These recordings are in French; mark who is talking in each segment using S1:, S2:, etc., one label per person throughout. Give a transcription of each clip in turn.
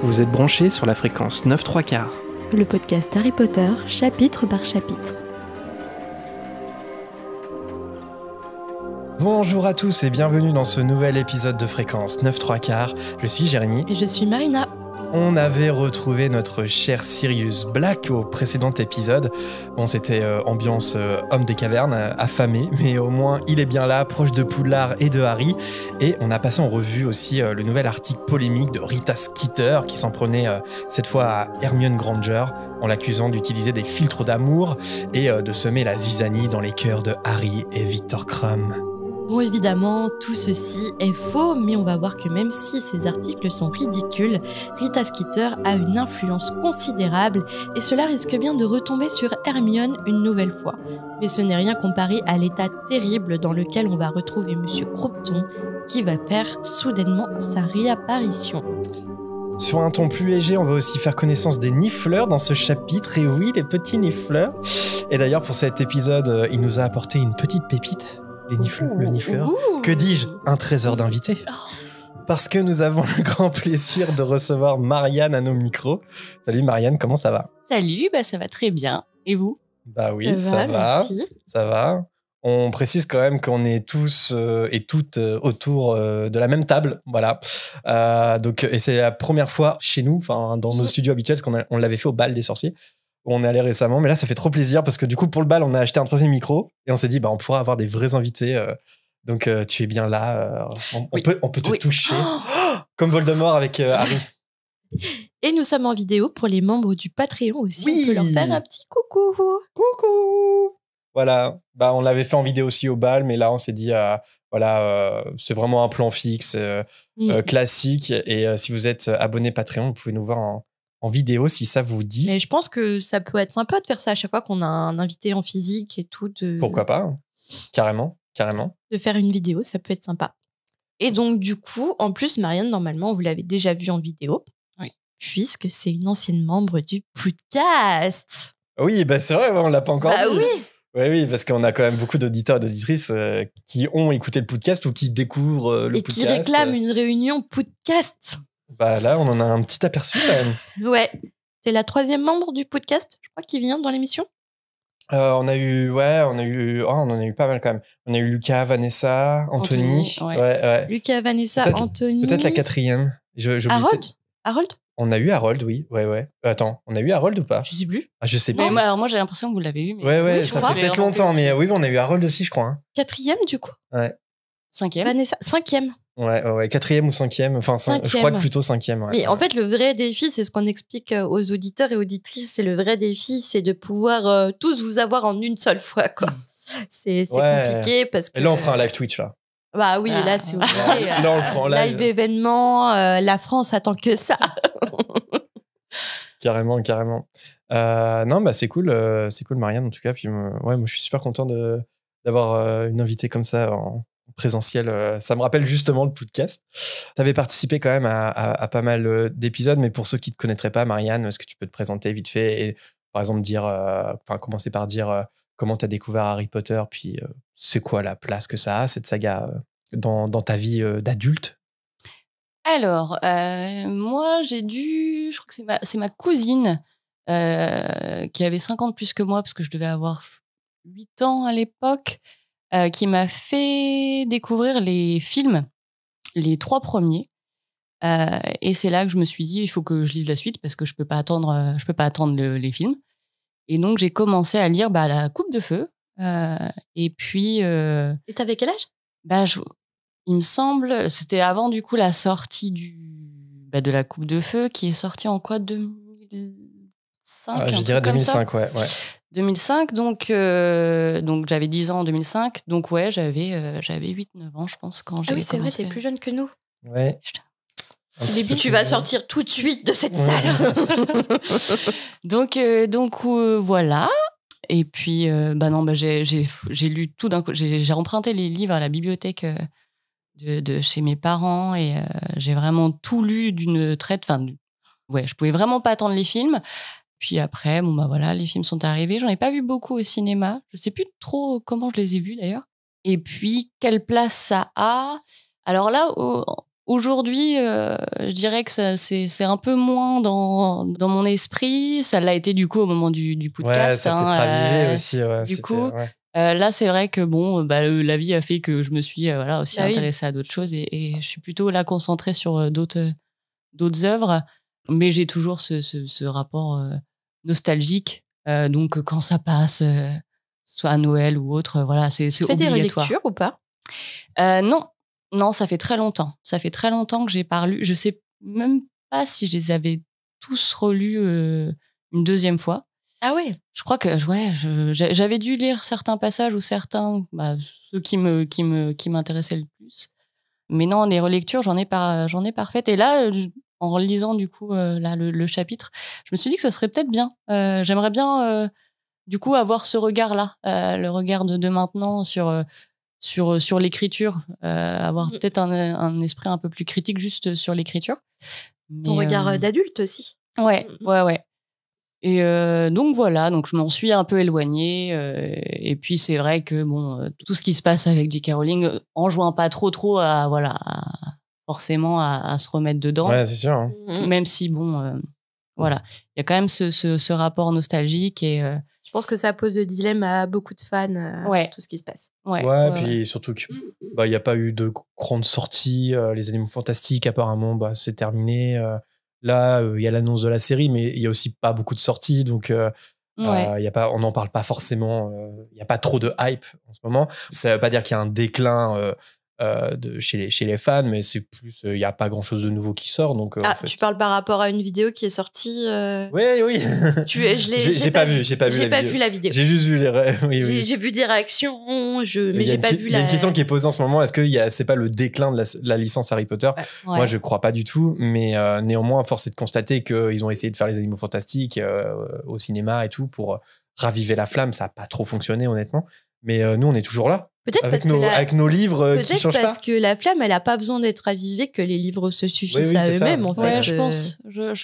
S1: Vous êtes branchés sur la fréquence 9/3/4.
S2: Le podcast Harry Potter, chapitre par chapitre.
S3: Bonjour à tous et bienvenue dans ce nouvel épisode de Fréquence 9/3/4. Je suis Jérémy.
S2: Et je suis Marina.
S3: On avait retrouvé notre cher Sirius Black au précédent épisode. Bon, c'était ambiance homme des cavernes, affamé, mais au moins il est bien là, proche de Poudlard et de Harry. Et on a passé en revue aussi le nouvel article polémique de Rita Skeeter qui s'en prenait cette fois à Hermione Granger en l'accusant d'utiliser des filtres d'amour et de semer la zizanie dans les cœurs de Harry et Victor Krum.
S2: Bon, évidemment, tout ceci est faux, mais on va voir que même si ces articles sont ridicules, Rita Skeeter a une influence considérable et cela risque bien de retomber sur Hermione une nouvelle fois. Mais ce n'est rien comparé à l'état terrible dans lequel on va retrouver Monsieur Crompton, qui va faire soudainement sa réapparition.
S3: Sur un ton plus léger, on va aussi faire connaissance des nifleurs dans ce chapitre, et oui, les petits nifleurs. Et d'ailleurs, pour cet épisode, il nous a apporté une petite pépite. Le nifleur. Que dis-je ? Un trésor d'invité. Parce que nous avons le grand plaisir de recevoir Marianne à nos micros. Salut Marianne, comment ça va ?
S4: Salut, ça va très bien. Et vous ?
S3: Bah oui, ça va.
S2: Merci.
S3: Ça va. On précise quand même qu'on est tous et toutes autour de la même table, voilà. Et c'est la première fois chez nous, dans nos studios habituels, parce qu'on l'avait fait au bal des sorciers. On est allé récemment, mais là, ça fait trop plaisir parce que du coup, pour le bal, on a acheté un troisième micro et on s'est dit, on pourra avoir des vrais invités. Donc, tu es bien là. On peut te toucher. Comme Voldemort avec Harry.
S2: Et nous sommes en vidéo pour les membres du Patreon aussi.
S3: Oui.
S2: On peut leur faire un petit coucou.
S3: Coucou. Voilà. On l'avait fait en vidéo aussi au bal, mais là, on s'est dit, c'est vraiment un plan fixe, classique. Et si vous êtes abonné Patreon, vous pouvez nous voir en vidéo si ça vous dit.
S2: Mais je pense que ça peut être sympa de faire ça à chaque fois qu'on a un invité en physique et tout.
S3: Pourquoi pas ? Carrément.
S2: De faire une vidéo, ça peut être sympa. Et donc, du coup, en plus, Marianne, normalement, vous l'avez déjà vue en vidéo.
S4: Oui.
S2: Puisque c'est une ancienne membre du podcast.
S3: Oui, c'est vrai, on l'a pas encore dit.
S2: Oui.
S3: Oui, parce qu'on a quand même beaucoup d'auditeurs et d'auditrices qui ont écouté le podcast ou qui découvrent le podcast.
S2: Et qui réclament une réunion podcast.
S3: Là, on en a un petit aperçu quand même.
S2: Ouais. C'est la 3e membre du podcast, je crois, qui vient dans l'émission.
S3: On en a eu pas mal quand même. On a eu Lucas, Vanessa, Anthony. Ouais.
S2: Lucas, Vanessa, Anthony.
S3: Peut-être la 4e.
S2: Harold.
S3: On a eu Harold, oui. Ouais. Attends, on a eu Harold ou pas ?
S2: Je sais plus.
S3: Je sais pas.
S4: Mais moi, j'ai l'impression que vous l'avez eu. Mais
S3: Ouais,
S2: je
S3: ça
S2: crois.
S3: fait peut-être longtemps, mais oui, on a eu Harold aussi, je crois. Hein.
S2: 4e, du coup.
S3: Ouais.
S4: 5e.
S2: Vanessa, 5e.
S3: Ouais, 4e ou 5e. Enfin, 5e. Je crois que plutôt 5e. Ouais.
S2: Mais en fait, le vrai défi, c'est ce qu'on explique aux auditeurs et auditrices. C'est le vrai défi, c'est de pouvoir tous vous avoir en une seule fois, quoi. C'est compliqué parce que.
S3: Et là, on fera un live Twitch, là.
S2: Bah oui, là, c'est obligé.
S3: Là, on le fera en live.
S2: Live événement, la France attend que ça.
S3: Carrément. Non, c'est cool, Marianne, en tout cas. Puis, moi, je suis super content d'avoir une invitée comme ça en présentiel. Ça me rappelle justement le podcast. Tu avais participé quand même à pas mal d'épisodes, mais pour ceux qui ne te connaîtraient pas, Marianne, est-ce que tu peux te présenter vite fait et, par exemple, commencer par dire comment tu as découvert Harry Potter, puis c'est quoi la place que ça a, cette saga, dans ta vie d'adulte ?
S4: Alors, moi, je crois que c'est ma cousine qui avait 5 ans de plus que moi, parce que je devais avoir 8 ans à l'époque, qui m'a fait découvrir les films, les 3 premiers. Et c'est là que je me suis dit, il faut que je lise la suite, parce que je peux pas attendre les films. Et donc, j'ai commencé à lire La Coupe de Feu. Et puis...
S2: Et t'avais quel âge ?
S4: Il me semble, c'était avant du coup la sortie de La Coupe de Feu, qui est sortie en quoi, 2005
S3: Je dirais 2005, ouais.
S4: 2005, donc j'avais 10 ans en 2005, donc ouais, j'avais 8-9 ans, je pense, quand j'ai commencé.
S2: C'est vrai, t'es plus jeune que nous.
S3: Ouais.
S2: Tu vas sortir tout de suite de cette salle.
S4: Donc voilà. Et puis, j'ai lu tout d'un coup. J'ai emprunté les livres à la bibliothèque de chez mes parents et j'ai vraiment tout lu d'une traite. Je pouvais vraiment pas attendre les films. Puis après, les films sont arrivés. J'en ai pas vu beaucoup au cinéma. Je sais plus trop comment je les ai vus d'ailleurs. Et puis, quelle place ça a ? Alors là, Aujourd'hui, je dirais que c'est un peu moins dans mon esprit. Ça l'a été du coup au moment du podcast.
S3: Ouais, ça a peut-être ravivé aussi. Ouais,
S4: du coup, là, c'est vrai que la vie a fait que je me suis aussi intéressée à d'autres choses et je suis plutôt là concentrée sur d'autres œuvres. Mais j'ai toujours ce rapport nostalgique. Donc, quand ça passe, soit à Noël ou autre, voilà, c'est obligatoire.
S2: Tu fais des relectures ou pas?
S4: Non, ça fait très longtemps. Ça fait très longtemps que j'ai pas lu. Je sais même pas si je les avais tous relus une deuxième fois.
S2: Ah ouais.
S4: Je crois que j'avais dû lire certains passages ou certains, ceux qui m'intéressaient le plus. Mais non, des relectures, j'en ai pas refaites. Et là, en relisant du coup le chapitre, je me suis dit que ça serait peut-être bien. J'aimerais bien du coup avoir ce regard-là, le regard de maintenant sur l'écriture, avoir peut-être un esprit un peu plus critique juste sur l'écriture.
S2: Ton regard d'adulte aussi.
S4: Ouais. Et donc voilà, donc je m'en suis un peu éloignée. Et puis c'est vrai que tout ce qui se passe avec J.K. Rowling enjoint pas trop forcément à se remettre dedans.
S3: Ouais, c'est sûr. Hein.
S4: Même si voilà, il y a quand même ce rapport nostalgique et
S2: je pense que ça pose le dilemme à beaucoup de fans, tout ce qui se passe.
S3: Puis surtout qu'il n'y a pas eu de grande sortie. Les Animaux Fantastiques, apparemment, c'est terminé. Là, il y a l'annonce de la série, mais il y a aussi pas beaucoup de sorties. Donc, on n'en parle pas forcément. Il n'y a pas trop de hype en ce moment. Ça ne veut pas dire qu'il y a un déclin chez les fans, mais c'est plus il n'y a pas grand chose de nouveau qui sort. Donc, en fait...
S2: tu parles par rapport à une vidéo qui est sortie
S3: Oui. J'ai pas vu
S2: la vidéo.
S3: J'ai juste vu
S2: j'ai vu des réactions, mais j'ai pas vu
S3: il y a une question qui est posée en ce moment, est-ce que c'est pas le déclin de la licence Harry Potter? Moi je crois pas du tout, mais néanmoins force est de constater qu'ils ont essayé de faire les Animaux Fantastiques au cinéma et tout pour raviver la flamme. Ça a pas trop fonctionné honnêtement, mais nous on est toujours là.
S2: Peut-être
S3: avec nos livres qui changent pas.
S2: Peut-être parce que la flamme, elle a pas besoin d'être ravivée, que les livres se suffisent à eux-mêmes, en fait.
S4: Ouais, je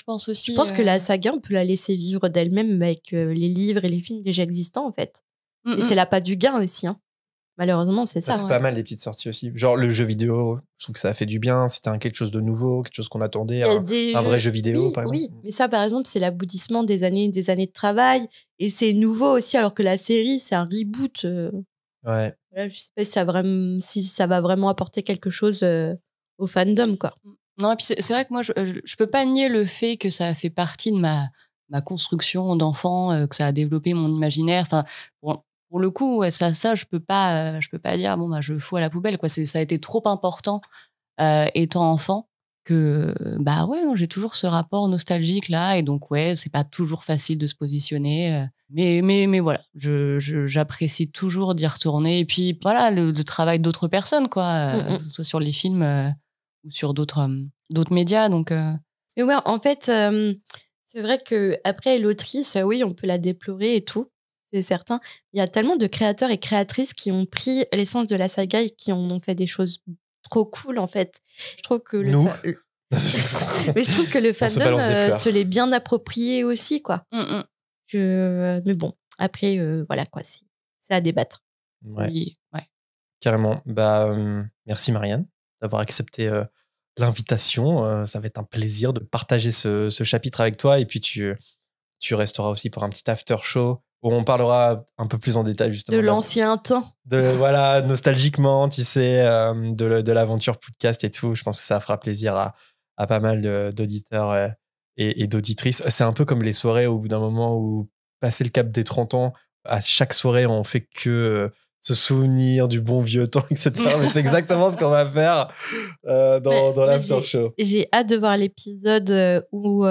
S4: pense aussi.
S2: Je pense que la saga, on peut la laisser vivre d'elle-même avec les livres et les films déjà existants, en fait. Et c'est là pas du gain aussi, hein. Malheureusement, c'est ça.
S3: C'est pas mal les petites sorties aussi. Genre le jeu vidéo, je trouve que ça a fait du bien. C'était quelque chose de nouveau, quelque chose qu'on attendait, un vrai jeu vidéo, par exemple.
S2: Oui, mais ça, par exemple, c'est l'aboutissement des années de travail. Et c'est nouveau aussi, alors que la série, c'est un reboot.
S3: Ouais.
S2: Je sais pas si ça va vraiment apporter quelque chose au fandom, quoi.
S4: Non, et puis c'est vrai que moi, je peux pas nier le fait que ça a fait partie de ma construction d'enfant, que ça a développé mon imaginaire. Enfin, pour le coup, ça, je peux pas dire je le fous à la poubelle, quoi. Ça a été trop important étant enfant que j'ai toujours ce rapport nostalgique là, et donc c'est pas toujours facile de se positionner. Mais voilà, j'apprécie toujours d'y retourner. Et puis voilà, le travail d'autres personnes, quoi, que ce soit sur les films ou sur d'autres médias. Donc,
S2: Mais ouais, en fait, c'est vrai que après l'autrice, oui, on peut la déplorer et tout, c'est certain. Il y a tellement de créateurs et créatrices qui ont pris l'essence de la saga et qui en ont fait des choses trop cool, en fait. Je trouve que mais je trouve que le fandom se l'est bien approprié aussi, quoi. Mais bon, après, voilà, quoi, c'est à débattre.
S3: Ouais.
S4: Oui, ouais.
S3: Carrément. Merci Marianne d'avoir accepté l'invitation. Ça va être un plaisir de partager ce chapitre avec toi. Et puis tu resteras aussi pour un petit after show où on parlera un peu plus en détail justement.
S2: De l'ancien temps.
S3: Voilà, nostalgiquement, tu sais, de l'aventure podcast et tout. Je pense que ça fera plaisir à pas mal d'auditeurs et d'auditrices. C'est un peu comme les soirées au bout d'un moment où, passé le cap des 30 ans, à chaque soirée, on fait que se souvenir du bon vieux temps, etc. Mais c'est exactement ce qu'on va faire dans l'after show.
S2: J'ai hâte de voir l'épisode où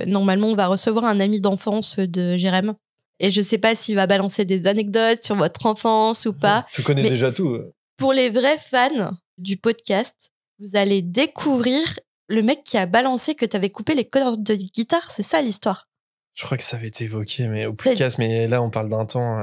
S2: normalement on va recevoir un ami d'enfance de Jérém. Et je sais pas s'il va balancer des anecdotes sur votre enfance ou pas.
S3: Tu connais déjà tout.
S2: Pour les vrais fans du podcast, vous allez découvrir le mec qui a balancé que tu avais coupé les cordes de guitare. C'est ça l'histoire.
S3: Je crois que ça avait été évoqué mais au podcast, mais là on parle d'un temps.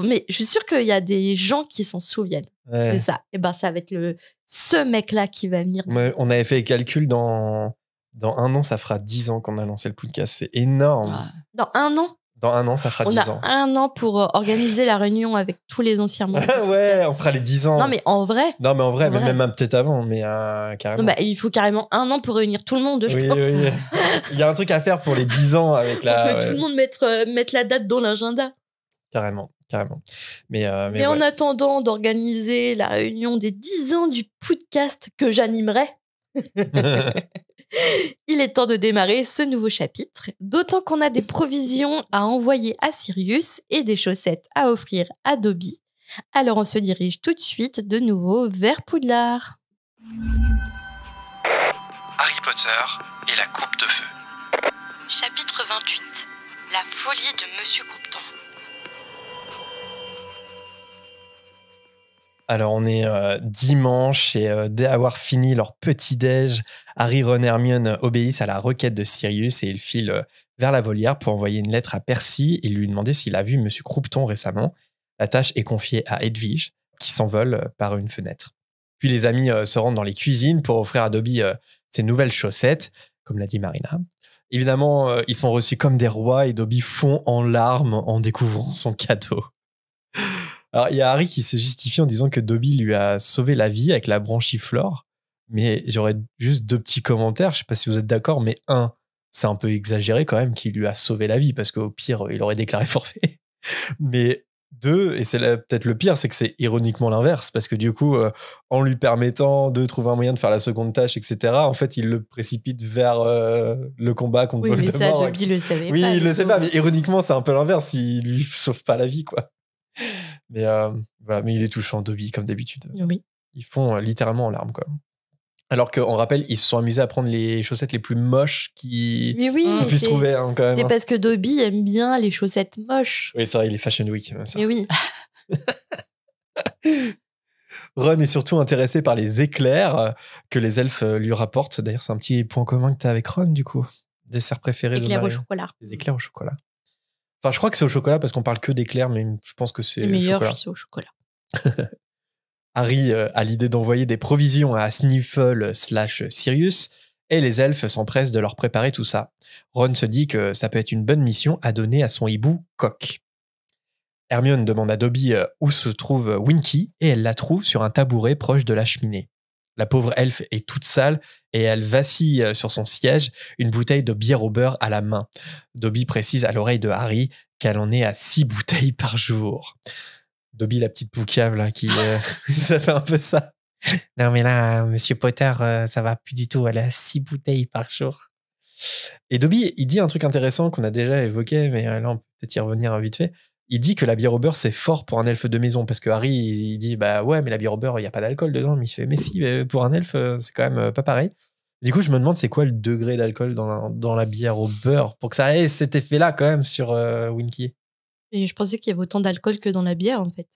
S2: Mais je suis sûre qu'il y a des gens qui s'en souviennent de ça. Et ça va être ce mec-là qui va venir.
S3: On avait fait les calculs dans un an, ça fera 10 ans qu'on a lancé le podcast. C'est énorme.
S2: Dans un an?
S3: Dans 1 an, ça fera
S2: On
S3: 10
S2: a
S3: ans.
S2: 1 an pour organiser la réunion avec tous les anciens membres.
S3: Ouais, on fera les 10 ans.
S2: Non, mais en vrai.
S3: Non, mais en vrai,
S2: En vrai.
S3: même peut-être avant, mais carrément.
S2: Non, bah, il faut carrément 1 an pour réunir tout le monde, je
S3: Oui,
S2: pense.
S3: oui. Il y a un truc à faire pour les 10 ans avec
S2: Pour
S3: la.
S2: que tout le monde mette la date dans l'agenda.
S3: Carrément. Mais
S2: Mais en attendant d'organiser la réunion des 10 ans du podcast que j'animerai, il est temps de démarrer ce nouveau chapitre, d'autant qu'on a des provisions à envoyer à Sirius et des chaussettes à offrir à Dobby. Alors on se dirige tout de suite de nouveau vers Poudlard.
S1: Harry Potter et la coupe de feu.
S2: Chapitre 28. La folie de Monsieur Croupton.
S3: Alors, on est dimanche et dès avoir fini leur petit-déj, Harry, Ron et Hermione obéissent à la requête de Sirius et ils filent vers la volière pour envoyer une lettre à Percy et lui demander s'il a vu Monsieur Croupton récemment. La tâche est confiée à Hedwige, qui s'envole par une fenêtre. Puis les amis se rendent dans les cuisines pour offrir à Dobby ses nouvelles chaussettes, comme l'a dit Marina. Évidemment, ils sont reçus comme des rois et Dobby fond en larmes en découvrant son cadeau. Alors, il y a Harry qui se justifie en disant que Dobby lui a sauvé la vie avec la branchiflore. Mais j'aurais juste 2 petits commentaires. Je sais pas si vous êtes d'accord, mais 1, c'est un peu exagéré quand même qu'il lui a sauvé la vie parce qu'au pire, il aurait déclaré forfait. Mais 2, et c'est peut-être le pire, c'est que c'est ironiquement l'inverse parce que du coup, en lui permettant de trouver un moyen de faire la seconde tâche, etc., en fait, il le précipite vers le combat contre
S2: Oui, mais
S3: Voldemort.
S2: ça, Dobby le savait
S3: Oui,
S2: pas.
S3: il le sait
S2: du
S3: pas,
S2: coup.
S3: mais ironiquement, c'est un peu l'inverse. Il lui sauve pas la vie, quoi. Mais voilà, mais il est touchant, Dobby, comme d'habitude.
S2: Oui.
S3: Ils font littéralement en larmes, quoi. Alors qu'on rappelle, ils se sont amusés à prendre les chaussettes les plus moches qui
S2: Mais oui, mais
S3: puissent trouver, hein, quand même.
S2: c'est parce que Dobby aime bien les chaussettes moches.
S3: Oui, c'est vrai, il est Fashion Week. Ça.
S2: Mais oui.
S3: Ron est surtout intéressé par les éclairs que les elfes lui rapportent. D'ailleurs, c'est un petit point commun que tu as avec Ron, du coup. Dessert préféré
S2: Éclairs
S3: de
S2: au
S3: Marie.
S2: chocolat.
S3: Les éclairs au chocolat. Enfin, je crois que c'est au chocolat parce qu'on parle que d'éclairs, mais je pense que c'est
S2: Le meilleur,
S3: chocolat.
S2: c'est au chocolat.
S3: Harry a l'idée d'envoyer des provisions à Sniffle/Sirius et les elfes s'empressent de leur préparer tout ça. Ron se dit que ça peut être une bonne mission à donner à son hibou Coq. Hermione demande à Dobby où se trouve Winky et elle la trouve sur un tabouret proche de la cheminée. La pauvre elfe est toute sale et elle vacille sur son siège, une bouteille de bière au beurre à la main. Dobby précise à l'oreille de Harry qu'elle en est à 6 bouteilles par jour. Dobby, la petite poucave, là, qui ça fait un peu ça. Non, mais là, Monsieur Potter, ça va plus du tout. Elle est à 6 bouteilles par jour. Et Dobby, il dit un truc intéressant qu'on a déjà évoqué, mais là, on peut peut-être y revenir vite fait. Il dit que la bière au beurre, c'est fort pour un elfe de maison, parce que Harry, il dit, bah ouais, mais la bière au beurre, il n'y a pas d'alcool dedans. Mais il fait, mais si, mais pour un elfe, c'est quand même pas pareil. Du coup, je me demande, c'est quoi le degré d'alcool dans la bière au beurre, pour que ça ait cet effet-là, quand même, sur Winky.
S2: Et je pensais qu'il y avait autant d'alcool que dans la bière, en fait.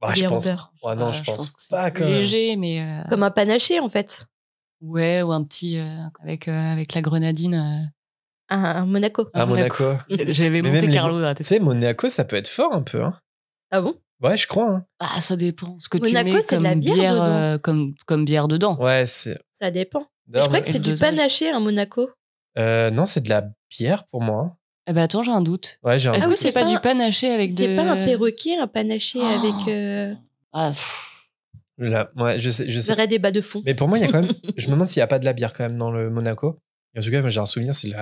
S3: Bah,
S2: La
S3: je
S2: bière au
S3: pense.
S2: beurre.
S3: Ouais, non, je pense
S4: que c'est
S3: pas,
S4: plus
S3: quand même.
S4: léger, mais
S2: Comme un panaché, en fait.
S4: ouais, ou un petit avec la grenadine.
S2: Un Monaco.
S3: À Monaco.
S4: J'avais
S3: Mais
S4: Monte
S3: même
S4: Carlo
S3: les...
S4: là.
S3: Tu sais, Monaco, ça peut être fort un peu. Hein.
S2: Ah bon?
S3: Ouais, je crois. Hein.
S4: Ah, ça dépend. Ce que
S2: Monaco,
S4: tu mets
S2: c'est de
S4: comme
S2: la bière dedans.
S4: Comme bière dedans.
S3: Ouais, c'est.
S2: Ça dépend. Je
S3: D'ailleurs,
S2: croyais que
S4: et
S2: c'était
S4: le
S2: du
S4: dosage.
S2: panaché, un Monaco.
S3: non, c'est de la bière pour moi.
S4: Eh ben attends, j'ai un doute.
S3: Ouais, j'ai un
S4: Est-ce
S2: Ah
S4: que
S2: oui,
S4: c'est
S2: c'est
S4: pas
S2: pas
S4: du
S2: un-
S4: panaché avec de...
S2: C'est pas un perroquet, un panaché
S4: Oh.
S2: avec
S4: Ah, pff.
S3: Là, ouais, je sais.
S2: le vrai débat de fond.
S3: Mais pour moi, il y a quand même. Je me demande s'il n'y a pas de la bière quand même dans le Monaco. Et en tout cas, moi, j'ai un souvenir, c'est le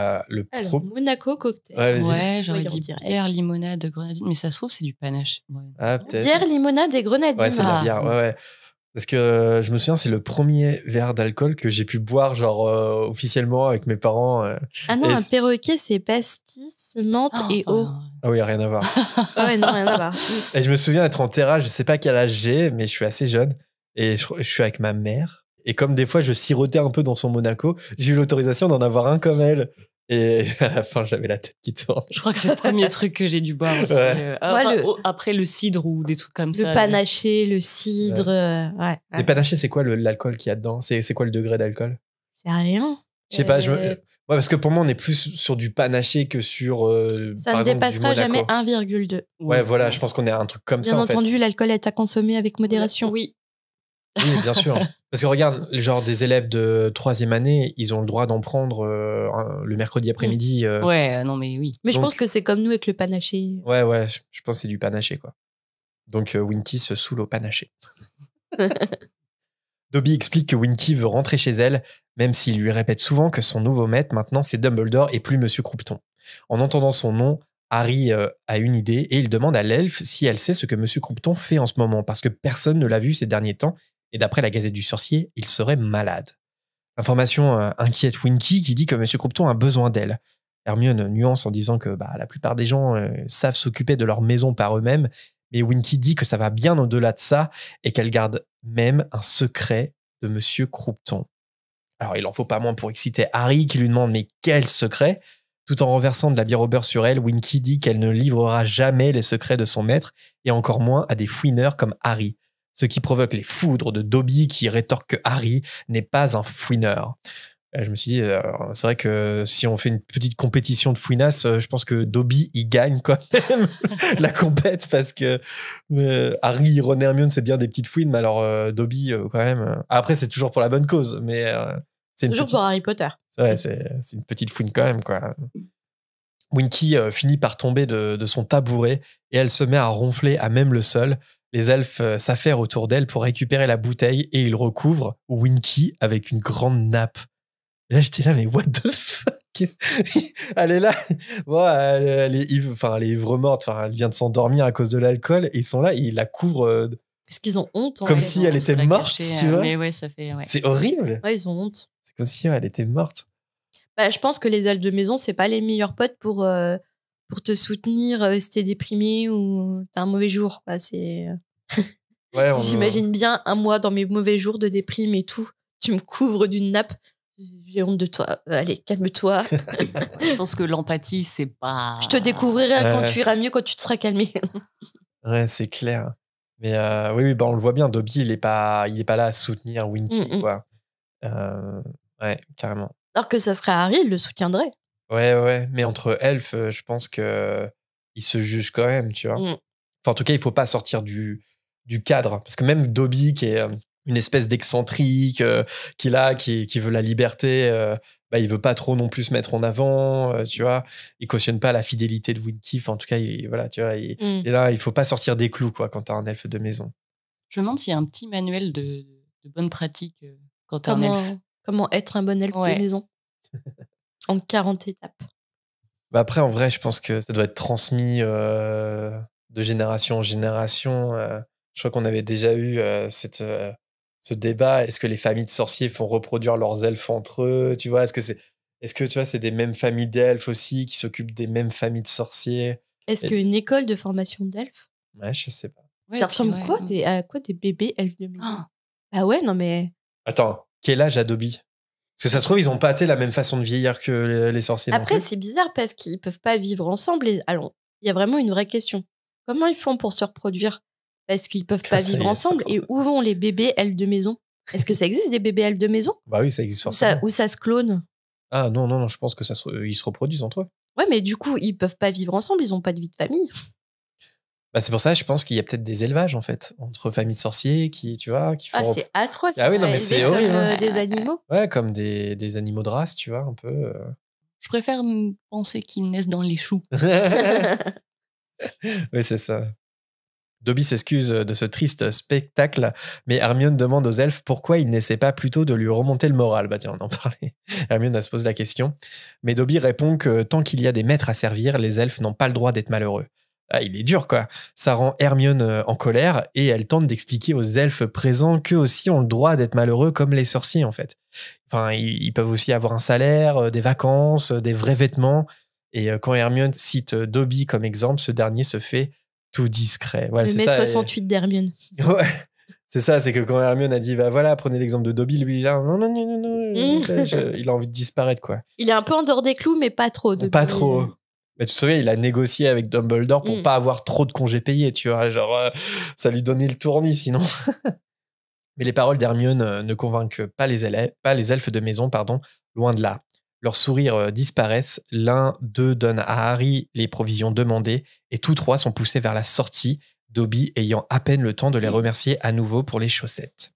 S2: Alors,
S3: pro.
S2: Monaco cocktail.
S3: Ouais, vas-y.
S4: Ouais, j'aurais
S2: Voyons
S4: dit
S2: direct.
S4: bière, limonade, grenadine, mais ça se trouve, c'est du panache. Ouais.
S3: Ah, peut-être.
S2: Bière, limonade et grenadine.
S3: Ouais, c'est de la
S4: Ah.
S3: bière. Ouais, ouais. Parce que je me souviens, c'est le premier verre d'alcool que j'ai pu boire, genre officiellement avec mes parents.
S2: Ah non,
S3: Et
S2: un
S3: c'est-
S2: perroquet, c'est pastis, menthe et eau.
S3: Ah oui, rien à voir.
S2: Ah ouais, non, rien à voir.
S3: Et je me souviens être en terrasse, je sais pas quel âge j'ai, mais je suis assez jeune. Et je suis avec ma mère. Et comme des fois, je sirotais un peu dans son Monaco, j'ai eu l'autorisation d'en avoir un comme elle. Et à la fin, j'avais la tête qui tourne.
S4: Je crois que c'est le premier truc que j'ai dû boire aussi.
S3: Ouais.
S4: Enfin,
S2: le-
S4: après le cidre ou des trucs comme
S2: Le
S4: ça.
S2: panaché, le cidre. Ouais.
S3: Les panachés, c'est quoi l'alcool qu'il y a dedans? C'est quoi le degré d'alcool?
S2: C'est rien.
S3: Je sais pas.
S2: Euh,
S3: Ouais, parce que pour moi, on est plus sur du panaché que sur.
S2: Ça
S3: par
S2: ne
S3: exemple, du
S2: dépassera jamais
S3: Monaco.
S2: 1,2.
S3: Ouais, voilà, je pense qu'on est à un truc comme
S2: Bien
S3: ça.
S2: entendu,
S3: en fait.
S2: l'alcool est à consommer avec modération.
S4: Oui.
S3: Oui, bien sûr. Parce que regarde, genre des élèves de 3e année, ils ont le droit d'en prendre le mercredi après-midi.
S4: Ouais, non, mais oui.
S2: Mais je
S3: Donc-
S2: pense que c'est comme nous avec le panaché.
S3: Ouais, je pense que c'est du panaché, quoi. Donc Winky se saoule au panaché. Dobby explique que Winky veut rentrer chez elle, même s'il lui répète souvent que son nouveau maître, maintenant, c'est Dumbledore et plus Monsieur Croupton. En entendant son nom, Harry a une idée et il demande à l'elfe si elle sait ce que Monsieur Croupton fait en ce moment, parce que personne ne l'a vu ces derniers temps, et d'après la Gazette du Sorcier, il serait malade. Information inquiète Winky qui dit que Monsieur Croupton a besoin d'elle. Hermione nuance en disant que la plupart des gens savent s'occuper de leur maison par eux-mêmes, mais Winky dit que ça va bien au-delà de ça et qu'elle garde même un secret de Monsieur Croupton. Alors, il en faut pas moins pour exciter Harry qui lui demande mais quel secret ? Tout en renversant de la bière au beurre sur elle, Winky dit qu'elle ne livrera jamais les secrets de son maître et encore moins à des fouineurs comme Harry. Ce qui provoque les foudres de Dobby qui rétorque que Harry n'est pas un fouineur. Je me suis dit, c'est vrai que si on fait une petite compétition de fouinasse, je pense que Dobby, il gagne quand même la compète parce que Harry, Ron et Hermione, c'est bien des petites fouines, mais alors Dobby, quand même. Après, c'est toujours pour la bonne cause, mais c'est une
S2: Toujours
S3: petite...
S2: pour Harry Potter.
S3: Ouais, c'est une petite fouine quand même, quoi. Winky finit par tomber de son tabouret et elle se met à ronfler à même le sol. Les elfes s'affairent autour d'elle pour récupérer la bouteille et ils recouvrent Winky avec une grande nappe. Et là, j'étais là, mais what the fuck? Elle est là. Bon, elle est ivre morte. Enfin, elle vient de s'endormir à cause de l'alcool et ils sont là et ils la couvrent
S2: Parce qu'ils ont honte.
S3: comme
S2: Ouais,
S3: si elle était morte, tu vois.
S4: Mais ouais, ça fait. Ouais.
S3: C'est horrible.
S2: Ouais, ils ont honte.
S3: C'est comme si elle était morte.
S2: Je pense que les elfes de maison, c'est pas les meilleurs potes pour te soutenir si t'es déprimé ou t'as un mauvais jour. Quoi.
S3: Ouais,
S2: J'imagine bien un mois dans mes mauvais jours de déprime et tout. Tu me couvres d'une nappe. J'ai honte de toi. Allez, calme-toi.
S4: Je pense que l'empathie, c'est pas.
S2: Je te découvrirai quand tu iras mieux, quand tu te seras calmé.
S3: Ouais, c'est clair. Mais oui, on le voit bien. Dobby, il est pas là à soutenir Winky, quoi. Ouais, carrément.
S2: Alors que ça serait Harry, il le soutiendrait.
S3: Ouais. Mais entre elfes, je pense que ils se jugent quand même, tu vois. Enfin, en tout cas, il faut pas sortir du cadre. Parce que même Dobby, qui est une espèce d'excentrique, qui veut la liberté, il veut pas trop non plus se mettre en avant, tu vois. Il cautionne pas la fidélité de Winky. Enfin, en tout cas, voilà, tu vois. Et là, il faut pas sortir des clous, quoi, quand t'as un elfe de maison.
S4: Je me demande s'il y a un petit manuel de bonnes pratiques quand t'as un elfe.
S2: Comment être un bon elfe de maison en 40 étapes.
S3: Après, en vrai, je pense que ça doit être transmis de génération en génération. Je crois qu'on avait déjà eu ce débat. Est-ce que les familles de sorciers font reproduire leurs elfes entre eux, tu vois? Est-ce que tu vois, c'est des mêmes familles d'elfes aussi qui s'occupent des mêmes familles de sorciers?
S2: Est-ce qu'une école de formation d'elfes?
S3: Ouais, je sais pas.
S2: Ça ressemble à quoi des bébés elfes de maison? Ah ouais, non mais...
S3: Attends, quel âge a Dobby? Parce que ça se trouve, ils ont pas la même façon de vieillir que les sorciers.
S2: Après, c'est bizarre parce qu'ils peuvent pas vivre ensemble. Alors, il y a vraiment une vraie question. Comment ils font pour se reproduire? Parce qu'ils peuvent pas vivre ensemble. Et où vont les bébés elfes de maison? Est-ce que ça existe des bébés elfes de maison?
S3: Bah oui, ça existe forcément.
S2: Où ça se clone?
S3: Ah non, je pense que ils se reproduisent entre eux.
S2: Ouais, mais du coup, ils peuvent pas vivre ensemble. Ils ont pas de vie de famille.
S3: C'est pour ça, je pense qu'il y a peut-être des élevages, en fait, entre familles de sorciers qui font...
S2: Ah, c'est atroce.
S3: Ah oui, non, mais c'est horrible.
S2: Comme des animaux.
S3: Ouais, comme des animaux de race, tu vois, un peu.
S4: Je préfère penser qu'ils naissent dans les choux.
S3: Oui, c'est ça. Dobby s'excuse de ce triste spectacle, mais Hermione demande aux elfes pourquoi ils n'essaient pas plutôt de lui remonter le moral. Bah tiens, on en parlait. Hermione se pose la question. Mais Dobby répond que tant qu'il y a des maîtres à servir, les elfes n'ont pas le droit d'être malheureux. Ah, il est dur, quoi. Ça rend Hermione en colère et elle tente d'expliquer aux elfes présents qu'eux aussi ont le droit d'être malheureux comme les sorciers, en fait. Enfin, ils peuvent aussi avoir un salaire, des vacances, des vrais vêtements. Et quand Hermione cite Dobby comme exemple, ce dernier se fait tout discret. Voilà,
S2: le mai 68 d'Hermione.
S3: Ouais, c'est ça, c'est que quand Hermione a dit bah voilà, prenez l'exemple de Dobby, lui il a non, il a envie de disparaître, quoi.
S2: Il est un peu en dehors des clous, mais pas trop.
S3: Pas trop. Mais tu te souviens, il a négocié avec Dumbledore pour pas avoir trop de congés payés, tu vois, genre ça lui donnait le tournis sinon. Mais les paroles d'Hermione ne convainquent pas les elfes de maison, loin de là. Leurs sourires disparaissent, l'un d'eux donne à Harry les provisions demandées et tous trois sont poussés vers la sortie, Dobby ayant à peine le temps de les remercier à nouveau pour les chaussettes.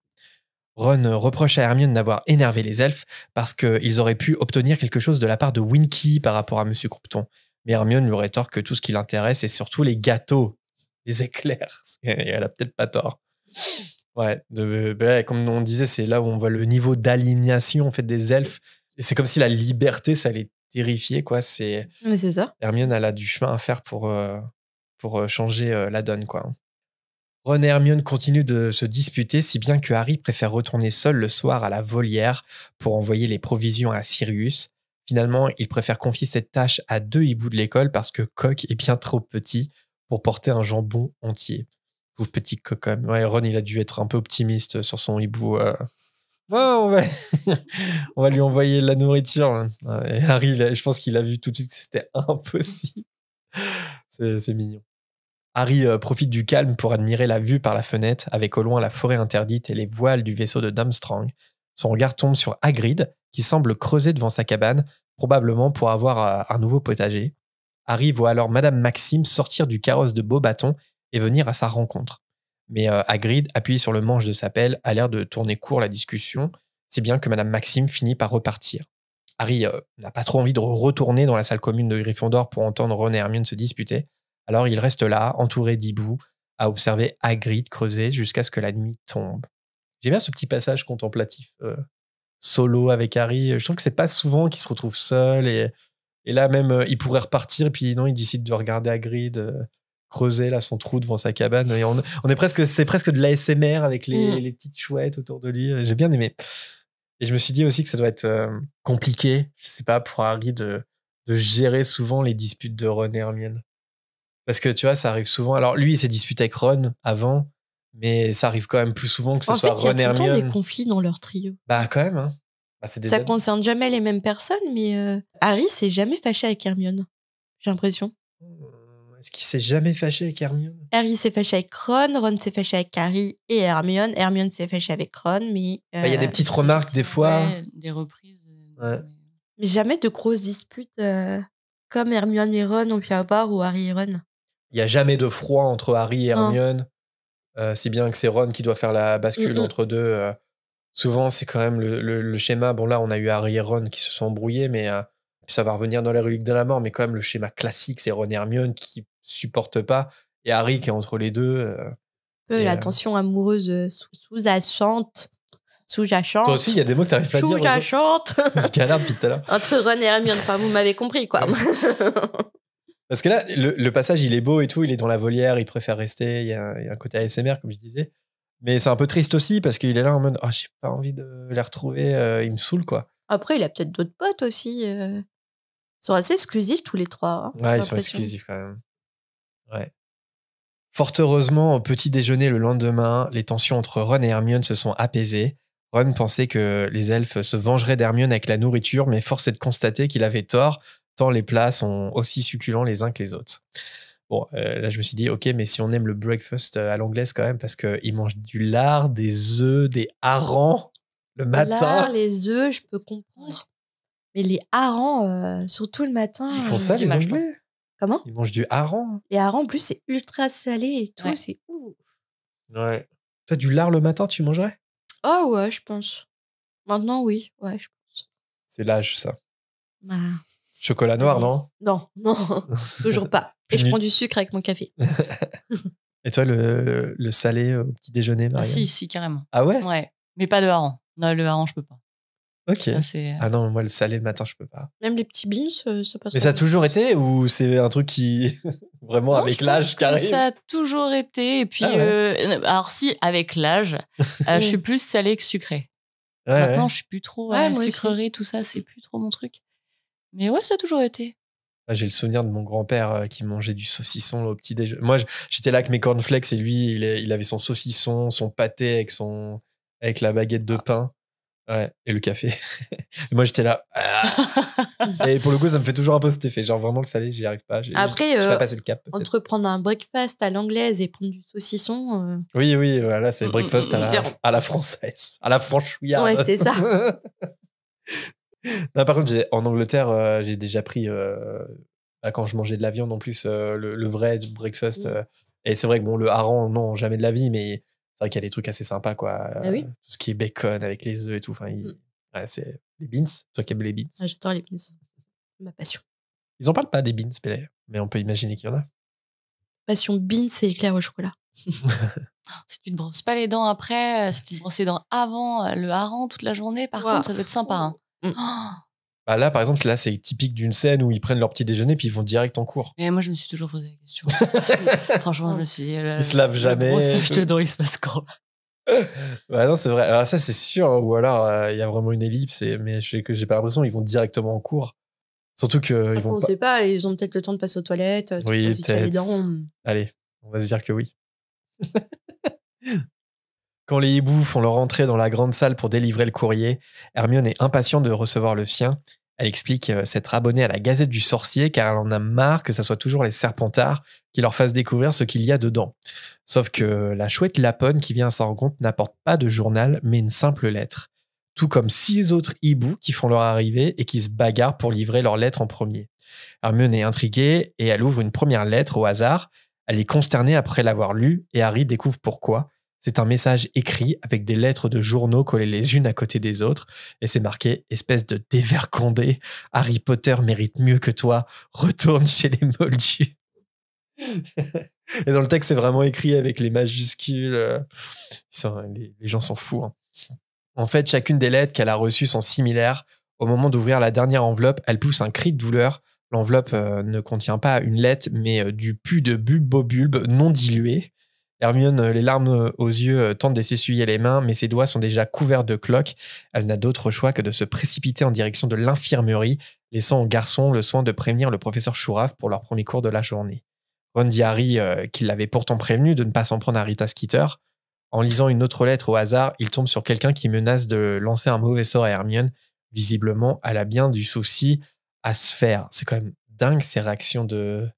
S3: Ron reproche à Hermione d'avoir énervé les elfes parce qu'ils auraient pu obtenir quelque chose de la part de Winky par rapport à Monsieur Croupton. Mais Hermione lui rétorque que tout ce qui l'intéresse, c'est surtout les gâteaux, les éclairs. Et elle a peut-être pas tort. Ouais, comme on disait, c'est là où on voit le niveau d'aliénation en fait, des elfes. Et c'est comme si la liberté, ça les terrifiait, quoi.
S2: Mais c'est ça.
S3: Hermione, elle a du chemin à faire pour changer la donne, quoi. Ron et Hermione continuent de se disputer, si bien que Harry préfère retourner seul le soir à la volière pour envoyer les provisions à Sirius. Finalement, il préfère confier cette tâche à 2 hiboux de l'école parce que Coq est bien trop petit pour porter un jambon entier. Vous petit Coq, quand même. Ouais, Ron, il a dû être un peu optimiste sur son hibou. Ouais, on va lui envoyer de la nourriture. Hein. Et Harry, je pense qu'il a vu tout de suite que c'était impossible. C'est mignon. Harry profite du calme pour admirer la vue par la fenêtre, avec au loin la forêt interdite et les voiles du vaisseau de Durmstrang. Son regard tombe sur Hagrid, qui semble creuser devant sa cabane, probablement pour avoir un nouveau potager. Harry voit alors Madame Maxime sortir du carrosse de Beauxbatons et venir à sa rencontre. Mais Hagrid, appuyé sur le manche de sa pelle, a l'air de tourner court la discussion, si bien que Madame Maxime finit par repartir. Harry n'a pas trop envie de retourner dans la salle commune de Gryffondor pour entendre Ron et Hermione se disputer. Alors il reste là, entouré d'hiboux, à observer Hagrid creuser jusqu'à ce que la nuit tombe. J'aime bien ce petit passage contemplatif, solo avec Harry. Je trouve que c'est pas souvent qu'il se retrouve seul et là même il pourrait repartir et puis non, il décide de regarder Hagrid creuser là son trou devant sa cabane et c'est presque de l'ASMR avec les petites chouettes autour de lui. J'ai bien aimé. Et je me suis dit aussi que ça doit être compliqué, je sais pas, pour Harry de gérer souvent les disputes de Ron et Hermione. Parce que tu vois, ça arrive souvent. Alors lui, il s'est disputé avec Ron avant, mais ça arrive quand même plus souvent que ce soit Ron et Hermione.
S2: En fait, il y a tout le temps des conflits dans leur trio.
S3: Bah quand même. Hein. Bah,
S2: ça concerne jamais les mêmes personnes, mais Harry s'est jamais fâché avec Hermione. J'ai l'impression.
S3: Est-ce qu'il s'est jamais fâché avec Hermione ?
S2: Harry s'est fâché avec Ron s'est fâché avec Harry et Hermione. Hermione s'est fâchée avec Ron, mais...
S3: Il y a des petites remarques des fois.
S4: Ouais, des reprises.
S3: Ouais.
S2: Mais jamais de grosses disputes comme Hermione et Ron ont pu avoir ou Harry et Ron.
S3: Il n'y a jamais de froid entre Harry et Hermione. Si bien que c'est Ron qui doit faire la bascule entre deux. Souvent, c'est quand même le schéma. Bon, là, on a eu Harry et Ron qui se sont embrouillés, mais ça va revenir dans les reliques de la mort. Mais quand même, le schéma classique, c'est Ron et Hermione qui supportent pas. Et Harry qui est entre les deux.
S2: La tension amoureuse sous-jacente.
S3: Toi aussi, il y a des mots que tu n'arrives pas à dire.
S2: Sous-jacente.
S3: Je galère depuis tout à l'heure.
S2: Entre Ron et Hermione, enfin, vous m'avez compris, quoi.
S3: Parce que là, le passage, il est beau et tout, il est dans la volière, il préfère rester, il y a un côté ASMR, comme je disais. Mais c'est un peu triste aussi, parce qu'il est là en mode « Oh, j'ai pas envie de les retrouver, ils me saoulent, quoi. »
S2: Après, il a peut-être d'autres potes aussi. Ils sont assez exclusifs, tous les trois. Hein,
S3: ouais, ils sont exclusifs, quand même. Ouais. Fort heureusement, au petit déjeuner le lendemain, les tensions entre Ron et Hermione se sont apaisées. Ron pensait que les elfes se vengeraient d'Hermione avec la nourriture, mais force est de constater qu'il avait tort, tant les plats sont aussi succulents les uns que les autres. Bon, là, je me suis dit, ok, mais si on aime le breakfast à l'anglaise quand même, parce qu'ils mangent du lard, des œufs, des harengs le matin.
S2: Lard, les œufs, je peux comprendre. Mais les harengs, surtout le matin...
S3: Ils font ça, les Anglais ?
S2: Comment ?
S3: Ils mangent du hareng.
S2: Les harengs, en plus, c'est ultra salé et tout, c'est ouf.
S3: Ouais. Toi, du lard le matin, tu mangerais ?
S2: Oh ouais, je pense. Maintenant, oui. Ouais, je pense.
S3: C'est l'âge, ça.
S2: Bah...
S3: Chocolat noir, non ?
S2: Non, toujours pas. Et je prends du sucre avec mon café.
S3: Et toi, le salé au petit déjeuner, Marianne ?
S4: Ah si, carrément.
S3: Ah ouais ?
S4: Ouais, mais pas le hareng. Non, le hareng, je peux pas.
S3: Ok.
S4: Ça,
S3: ah non, moi, le salé le matin, je peux pas.
S2: Même les petits beans, ça passe.
S3: Mais ça a toujours été ou c'est un truc qui... Vraiment
S4: non,
S3: avec l'âge qui arrive ?
S4: Ça a toujours été. Et puis, alors si, avec l'âge, je suis plus salé que sucré. Maintenant, je suis plus trop sucrerie, tout ça, c'est plus trop mon truc. Mais ouais, ça a toujours été.
S3: J'ai le souvenir de mon grand-père qui mangeait du saucisson au petit déjeuner. Moi, j'étais là avec mes cornflakes et lui, il avait son saucisson, son pâté avec la baguette de pain. Ouais, et le café. Et moi, j'étais là. Et pour le coup, ça me fait toujours un peu cet effet. Genre, vraiment, le salé, j'y arrive pas.
S2: Après,
S3: je pas passé le cap.
S2: Entre prendre un breakfast à l'anglaise et prendre du saucisson.
S3: Oui, voilà, c'est breakfast à la française. À la franchouillarde.
S2: Ouais, c'est ça.
S3: Non, par contre, en Angleterre, j'ai déjà pris, quand je mangeais de la viande en plus, le vrai breakfast. Et c'est vrai que bon, le hareng, non, jamais de la vie, mais c'est vrai qu'il y a des trucs assez sympas, quoi.
S2: oui.
S3: Tout ce qui est bacon avec les œufs et tout. Enfin, ouais, c'est les beans. Toi qui aimes les beans.
S2: Ah, j'adore les beans. Ma passion.
S3: Ils en parlent pas des beans, mais on peut imaginer qu'il y en a.
S2: Passion beans et éclairs au chocolat.
S4: Si tu te brosses pas les dents après, si tu te brosses les dents avant le hareng toute la journée, par contre, ça doit être sympa. Hein.
S3: Bah là, par exemple, là, c'est typique d'une scène où ils prennent leur petit déjeuner puis ils vont direct en cours.
S4: Mais moi, je me suis toujours posé la question. Franchement, je me suis dit...
S3: Ils se lavent jamais.
S4: Le brossage de dents, il se passe quoi?
S3: Bah non, c'est vrai. Alors ça, c'est sûr. Ou alors, il y a vraiment une ellipse. Mais j'ai pas l'impression qu'ils vont directement en cours. Surtout qu'ils vont
S2: on sait pas, ils ont peut-être le temps de passer aux toilettes.
S3: Oui,
S2: tu les dents.
S3: Allez, on va se dire que oui. Quand les hiboux font leur entrée dans la grande salle pour délivrer le courrier, Hermione est impatiente de recevoir le sien. Elle explique s'être abonnée à la Gazette du Sorcier car elle en a marre que ça soit toujours les Serpentards qui leur fassent découvrir ce qu'il y a dedans. Sauf que la chouette Laponne qui vient à sa rencontre n'apporte pas de journal mais une simple lettre. Tout comme 6 autres hiboux qui font leur arrivée et qui se bagarrent pour livrer leur lettre en premier. Hermione est intriguée et elle ouvre une première lettre au hasard. Elle est consternée après l'avoir lue et Harry découvre pourquoi. C'est un message écrit avec des lettres de journaux collées les unes à côté des autres et c'est marqué « Espèce de dévergondé, Harry Potter mérite mieux que toi, retourne chez les Moldus ». Et dans le texte, c'est vraiment écrit avec les majuscules. Les gens sont fous. Hein. En fait, chacune des lettres qu'elle a reçues sont similaires. Au moment d'ouvrir la dernière enveloppe, elle pousse un cri de douleur. L'enveloppe ne contient pas une lettre, mais du pus de bulbe non dilué. Hermione, les larmes aux yeux, tente de s'essuyer les mains, mais ses doigts sont déjà couverts de cloques. Elle n'a d'autre choix que de se précipiter en direction de l'infirmerie, laissant aux garçons le soin de prévenir le professeur Chourave pour leur premier cours de la journée. Ron dit à Harry qu'il l'avait pourtant prévenu de ne pas s'en prendre à Rita Skeeter. En lisant une autre lettre au hasard, il tombe sur quelqu'un qui menace de lancer un mauvais sort à Hermione. Visiblement, elle a bien du souci à se faire. C'est quand même dingue ces réactions de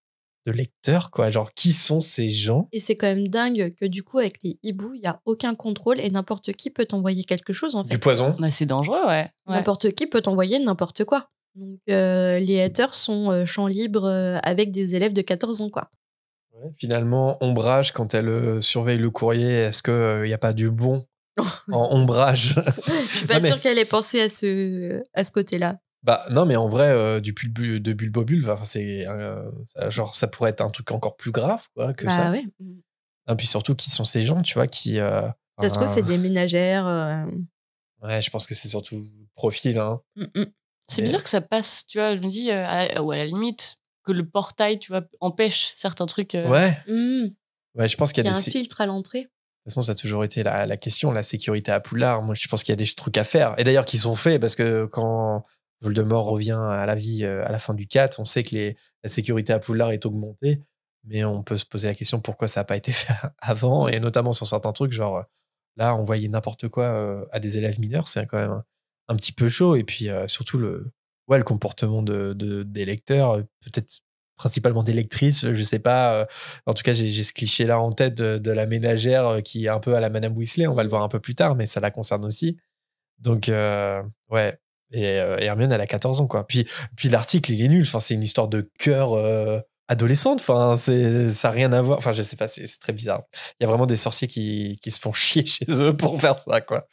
S3: lecteurs, quoi. Genre, qui sont ces gens?
S2: Et c'est quand même dingue que du coup, avec les hiboux, il n'y a aucun contrôle et n'importe qui peut t'envoyer quelque chose, en fait.
S3: Du poison?
S4: Bah, c'est dangereux, ouais.
S2: N'importe qui peut t'envoyer n'importe quoi. Donc, les haters sont champ libre avec des élèves de 14 ans, quoi.
S3: Ouais, finalement, Ombrage, quand elle surveille le courrier, est-ce qu'il n'y a pas du bon en Ombrage?
S2: Je suis pas sûre qu'elle ait pensé à ce côté-là.
S3: Bah non, mais en vrai, de Bulbobule, genre ça pourrait être un truc encore plus grave, quoi, que ça.
S2: Ouais.
S3: Et puis surtout, qui sont ces gens, tu vois, qui...
S2: Ça se trouve, c'est des ménagères.
S3: Ouais, je pense que c'est surtout le profil. Hein.
S4: C'est bizarre que ça passe, tu vois, je me dis, ou à la limite, que le portail, tu vois, empêche certains trucs.
S3: Ouais. Ouais, je pense qu'il y a
S2: un filtre à l'entrée.
S3: De toute façon, ça a toujours été la question, la sécurité à Poudlard. Moi, je pense qu'il y a des trucs à faire. Et d'ailleurs, qui sont faits, parce que quand Voldemort revient à la vie à la fin du 4, on sait que la sécurité à Poudlard est augmentée, mais on peut se poser la question pourquoi ça n'a pas été fait avant, et notamment sur certains trucs, genre là, envoyer n'importe quoi à des élèves mineurs, c'est quand même un petit peu chaud, et puis surtout le comportement des lecteurs, peut-être principalement des lectrices, je sais pas. En tout cas, j'ai ce cliché-là en tête de la ménagère qui est un peu à la Madame Weasley, on va le voir un peu plus tard, mais ça la concerne aussi. Donc, ouais. Et Hermione, elle a 14 ans, quoi. Puis l'article, il est nul. Enfin, c'est une histoire de cœur adolescente. Enfin, ça n'a rien à voir. Enfin, je sais pas, c'est très bizarre. Il y a vraiment des sorciers qui se font chier chez eux pour faire ça, quoi.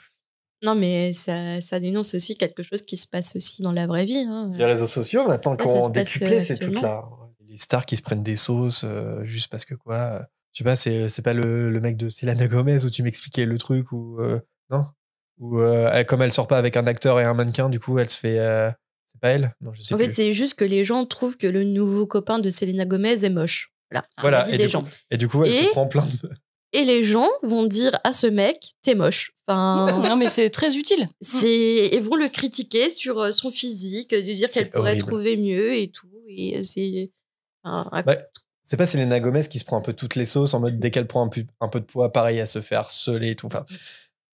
S2: Non, mais ça dénonce aussi quelque chose qui se passe aussi dans la vraie vie. Hein.
S3: Les réseaux sociaux, maintenant, qui ont décuplé ces trucs-là. Les stars qui se prennent des sauces juste parce que, quoi. Je sais pas, c'est pas le mec de Selena Gomez où tu m'expliquais le truc ou... non. Ou comme elle sort pas avec un acteur et un mannequin, du coup, elle se fait... c'est pas elle? Non, je sais plus.
S2: En fait, c'est juste que les gens trouvent que le nouveau copain de Selena Gomez est moche. Voilà.
S3: Et du coup, elle se prend plein de...
S2: Et les gens vont dire à ce mec, t'es moche. Enfin,
S4: non, mais c'est très utile.
S2: Ils vont le critiquer sur son physique, de dire qu'elle pourrait trouver mieux et tout. Et c'est...
S3: c'est pas Selena Gomez qui se prend un peu toutes les sauces en mode dès qu'elle prend un peu de poids, pareil, à se faire seler et tout. Enfin,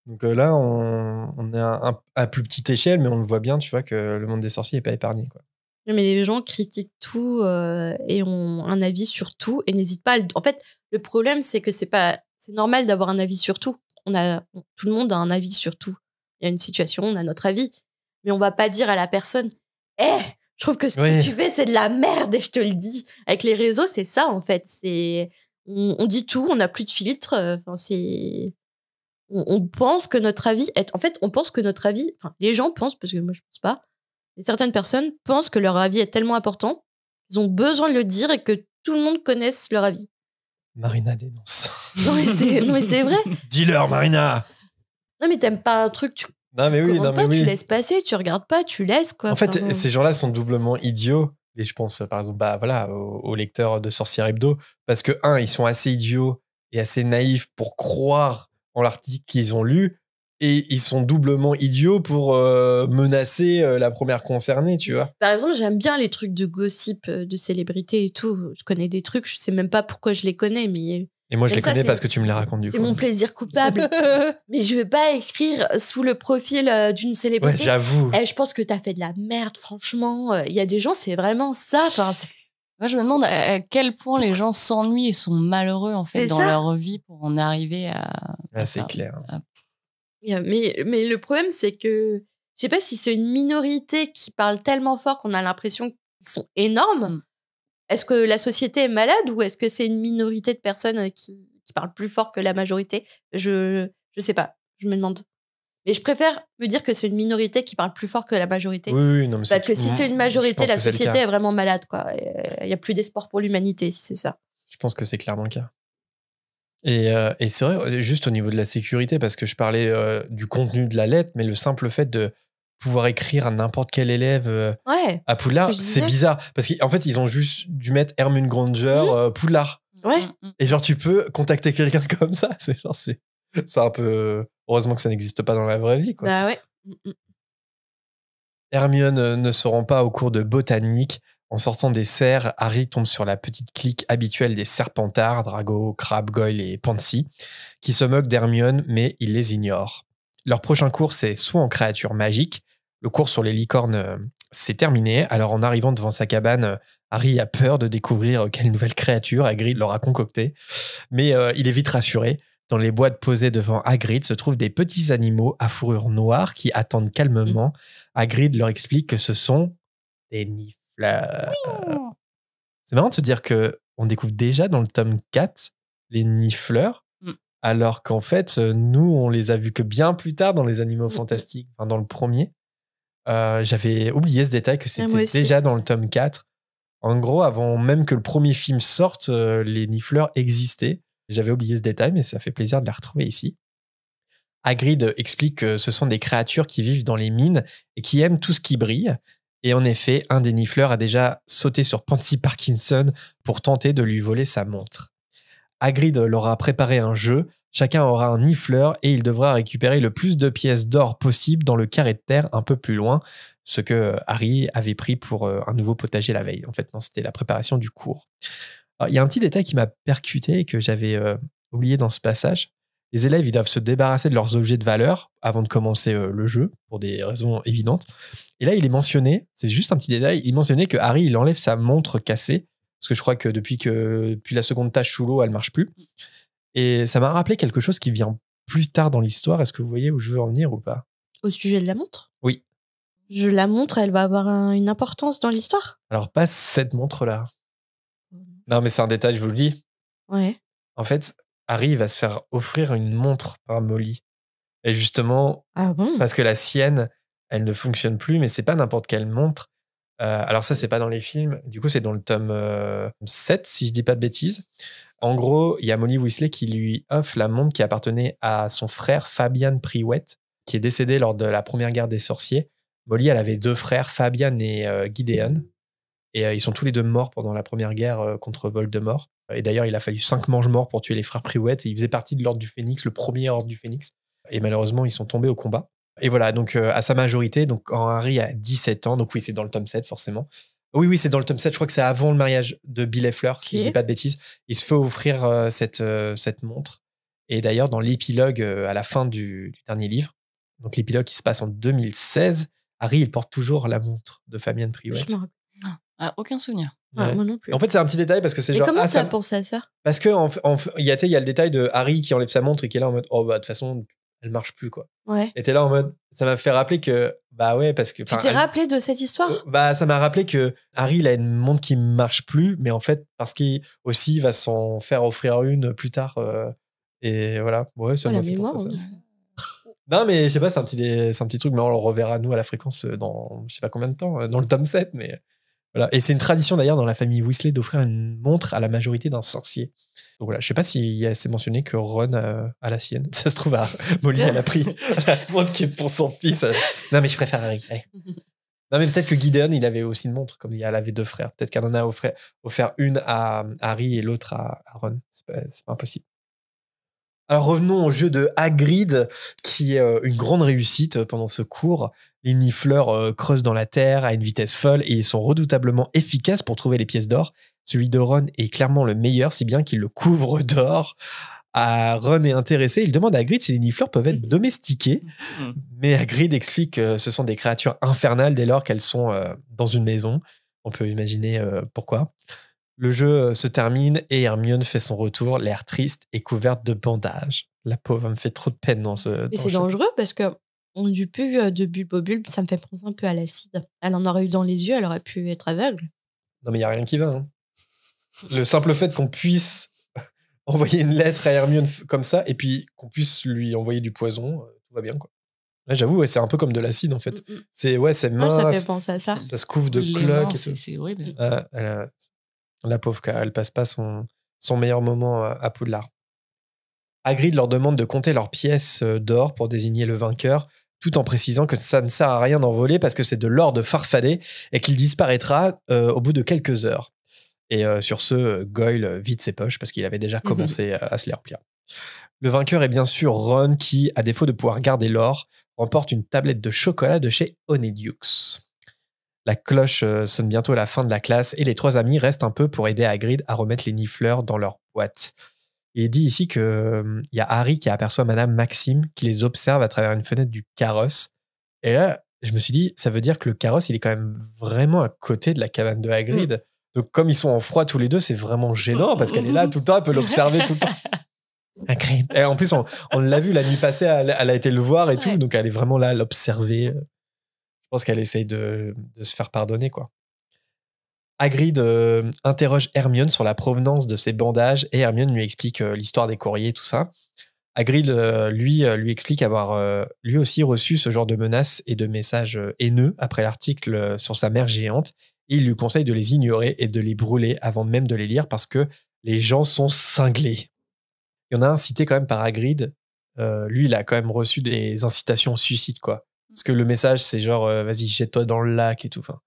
S3: donc là, on est à plus petite échelle, mais on le voit bien, tu vois, que le monde des sorciers n'est pas épargné, quoi.
S2: Mais les gens critiquent tout et ont un avis sur tout et n'hésitent pas à En fait, le problème, c'est que c'est normal d'avoir un avis sur tout. Tout le monde a un avis sur tout. Il y a une situation, on a notre avis. Mais on va pas dire à la personne « je trouve que ce que tu fais, c'est de la merde et je te le dis. » Avec les réseaux, c'est ça, en fait. On dit tout, on n'a plus de filtre. C'est... on pense que notre avis est... En fait, on pense que notre avis... Enfin, les gens pensent, parce que moi, je pense pas. Et certaines personnes pensent que leur avis est tellement important qu'ils ont besoin de le dire et que tout le monde connaisse leur avis.
S3: Marina dénonce.
S2: Non, mais c'est vrai.
S3: Dis-leur, Marina.
S2: Non, mais t'aimes pas un truc, tu
S3: Non, mais oui,
S2: commandes
S3: non, mais
S2: pas,
S3: oui.
S2: tu laisses passer, tu regardes pas, tu laisses, quoi.
S3: En fait,
S2: Enfin,
S3: ces gens-là sont doublement idiots. Et je pense, par exemple, aux lecteurs de Sorcière Hebdo. Parce que, ils sont assez idiots et assez naïfs pour croire en l'article qu'ils ont lu. Et ils sont doublement idiots pour menacer la première concernée, tu vois.
S2: Par exemple, j'aime bien les trucs de gossip, de célébrités et tout. Je connais des trucs, je sais même pas pourquoi je les connais, mais...
S3: Et moi, je les
S2: ça,
S3: connais
S2: c'est-
S3: parce que tu me les racontes du coup.
S2: C'est mon plaisir coupable. Mais je vais pas écrire sous le profil d'une
S3: Ouais,
S2: célébrité.
S3: j'avoue.
S2: Je pense que t'as fait de la merde, franchement. Il y a des gens, c'est vraiment ça. Enfin,
S4: Moi, je me demande à quel point les gens s'ennuient et sont malheureux en fait
S2: C'est
S4: dans
S2: ça.
S4: leur vie pour en arriver à
S3: C'est
S4: ça.
S3: clair.
S2: mais le problème, c'est que je sais pas si c'est une minorité qui parle tellement fort qu'on a l'impression qu'ils sont énormes.
S4: Mm.
S2: Est-ce que la société est malade ou est-ce que c'est une minorité de personnes qui parlent plus fort que la majorité? Je sais pas. Je me demande. Mais je préfère me dire que c'est une minorité qui parle plus fort que la majorité.
S3: Oui, non, mais
S2: Parce que si c'est une majorité, la
S3: je pense que c'est le
S2: société
S3: cas.
S2: est vraiment malade, quoi. Il y a plus d'espoir pour l'humanité, si c'est ça.
S3: Je pense que c'est clairement le cas. Et c'est vrai, juste au niveau de la sécurité, parce que je parlais du contenu de la lettre, mais le simple fait de pouvoir écrire à n'importe quel élève
S2: Ouais.
S3: à Poudlard,
S2: c'est ce que je
S3: c'est
S2: disais.
S3: bizarre. Parce qu'en fait, ils ont juste dû mettre Hermione Granger, Poudlard.
S2: Ouais.
S3: Et genre, tu peux contacter quelqu'un comme ça. C'est un peu... Heureusement que ça n'existe pas dans la vraie vie, quoi.
S2: Bah ouais.
S3: Hermione ne se rend pas au cours de botanique. En sortant des serres, Harry tombe sur la petite clique habituelle des Serpentards, Drago, Crabbe, Goyle et Pansy, qui se moquent d'Hermione, mais ils les ignorent. Leur prochain cours, c'est soit en créature magique. Le cours sur les licornes, c'est terminé. Alors, en arrivant devant sa cabane, Harry a peur de découvrir quelle nouvelle créature Hagrid leur a concoctée. Mais il est vite rassuré. Dans les boîtes posées devant Hagrid se trouvent des petits animaux à fourrure noire qui attendent calmement. Hagrid leur explique que ce sont des nifleurs. C'est marrant de se dire qu'on découvre déjà dans le tome 4 les nifleurs, alors qu'en fait, nous, on les a vus que bien plus tard dans les Animaux Fantastiques, enfin, dans le premier. J'avais oublié ce détail que c'était déjà dans le tome 4. En gros, avant même que le premier film sorte, les nifleurs existaient. J'avais oublié ce détail, mais ça fait plaisir de les retrouver ici. Hagrid explique que ce sont des créatures qui vivent dans les mines et qui aiment tout ce qui brille. Et en effet, un des nifleurs a déjà sauté sur Pansy Parkinson pour tenter de lui voler sa montre. Hagrid leur a préparé un jeu. Chacun aura un nifleur et il devra récupérer le plus de pièces d'or possible dans le carré de terre un peu plus loin, ce que Harry avait pris pour un nouveau potager la veille. En fait, non, c'était la préparation du cours. Alors, il y a un petit détail qui m'a percuté et que j'avais oublié dans ce passage. Les élèves, ils doivent se débarrasser de leurs objets de valeur avant de commencer le jeu, pour des raisons évidentes. Et là, il est mentionné, c'est juste un petit détail, il mentionnait que Harry, il enlève sa montre cassée, parce que je crois que depuis la seconde tâche sous l'eau, elle marche plus. Et ça m'a rappelé quelque chose qui vient plus tard dans l'histoire. Est-ce que vous voyez où je veux en venir ou pas?
S2: Au sujet de la montre?
S3: Oui.
S2: La montre, elle va avoir une importance dans l'histoire?
S3: Alors, pas cette montre-là. Non, mais c'est un détail, je vous le dis.
S2: Ouais.
S3: En fait, Harry va se faire offrir une montre par Molly. Et justement,
S2: Ah bon?
S3: parce que la sienne, elle ne fonctionne plus, mais c'est pas n'importe quelle montre. Alors ça, c'est pas dans les films. Du coup, c'est dans le tome 7, si je dis pas de bêtises. En gros, il y a Molly Weasley qui lui offre la montre qui appartenait à son frère Fabian Priwet, qui est décédé lors de la première guerre des sorciers. Molly, elle avait 2 frères, Fabian et Gideon. Et ils sont tous les 2 morts pendant la première guerre contre Voldemort. Et d'ailleurs, il a fallu 5 mange-morts pour tuer les frères Priwet. Et ils faisaient partie de l'Ordre du Phénix, le premier Ordre du Phénix. Et malheureusement, ils sont tombés au combat. Et voilà, donc à sa majorité, donc quand Harry a 17 ans, donc oui, c'est dans le tome 7, forcément. Oui, c'est dans le tome 7, je crois que c'est avant le mariage de Bill et Fleur, si je dis pas de bêtises. Il se fait offrir cette montre. Et d'ailleurs, dans l'épilogue, à la fin du dernier livre, donc l'épilogue qui se passe en 2016, Harry, il porte toujours la montre de Fabian Priwet.
S2: Je m'en rappelle.
S4: Ah, aucun souvenir.
S2: Ouais, moi non plus.
S3: En fait, c'est un petit détail parce que c'est
S2: Mais
S3: genre...
S2: comment
S3: ça
S2: t'as pensé à ça?
S3: Parce que il y a le détail de Harry qui enlève sa montre et qui est là en mode « Oh, bah, de toute façon, elle marche plus, quoi. »
S2: Ouais.
S3: Et t'es là en mode... Ça m'a fait rappeler que... Bah ouais, parce que...
S2: Tu t'es rappelé de cette histoire?
S3: Bah, ça m'a rappelé que Harry, il a une montre qui marche plus, mais en fait, parce qu'il aussi va s'en faire offrir une plus tard Et voilà, ouais, ça
S2: Oh,
S3: m'a
S2: la
S3: fait
S2: mémoire,
S3: penser à ça.
S2: hein.
S3: Non, mais je sais pas, c'est un petit truc, mais on le reverra, nous, à la fréquence dans je sais pas combien de temps, dans le tome 7, mais voilà. Et c'est une tradition, d'ailleurs, dans la famille Weasley d'offrir une montre à la majorité d'un sorcier. Donc voilà, je sais pas si c'est mentionné que Ron a la sienne. Ça se trouve, Molly, elle a pris la montre qui est pour son fils. Non, mais je préfère Harry. Allez. Non, mais peut-être que Gideon, il avait aussi une montre, comme il avait 2 frères. Peut-être qu'elle en a offert une à Harry et l'autre à Ron. C'est pas impossible. Alors revenons au jeu de Hagrid, qui est une grande réussite pendant ce cours. Les nifleurs creusent dans la terre à une vitesse folle et ils sont redoutablement efficaces pour trouver les pièces d'or. Celui de Ron est clairement le meilleur, si bien qu'il le couvre d'or. Ron est intéressé, il demande à Hagrid si les nifleurs peuvent être domestiqués. Mais Hagrid explique que ce sont des créatures infernales dès lors qu'elles sont dans une maison. On peut imaginer pourquoi. Le jeu se termine et Hermione fait son retour, l'air triste et couverte de bandages. La pauvre, elle me fait trop de peine dans ce.
S2: Mais c'est dangereux parce que on du pu de bulbe au bulbe, ça me fait penser un peu à l'acide. Elle en aurait eu dans les yeux, elle aurait pu être aveugle.
S3: Non, mais il n'y a rien qui va. Hein. Le simple fait qu'on puisse envoyer une lettre à Hermione comme ça et puis qu'on puisse lui envoyer du poison, tout va bien, quoi. Là, j'avoue, ouais, c'est un peu comme de l'acide, en fait. C'est mince.
S2: Ça fait penser à ça.
S3: Ça se couvre de
S4: Les
S3: cloques.
S4: mains, c'est horrible.
S3: La pauvre, elle passe pas son meilleur moment à Poudlard. Hagrid leur demande de compter leurs pièces d'or pour désigner le vainqueur, tout en précisant que ça ne sert à rien d'en voler parce que c'est de l'or de Farfadet et qu'il disparaîtra au bout de quelques heures. Et sur ce, Goyle vide ses poches parce qu'il avait déjà commencé à se les remplir. Le vainqueur est bien sûr Ron qui, à défaut de pouvoir garder l'or, remporte une tablette de chocolat de chez Honeydews. La cloche sonne bientôt à la fin de la classe et les 3 amis restent un peu pour aider Hagrid à remettre les nifleurs dans leur boîte. Il est dit ici qu'il y a Harry qui aperçoit Madame Maxime qui les observe à travers une fenêtre du carrosse. Et là, je me suis dit, ça veut dire que le carrosse, il est quand même vraiment à côté de la cabane de Hagrid. Donc comme ils sont en froid tous les deux, c'est vraiment gênant parce qu'elle est là tout le temps, elle peut l'observer tout le temps. Hagrid. Et en plus, on l'a vu la nuit passée, elle a été le voir et tout, donc elle est vraiment là à l'observer. Je pense qu'elle essaye de se faire pardonner, quoi. Hagrid interroge Hermione sur la provenance de ses bandages et Hermione lui explique l'histoire des courriers, tout ça. Hagrid, lui explique avoir lui aussi reçu ce genre de menaces et de messages haineux après l'article sur sa mère géante et il lui conseille de les ignorer et de les brûler avant même de les lire parce que les gens sont cinglés. Il y en a un cité quand même par Hagrid. Lui, il a quand même reçu des incitations au suicide, quoi. Parce que le message, c'est genre, vas-y, jette-toi dans le lac et tout. Enfin,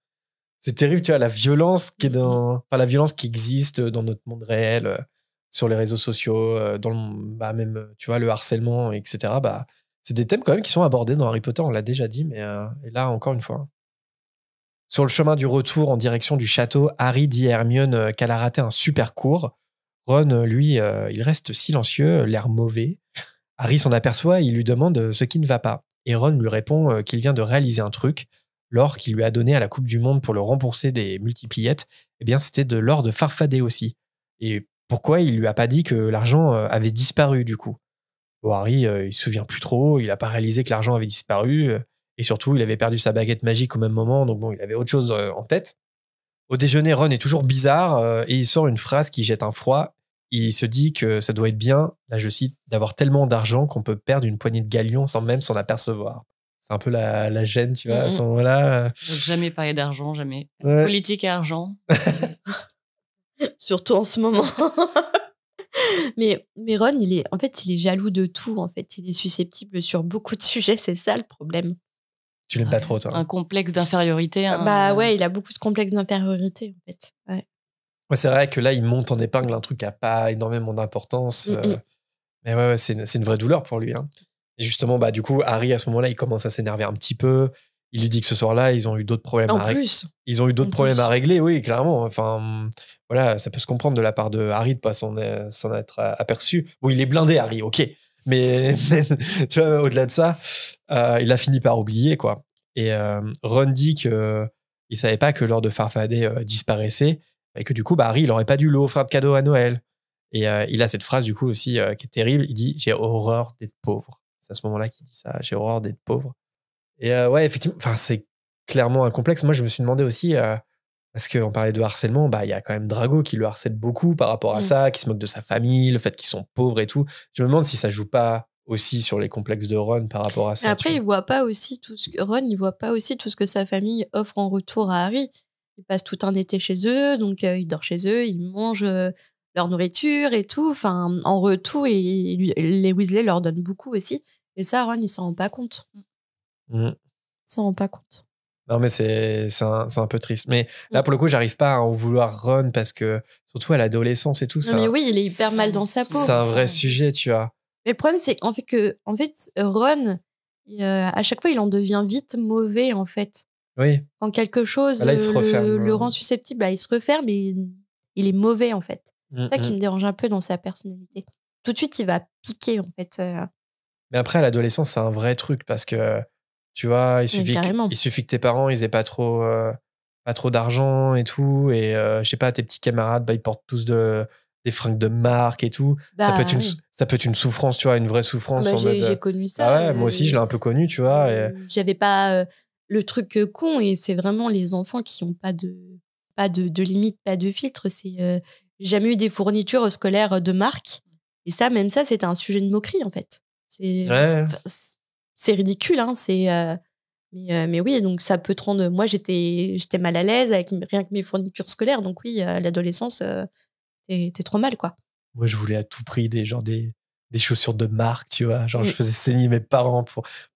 S3: c'est terrible, tu vois, la violence qui existe dans notre monde réel, sur les réseaux sociaux, même, tu vois, le harcèlement, etc. C'est des thèmes quand même qui sont abordés dans Harry Potter, on l'a déjà dit, mais et là, encore une fois. Sur le chemin du retour en direction du château, Harry dit à Hermione qu'elle a raté un super cours. Ron, lui, il reste silencieux, l'air mauvais. Harry s'en aperçoit et il lui demande ce qui ne va pas. Et Ron lui répond qu'il vient de réaliser un truc. L'or qu'il lui a donné à la Coupe du Monde pour le rembourser des multipliettes, eh bien, c'était de l'or de Farfadet aussi. Et pourquoi il lui a pas dit que l'argent avait disparu, du coup? Bon, Harry, il se souvient plus trop, il a pas réalisé que l'argent avait disparu, et surtout, il avait perdu sa baguette magique au même moment, donc bon, il avait autre chose en tête. Au déjeuner, Ron est toujours bizarre, et il sort une phrase qui jette un froid. Il se dit que ça doit être bien, là je cite, d'avoir tellement d'argent qu'on peut perdre une poignée de galions sans même s'en apercevoir. C'est un peu la gêne, tu vois, à ce moment-là.
S4: Donc, jamais parler d'argent, jamais.
S3: Ouais.
S4: Politique et argent.
S2: Surtout en ce moment. mais Ron, il est jaloux de tout, en fait. Il est susceptible sur beaucoup de sujets, c'est ça le problème.
S3: Tu l'aimes pas trop, toi.
S4: Un complexe d'infériorité.
S2: Ouais, il a beaucoup de complexes d'infériorité, en fait.
S3: Ouais, c'est vrai que là, il monte en épingle un truc qui n'a pas énormément d'importance. Mais ouais, c'est une vraie douleur pour lui. Hein. Et justement, du coup, Harry, à ce moment-là, il commence à s'énerver un petit peu. Il lui dit que ce soir-là, ils ont eu d'autres problèmes Ils ont eu d'autres problèmes à régler, oui, clairement. Enfin, voilà, ça peut se comprendre de la part de Harry de pas s'en être aperçu. Bon, il est blindé, Harry, ok. Mais tu vois, au-delà de ça, il a fini par oublier, quoi. Et Ron dit qu'il savait pas que l'or de Farfadet disparaissait et que du coup, Harry, il aurait pas dû lui offrir de cadeau à Noël. Et il a cette phrase, du coup, aussi, qui est terrible. Il dit « J'ai horreur d'être pauvre ». C'est à ce moment-là qu'il dit ça. « J'ai horreur d'être pauvre ». Et ouais, effectivement, c'est clairement un complexe. Moi, je me suis demandé aussi Parce qu'on parlait de harcèlement, il y a quand même Drago qui le harcèle beaucoup par rapport à ça, qui se moque de sa famille, le fait qu'ils sont pauvres et tout. Je me demande si ça joue pas aussi sur les complexes de Ron par rapport à ça.
S2: Après, il voit pas aussi Ron, il voit pas aussi tout ce que sa famille offre en retour à Harry. Il passe tout un été chez eux, donc il dort chez eux, il mange leur nourriture et tout. Enfin, en retour, les Weasley leur donnent beaucoup aussi. Et ça, Ron, il s'en rend pas compte.
S3: Il
S2: s'en rend pas compte.
S3: Non, mais c'est un peu triste. Mais là, pour le coup, j'arrive pas à en vouloir Ron parce que, surtout à l'adolescence et tout,
S2: non, mais oui, il est hyper mal dans sa peau.
S3: C'est un vrai sujet, tu vois.
S2: Mais le problème, c'est en fait, Ron, à chaque fois, il en devient vite mauvais, en fait.
S3: Oui.
S2: Quand quelque chose
S3: là, il se referme,
S2: le rend susceptible, il se referme et il est mauvais, en fait. C'est ça qui me dérange un peu dans sa personnalité. Tout de suite, il va piquer, en fait.
S3: Mais après, à l'adolescence, c'est un vrai truc parce que, tu vois, il suffit que tes parents, ils aient pas trop d'argent et tout. Et, je sais pas, tes petits camarades, ils portent tous des fringues de marque et tout. Ça peut être une souffrance, tu vois, une vraie souffrance.
S2: J'ai connu ça.
S3: Ah ouais, moi aussi, je l'ai un peu connu, tu vois.
S2: J'avais pas le truc con, et c'est vraiment les enfants qui ont pas de limite, pas de filtre. J'ai jamais eu des fournitures scolaires de marque. Et ça, même ça, c'était un sujet de moquerie, en fait. C'est ridicule, hein. Mais oui, donc ça peut te rendre. Moi, j'étais mal à l'aise avec rien que mes fournitures scolaires. Donc oui, à l'adolescence, t'es trop mal, quoi.
S3: Moi, je voulais à tout prix des chaussures de marque, tu vois. Genre, je faisais saigner mes parents.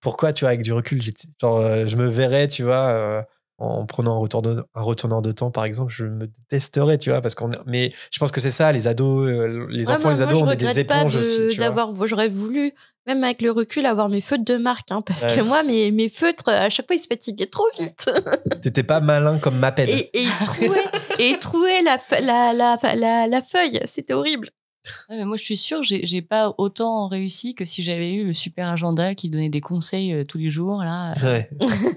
S3: Pourquoi, tu vois, avec du recul, je me verrais, tu vois, en prenant un retournant de temps, par exemple, je me détesterais, tu vois, mais je pense que c'est ça, les ados, les enfants, les ados, on est des éponges aussi, tu vois.
S2: J'aurais voulu, même avec le recul, avoir mes feutres de marque, hein, parce que moi, mes feutres, à chaque fois, ils se fatiguaient trop vite.
S3: T'étais pas malin comme Maped.
S2: Et ils trouaient la feuille, c'était horrible.
S4: Ouais, mais moi, je suis sûre, j'ai pas autant réussi que si j'avais eu le super agenda qui donnait des conseils tous les jours là,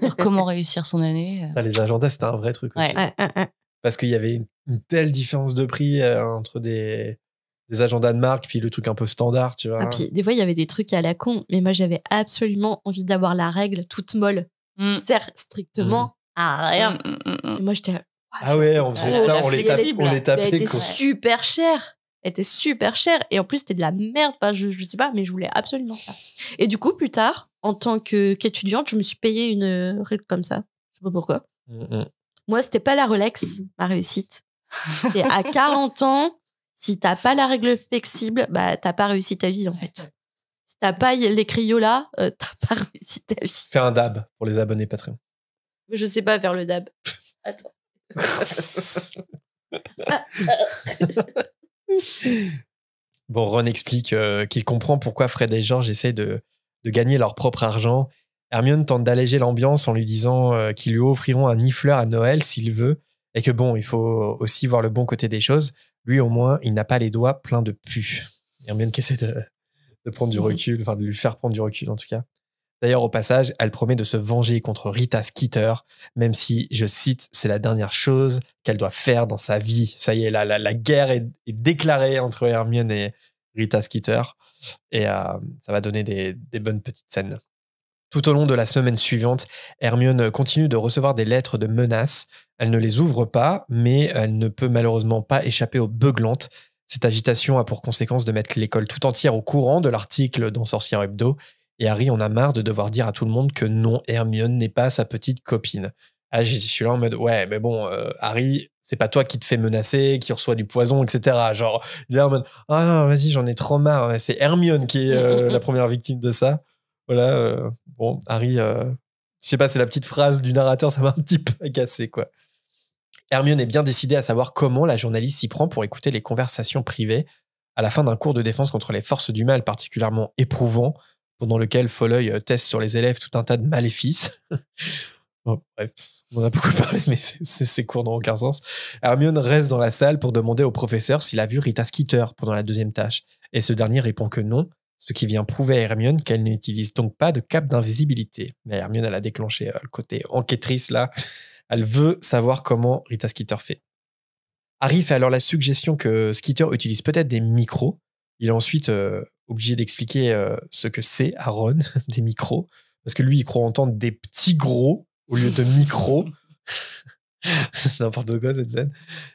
S4: sur comment réussir son année.
S3: Les agendas, c'était un vrai truc aussi. Parce qu'il y avait une telle différence de prix entre des agendas de marque puis le truc un peu standard, tu vois.
S2: Puis des fois, il y avait des trucs à la con, mais moi, j'avais absolument envie d'avoir la règle toute molle. Qui sert strictement à rien. Et moi, j'étais...
S3: Ah ouais, on faisait ça, on les tapait.
S2: Elle était super chère. Elle était super chère. Et en plus, c'était de la merde. Enfin, je sais pas, mais je voulais absolument ça. Et du coup, plus tard, en tant qu'étudiante, je me suis payé une règle comme ça. Je sais pas pourquoi. Moi, c'était pas la Rolex, ma réussite. C'est à 40 ans, si t'as pas la règle flexible, t'as pas réussi ta vie, en fait. Si t'as pas les Crayolas, t'as pas réussi ta vie.
S3: Fais un dab pour les abonnés Patreon.
S2: Je sais pas faire le dab. Attends.
S3: Bon, Ron explique qu'il comprend pourquoi Fred et George essayent de gagner leur propre argent. Hermione tente d'alléger l'ambiance en lui disant qu'ils lui offriront un nifleur à Noël s'il veut, et que bon, il faut aussi voir le bon côté des choses. Lui, au moins, il n'a pas les doigts pleins de pu. Hermione qui essaie de prendre du recul, enfin de lui faire prendre du recul en tout cas. D'ailleurs, au passage, elle promet de se venger contre Rita Skeeter, même si, je cite, c'est la dernière chose qu'elle doit faire dans sa vie. Ça y est, la guerre est déclarée entre Hermione et Rita Skeeter. Et ça va donner des bonnes petites scènes. Tout au long de la semaine suivante, Hermione continue de recevoir des lettres de menaces. Elle ne les ouvre pas, mais elle ne peut malheureusement pas échapper aux beuglantes. Cette agitation a pour conséquence de mettre l'école tout entière au courant de l'article dans Sorcière Hebdo. Et Harry en a marre de devoir dire à tout le monde que non, Hermione n'est pas sa petite copine. Ah, je suis là en mode, ouais, mais bon, Harry, c'est pas toi qui te fais menacer, qui reçoit du poison, etc. Genre, il est là en mode, ah non, vas-y, j'en ai trop marre. C'est Hermione qui est la première victime de ça. Voilà, bon, Harry, je sais pas, c'est la petite phrase du narrateur, ça m'a un petit peu agacé, quoi. Hermione est bien décidée à savoir comment la journaliste s'y prend pour écouter les conversations privées à la fin d'un cours de défense contre les forces du mal particulièrement éprouvant, pendant lequel Folleuil teste sur les élèves tout un tas de maléfices. Bon, bref, on en a beaucoup parlé, mais c'est court dans aucun sens. Hermione reste dans la salle pour demander au professeur s'il a vu Rita Skeeter pendant la deuxième tâche. Et ce dernier répond que non, ce qui vient prouver à Hermione qu'elle n'utilise donc pas de cape d'invisibilité. Mais Hermione, elle a déclenché le côté enquêtrice, là. Elle veut savoir comment Rita Skeeter fait. Harry fait alors la suggestion que Skeeter utilise peut-être des micros. Il est ensuite obligé d'expliquer ce que c'est à Ron, des micros, parce que lui, il croit entendre des petits gros au lieu de micros. N'importe quoi cette scène.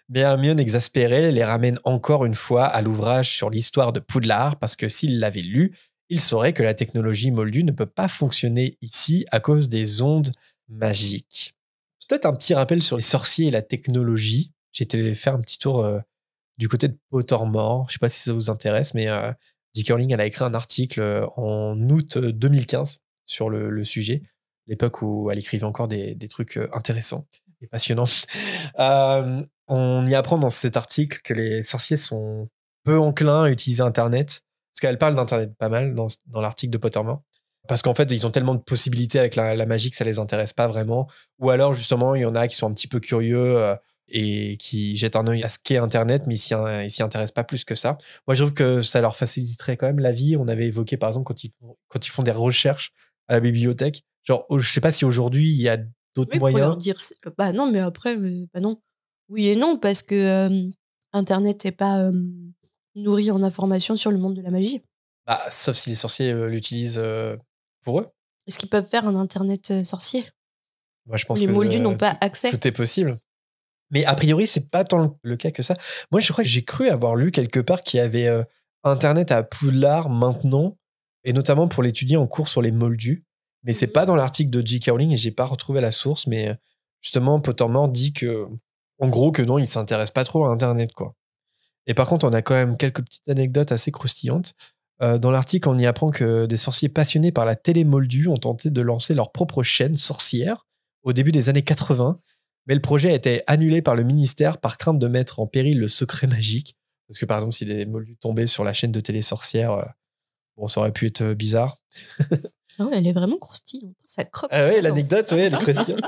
S3: Mais Hermione, exaspérée, les ramène encore une fois à l'ouvrage sur l'histoire de Poudlard parce que s'il l'avait lu, il saurait que la technologie moldue ne peut pas fonctionner ici à cause des ondes magiques. Peut-être un petit rappel sur les sorciers et la technologie. J'ai été faire un petit tour du côté de Pottermore. Je sais pas si ça vous intéresse, mais J.K. Rowling, elle a écrit un article en août 2015 sur le sujet, l'époque où elle écrivait encore des trucs intéressants et passionnants. On y apprend dans cet article que les sorciers sont peu enclins à utiliser Internet, parce qu'elle parle d'Internet pas mal dans l'article de Pottermore, parce qu'en fait, ils ont tellement de possibilités avec la magie que ça les intéresse pas vraiment. Ou alors, justement, il y en a qui sont un petit peu curieux et qui jettent un œil à ce qu'est Internet, mais ils s'y intéressent pas plus que ça. Moi, je trouve que ça leur faciliterait quand même la vie. On avait évoqué, par exemple, quand ils font des recherches à la bibliothèque. Genre, je sais pas si aujourd'hui, il y a d'autres moyens.
S2: Pour leur dire, bah non, mais après, bah non. Oui et non, parce que Internet n'est pas nourri en informations sur le monde de la magie.
S3: Bah, sauf si les sorciers l'utilisent pour eux.
S2: Est-ce qu'ils peuvent faire un Internet sorcier?
S3: Moi, je pense
S2: les
S3: que
S2: moldus n'ont pas accès.
S3: Tout est possible. Mais a priori, c'est pas tant le cas que ça. Moi, je crois que j'ai cru avoir lu quelque part qu'il y avait Internet à Poudlard maintenant, et notamment pour l'étudier en cours sur les moldus. Mais c'est pas dans l'article de J.K. Rowling et j'ai pas retrouvé la source. Mais justement, Pottermore dit que, en gros, que non, il s'intéresse pas trop à Internet, quoi. Et par contre, on a quand même quelques petites anecdotes assez croustillantes. Dans l'article, on y apprend que des sorciers passionnés par la télé moldue ont tenté de lancer leur propre chaîne sorcière au début des années 80. Mais le projet a été annulé par le ministère par crainte de mettre en péril le secret magique. Parce que par exemple, si les moldus tombaient sur la chaîne de télé sorcière, bon, ça aurait pu être bizarre.
S2: Ah ouais, elle est vraiment croustillante. Ça croque.
S3: Ah ouais, l'anecdote, ouais, elle est croustillante.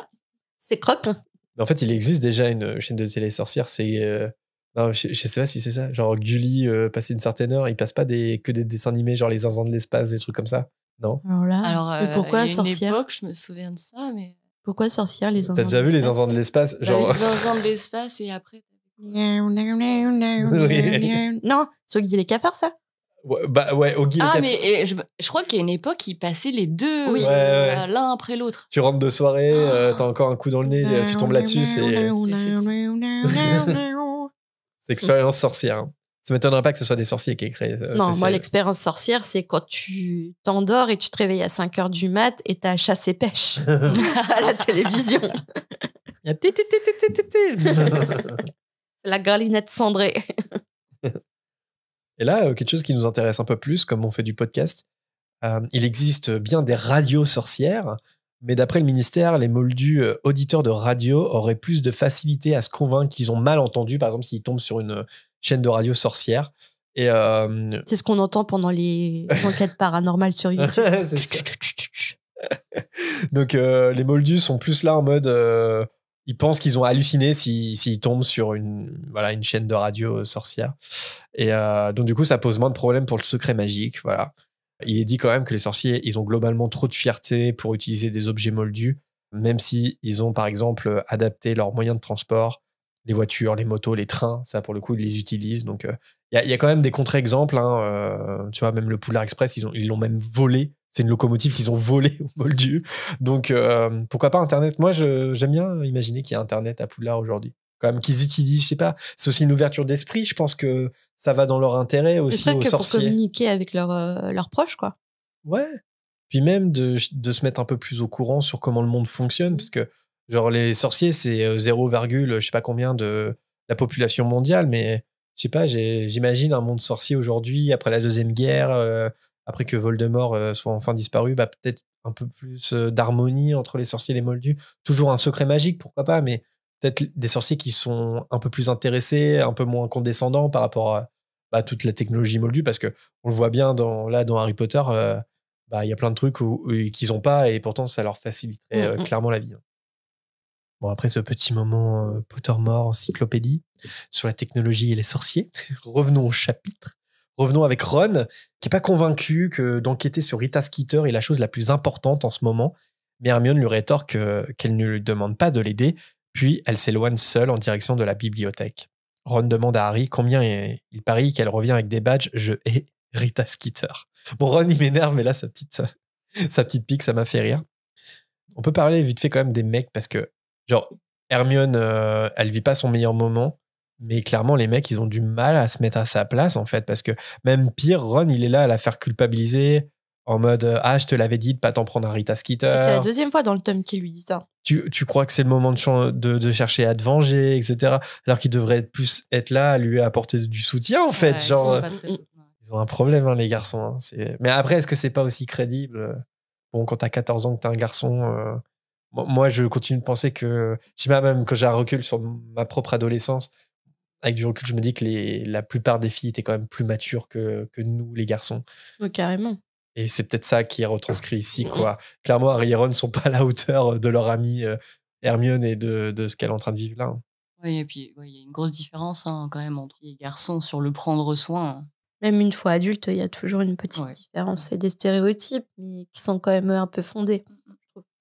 S2: C'est croquant.
S3: Mais en fait, il existe déjà une chaîne de télé sorcière. C'est non, je sais pas si c'est ça. Genre Gulli, passé une certaine heure, il passe pas que des dessins animés, genre les Zinzins de l'espace, des trucs comme ça. Non.
S2: Alors là, mais pourquoi
S4: il y a une
S2: sorcière?
S4: époque, je me souviens de ça, mais
S2: Pourquoi sorcière les Zinzins?
S3: T'as déjà vu les Zinzins de l'espace? Genre.
S4: les Zinzins de l'espace et après.
S2: Non, c'est Oggy les cafards, ça?
S3: Ouais, bah ouais, Oggy
S4: Ah,
S3: le
S4: mais je crois qu'il y a une époque, ils passaient les deux
S2: Oui.
S4: l'un après l'autre.
S3: Tu rentres de soirée, t'as encore un coup dans le nez, tu tombes là-dessus, c'est expérience sorcière. Hein. Ça m'étonnerait pas que ce soit des sorciers qui aient créé.
S2: Non, moi, l'expérience sorcière, c'est quand tu t'endors et tu te réveilles à 5h du mat et t'as chasse et pêche à la télévision.
S3: Il y a
S2: C'est la galinette cendrée.
S3: Et là, quelque chose qui nous intéresse un peu plus, comme on fait du podcast, il existe bien des radios sorcières, mais d'après le ministère, les moldus auditeurs de radio auraient plus de facilité à se convaincre qu'ils ont mal entendu, par exemple s'ils tombent sur une chaîne de radio sorcière. Et
S2: c'est ce qu'on entend pendant les enquêtes paranormales sur YouTube.
S3: Donc les moldus sont plus là en mode ils pensent qu'ils ont halluciné s'ils tombent sur une chaîne de radio sorcière. Et donc du coup ça pose moins de problèmes pour le secret magique. Voilà. Il est dit quand même que les sorciers, ils ont globalement trop de fierté pour utiliser des objets moldus, même si ils ont par exemple adapté leurs moyens de transport, les voitures, les motos, les trains, ça pour le coup ils les utilisent. Donc il y a quand même des contre-exemples. Hein, tu vois, même le Poudlard Express, ils l'ont même volé. C'est une locomotive qu'ils ont volée au Moldu. Donc pourquoi pas Internet? Moi j'aime bien imaginer qu'il y a Internet à Poudlard aujourd'hui. Quand même qu'ils utilisent, je sais pas, c'est aussi une ouverture d'esprit, je pense que ça va dans leur intérêt aussi aux sorciers.
S2: Pour communiquer avec leurs proches, quoi.
S3: Ouais. Puis même de se mettre un peu plus au courant sur comment le monde fonctionne, parce que genre les sorciers, c'est 0, je sais pas combien de la population mondiale, mais je sais pas, j'imagine un monde sorcier aujourd'hui, après la Deuxième Guerre, après que Voldemort soit enfin disparu, bah peut-être un peu plus d'harmonie entre les sorciers et les moldus. Toujours un secret magique, pourquoi pas, mais peut-être des sorciers qui sont un peu plus intéressés, un peu moins condescendants par rapport à toute la technologie moldue, parce que on le voit bien dans Harry Potter, il y a plein de trucs qu'ils n'ont pas et pourtant ça leur faciliterait clairement la vie. Bon, après ce petit moment Pottermore encyclopédie sur la technologie et les sorciers, revenons au chapitre. Revenons avec Ron, qui n'est pas convaincu que d'enquêter sur Rita Skeeter est la chose la plus importante en ce moment, mais Hermione lui rétorque qu'elle ne lui demande pas de l'aider, puis elle s'éloigne seule en direction de la bibliothèque. Ron demande à Harry combien il parie qu'elle revient avec des badges « Je hais Rita Skeeter ». Bon, Ron, il m'énerve, mais là, sa petite pique, ça m'a fait rire. On peut parler vite fait quand même des mecs, parce que, genre, Hermione, elle vit pas son meilleur moment, mais clairement, les mecs, ils ont du mal à se mettre à sa place, en fait, parce que même pire, Ron, il est là à la faire culpabiliser en mode « Ah, je te l'avais dit de pas t'en prendre un Rita Skeeter. »
S2: C'est la deuxième fois dans le tome qu'il lui dit ça.
S3: Tu crois que c'est le moment de chercher à te venger, etc. Alors qu'il devrait plus être là à lui apporter du soutien, en fait. Genre, ils ont un problème, hein, les garçons. Hein. Mais après, est-ce que c'est pas aussi crédible? Bon, quand t'as 14 ans, que t'es un garçon... Moi, je continue de penser que... Je sais pas, même quand j'ai un recul sur ma propre adolescence, avec du recul, je me dis que la plupart des filles étaient quand même plus matures que nous, les garçons.
S2: Oh, carrément.
S3: Et c'est peut-être ça qui est retranscrit ici, quoi. Clairement, Harry et Ron ne sont pas à la hauteur de leur amie Hermione et de ce qu'elle est en train de vivre là. Hein.
S4: Oui, et puis il y a une grosse différence quand même entre les garçons sur le prendre soin.
S2: Même une fois adulte, il y a toujours une petite différence. C'est des stéréotypes, mais qui sont quand même un peu fondés.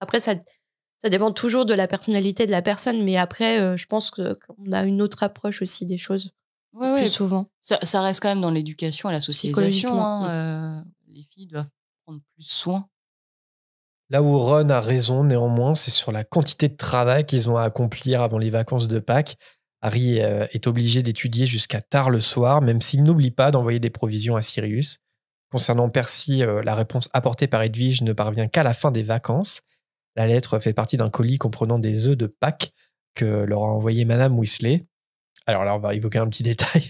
S2: Après, ça dépend toujours de la personnalité de la personne, mais après, je pense qu'on a une autre approche aussi des choses plus souvent.
S4: Ça reste quand même dans l'éducation, à la socialisation. Hein, les filles doivent prendre plus soin.
S3: Là où Ron a raison, néanmoins, c'est sur la quantité de travail qu'ils ont à accomplir avant les vacances de Pâques. Harry est obligé d'étudier jusqu'à tard le soir, même s'il n'oublie pas d'envoyer des provisions à Sirius. Concernant Percy, la réponse apportée par Edwige ne parvient qu'à la fin des vacances. La lettre fait partie d'un colis comprenant des œufs de Pâques que leur a envoyé Madame Weasley. Alors là, on va évoquer un petit détail.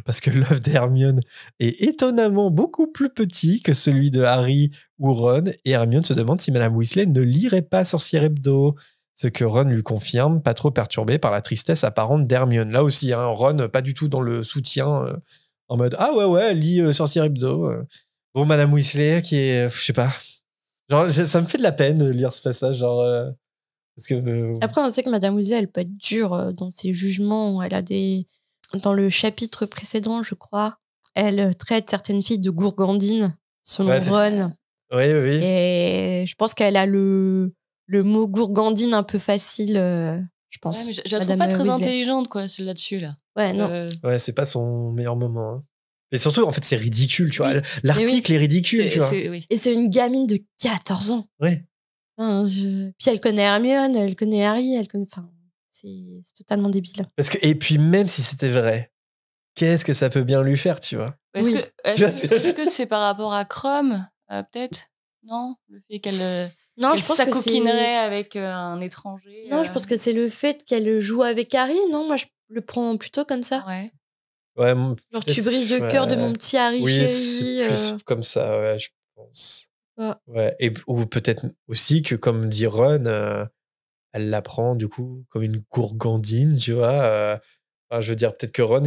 S3: Parce que l'œuf d'Hermione est étonnamment beaucoup plus petit que celui de Harry ou Ron. Et Hermione se demande si Madame Weasley ne lirait pas Sorcier Hebdo. Ce que Ron lui confirme, pas trop perturbé par la tristesse apparente d'Hermione. Là aussi, hein, Ron, pas du tout dans le soutien, en mode « Ah ouais, lis Sorcier Hebdo. » Bon, Madame Weasley, qui est... je sais pas... Genre, ça me fait de la peine de lire ce passage, genre... parce que,
S2: Après, on sait que Madame Weasley, elle peut être dure dans ses jugements. Elle a des... Dans le chapitre précédent, je crois, elle traite certaines filles de gourgandines, selon Ron.
S3: Oui.
S2: Et je pense qu'elle a le mot gourgandine un peu facile, je pense.
S4: Ouais, mais je la trouve pas très intelligente, quoi, là-dessus, là.
S2: Ouais, non.
S3: Ouais, c'est pas son meilleur moment. Hein. Et surtout, en fait, c'est ridicule, tu vois. L'article est ridicule, tu vois.
S2: Et c'est une gamine de 14 ans.
S3: Ouais.
S2: Enfin, puis elle connaît Hermione, elle connaît Harry, elle connaît... Enfin, c'est totalement débile.
S3: Et puis, même si c'était vrai, qu'est-ce que ça peut bien lui faire, tu vois?
S4: Est-ce que c'est par rapport à Crum, peut-être? Non? Le fait qu'elle
S2: je pense
S4: s'acoquinerait avec un étranger.
S2: Non, je pense que c'est le fait qu'elle joue avec Harry. Non, moi, je le prends plutôt comme ça.
S4: Ouais.
S2: Genre, tu brises le cœur de mon petit Harry chéri.
S3: C'est plus comme ça, ouais, je pense. Ouais. Ou peut-être aussi que, comme dit Ron, elle l'apprend du coup comme une gourgandine, tu vois. Je veux dire, peut-être que Ron,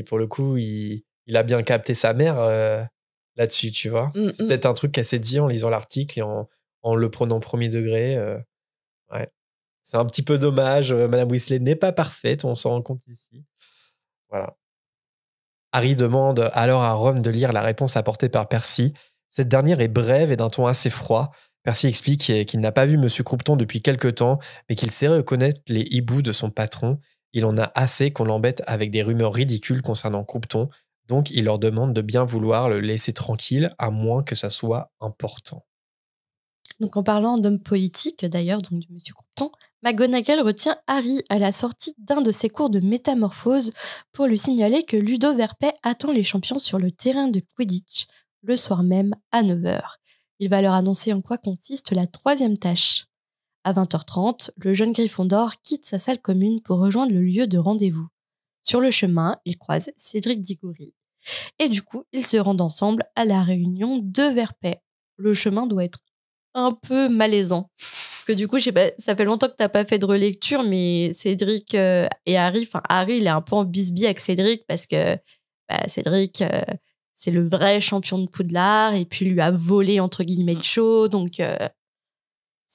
S3: pour le coup, il a bien capté sa mère là-dessus, tu vois. C'est peut-être un truc qu'elle s'est dit en lisant l'article et en le prenant premier degré. Ouais. C'est un petit peu dommage. Madame Weasley n'est pas parfaite, on s'en rend compte ici. Voilà. Harry demande alors à Ron de lire la réponse apportée par Percy. Cette dernière est brève et d'un ton assez froid. Percy explique qu'il n'a pas vu M. Croupton depuis quelque temps, mais qu'il sait reconnaître les hiboux de son patron. Il en a assez qu'on l'embête avec des rumeurs ridicules concernant Croupton, donc il leur demande de bien vouloir le laisser tranquille, à moins que ça soit important.
S2: Donc en parlant d'homme politique, d'ailleurs, donc de M. Croupton, McGonagall retient Harry à la sortie d'un de ses cours de métamorphose pour lui signaler que Ludo Verpet attend les champions sur le terrain de Quidditch, le soir même à 9h. Il va leur annoncer en quoi consiste la 3e tâche. À 20h30, le jeune Gryffondor quitte sa salle commune pour rejoindre le lieu de rendez-vous. Sur le chemin, il croise Cédric Diggory. Et du coup, ils se rendent ensemble à la réunion de Verpet. Le chemin doit être un peu malaisant. Parce que du coup, je sais pas, ça fait longtemps que t'as pas fait de relecture, mais Cédric et Harry, enfin Harry, il est un peu en bisbille avec Cédric parce que Cédric, c'est le vrai champion de Poudlard et puis lui a volé entre guillemets de show, donc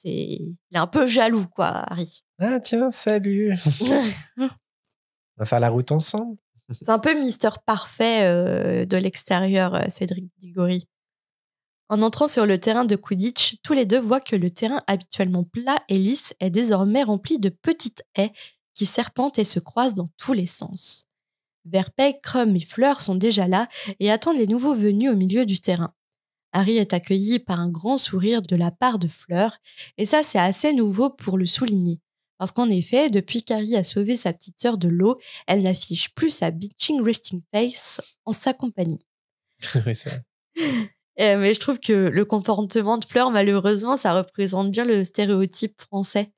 S2: il est un peu jaloux, quoi, Harry.
S3: Ah tiens, salut. On va faire la route ensemble.
S2: C'est un peu Mister Parfait de l'extérieur, Cédric Diggory. En entrant sur le terrain de Quidditch, tous les deux voient que le terrain habituellement plat et lisse est désormais rempli de petites haies qui serpentent et se croisent dans tous les sens. Verpet, Krum et Fleur sont déjà là et attendent les nouveaux venus au milieu du terrain. Harry est accueilli par un grand sourire de la part de Fleur, et ça c'est assez nouveau pour le souligner. Parce qu'en effet, depuis qu'Harry a sauvé sa petite sœur de l'eau, elle n'affiche plus sa bitching resting face en sa compagnie.
S3: Oui, c'est vrai.
S2: Mais je trouve que le comportement de Fleur, malheureusement, ça représente bien le stéréotype français.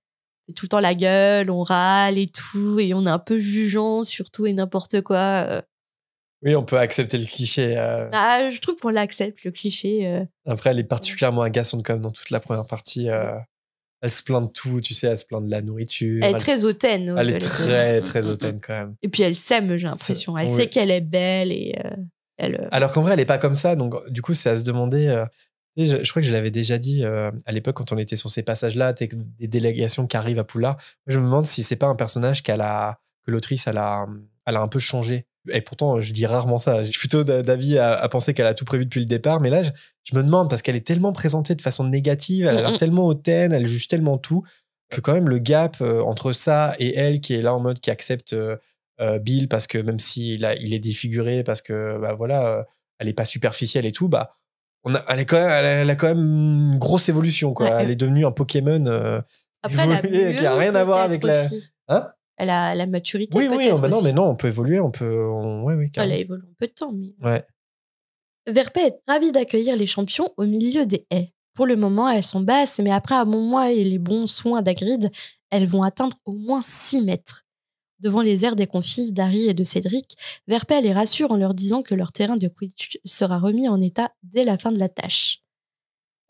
S2: C'est tout le temps la gueule, on râle et tout, et on est un peu jugeant sur tout et n'importe quoi.
S3: Oui, on peut accepter le cliché.
S2: Je trouve qu'on l'accepte, le cliché.
S3: Après, elle est particulièrement agaçante quand même dans toute la première partie. Elle se plaint de tout, tu sais, elle se plaint de la nourriture.
S2: Elle est très hautaine.
S3: Elle est très, très hautaine quand même.
S2: Et puis elle s'aime, j'ai l'impression. Elle sait qu'elle est belle et elle...
S3: Alors qu'en vrai, elle est pas comme ça. Donc, du coup, c'est à se demander... je crois que je l'avais déjà dit à l'époque quand on était sur ces passages-là, des délégations qui arrivent à Poudlard. Moi, je me demande si c'est pas un personnage que l'autrice, elle a un peu changé. Et pourtant, je dis rarement ça. Je suis plutôt d'avis à penser qu'elle a tout prévu depuis le départ. Mais là, je me demande, parce qu'elle est tellement présentée de façon négative, elle a l'air tellement hautaine, elle juge tellement tout, que quand même le gap entre ça et elle qui est là en mode qui accepte Bill, parce que même s'il il est défiguré, parce que elle est pas superficielle et tout, elle a quand même une grosse évolution, quoi. Ouais. Elle est devenue un Pokémon
S2: après, évolué,
S3: qui a rien à voir avec la...
S2: Hein, elle a la maturité.
S3: Oui, non, on peut évoluer, on peut...
S2: elle a évolué en peu de temps. Mais...
S3: Ouais.
S2: Verpet est ravie d'accueillir les champions au milieu des haies. Pour le moment, elles sont basses, mais après un bon mois et les bons soins d'Hagrid, elles vont atteindre au moins 6 mètres. Devant les airs des confis d'Harry et de Cédric, Verpet les rassure en leur disant que leur terrain de Quidditch sera remis en état dès la fin de la tâche.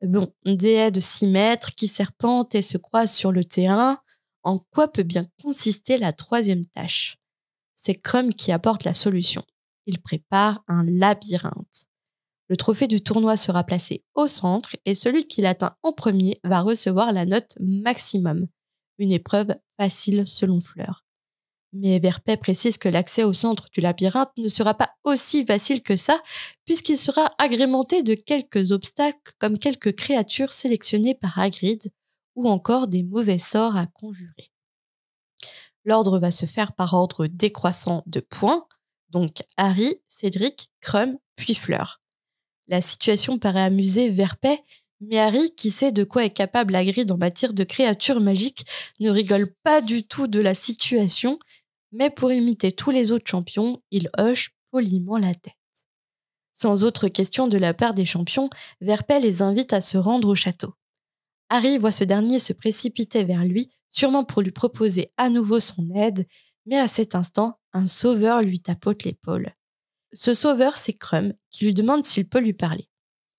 S2: Bon, des haies de 6 mètres qui serpentent et se croisent sur le terrain. En quoi peut bien consister la 3e tâche ? C'est Krum qui apporte la solution. Il prépare un labyrinthe. Le trophée du tournoi sera placé au centre et celui qui l'atteint en premier va recevoir la note maximum. Une épreuve facile selon Fleur. Mais Verpet précise que l'accès au centre du labyrinthe ne sera pas aussi facile que ça, puisqu'il sera agrémenté de quelques obstacles comme quelques créatures sélectionnées par Hagrid ou encore des mauvais sorts à conjurer. L'ordre va se faire par ordre décroissant de points, donc Harry, Cédric, Krum, puis Fleur. La situation paraît amuser Verpet, mais Harry, qui sait de quoi est capable Hagrid en matière de créatures magiques, ne rigole pas du tout de la situation, mais pour imiter tous les autres champions, il hoche poliment la tête. Sans autre question de la part des champions, Verpet les invite à se rendre au château. Harry voit ce dernier se précipiter vers lui, sûrement pour lui proposer à nouveau son aide, mais à cet instant, un sauveur lui tapote l'épaule. Ce sauveur, c'est Krum, qui lui demande s'il peut lui parler.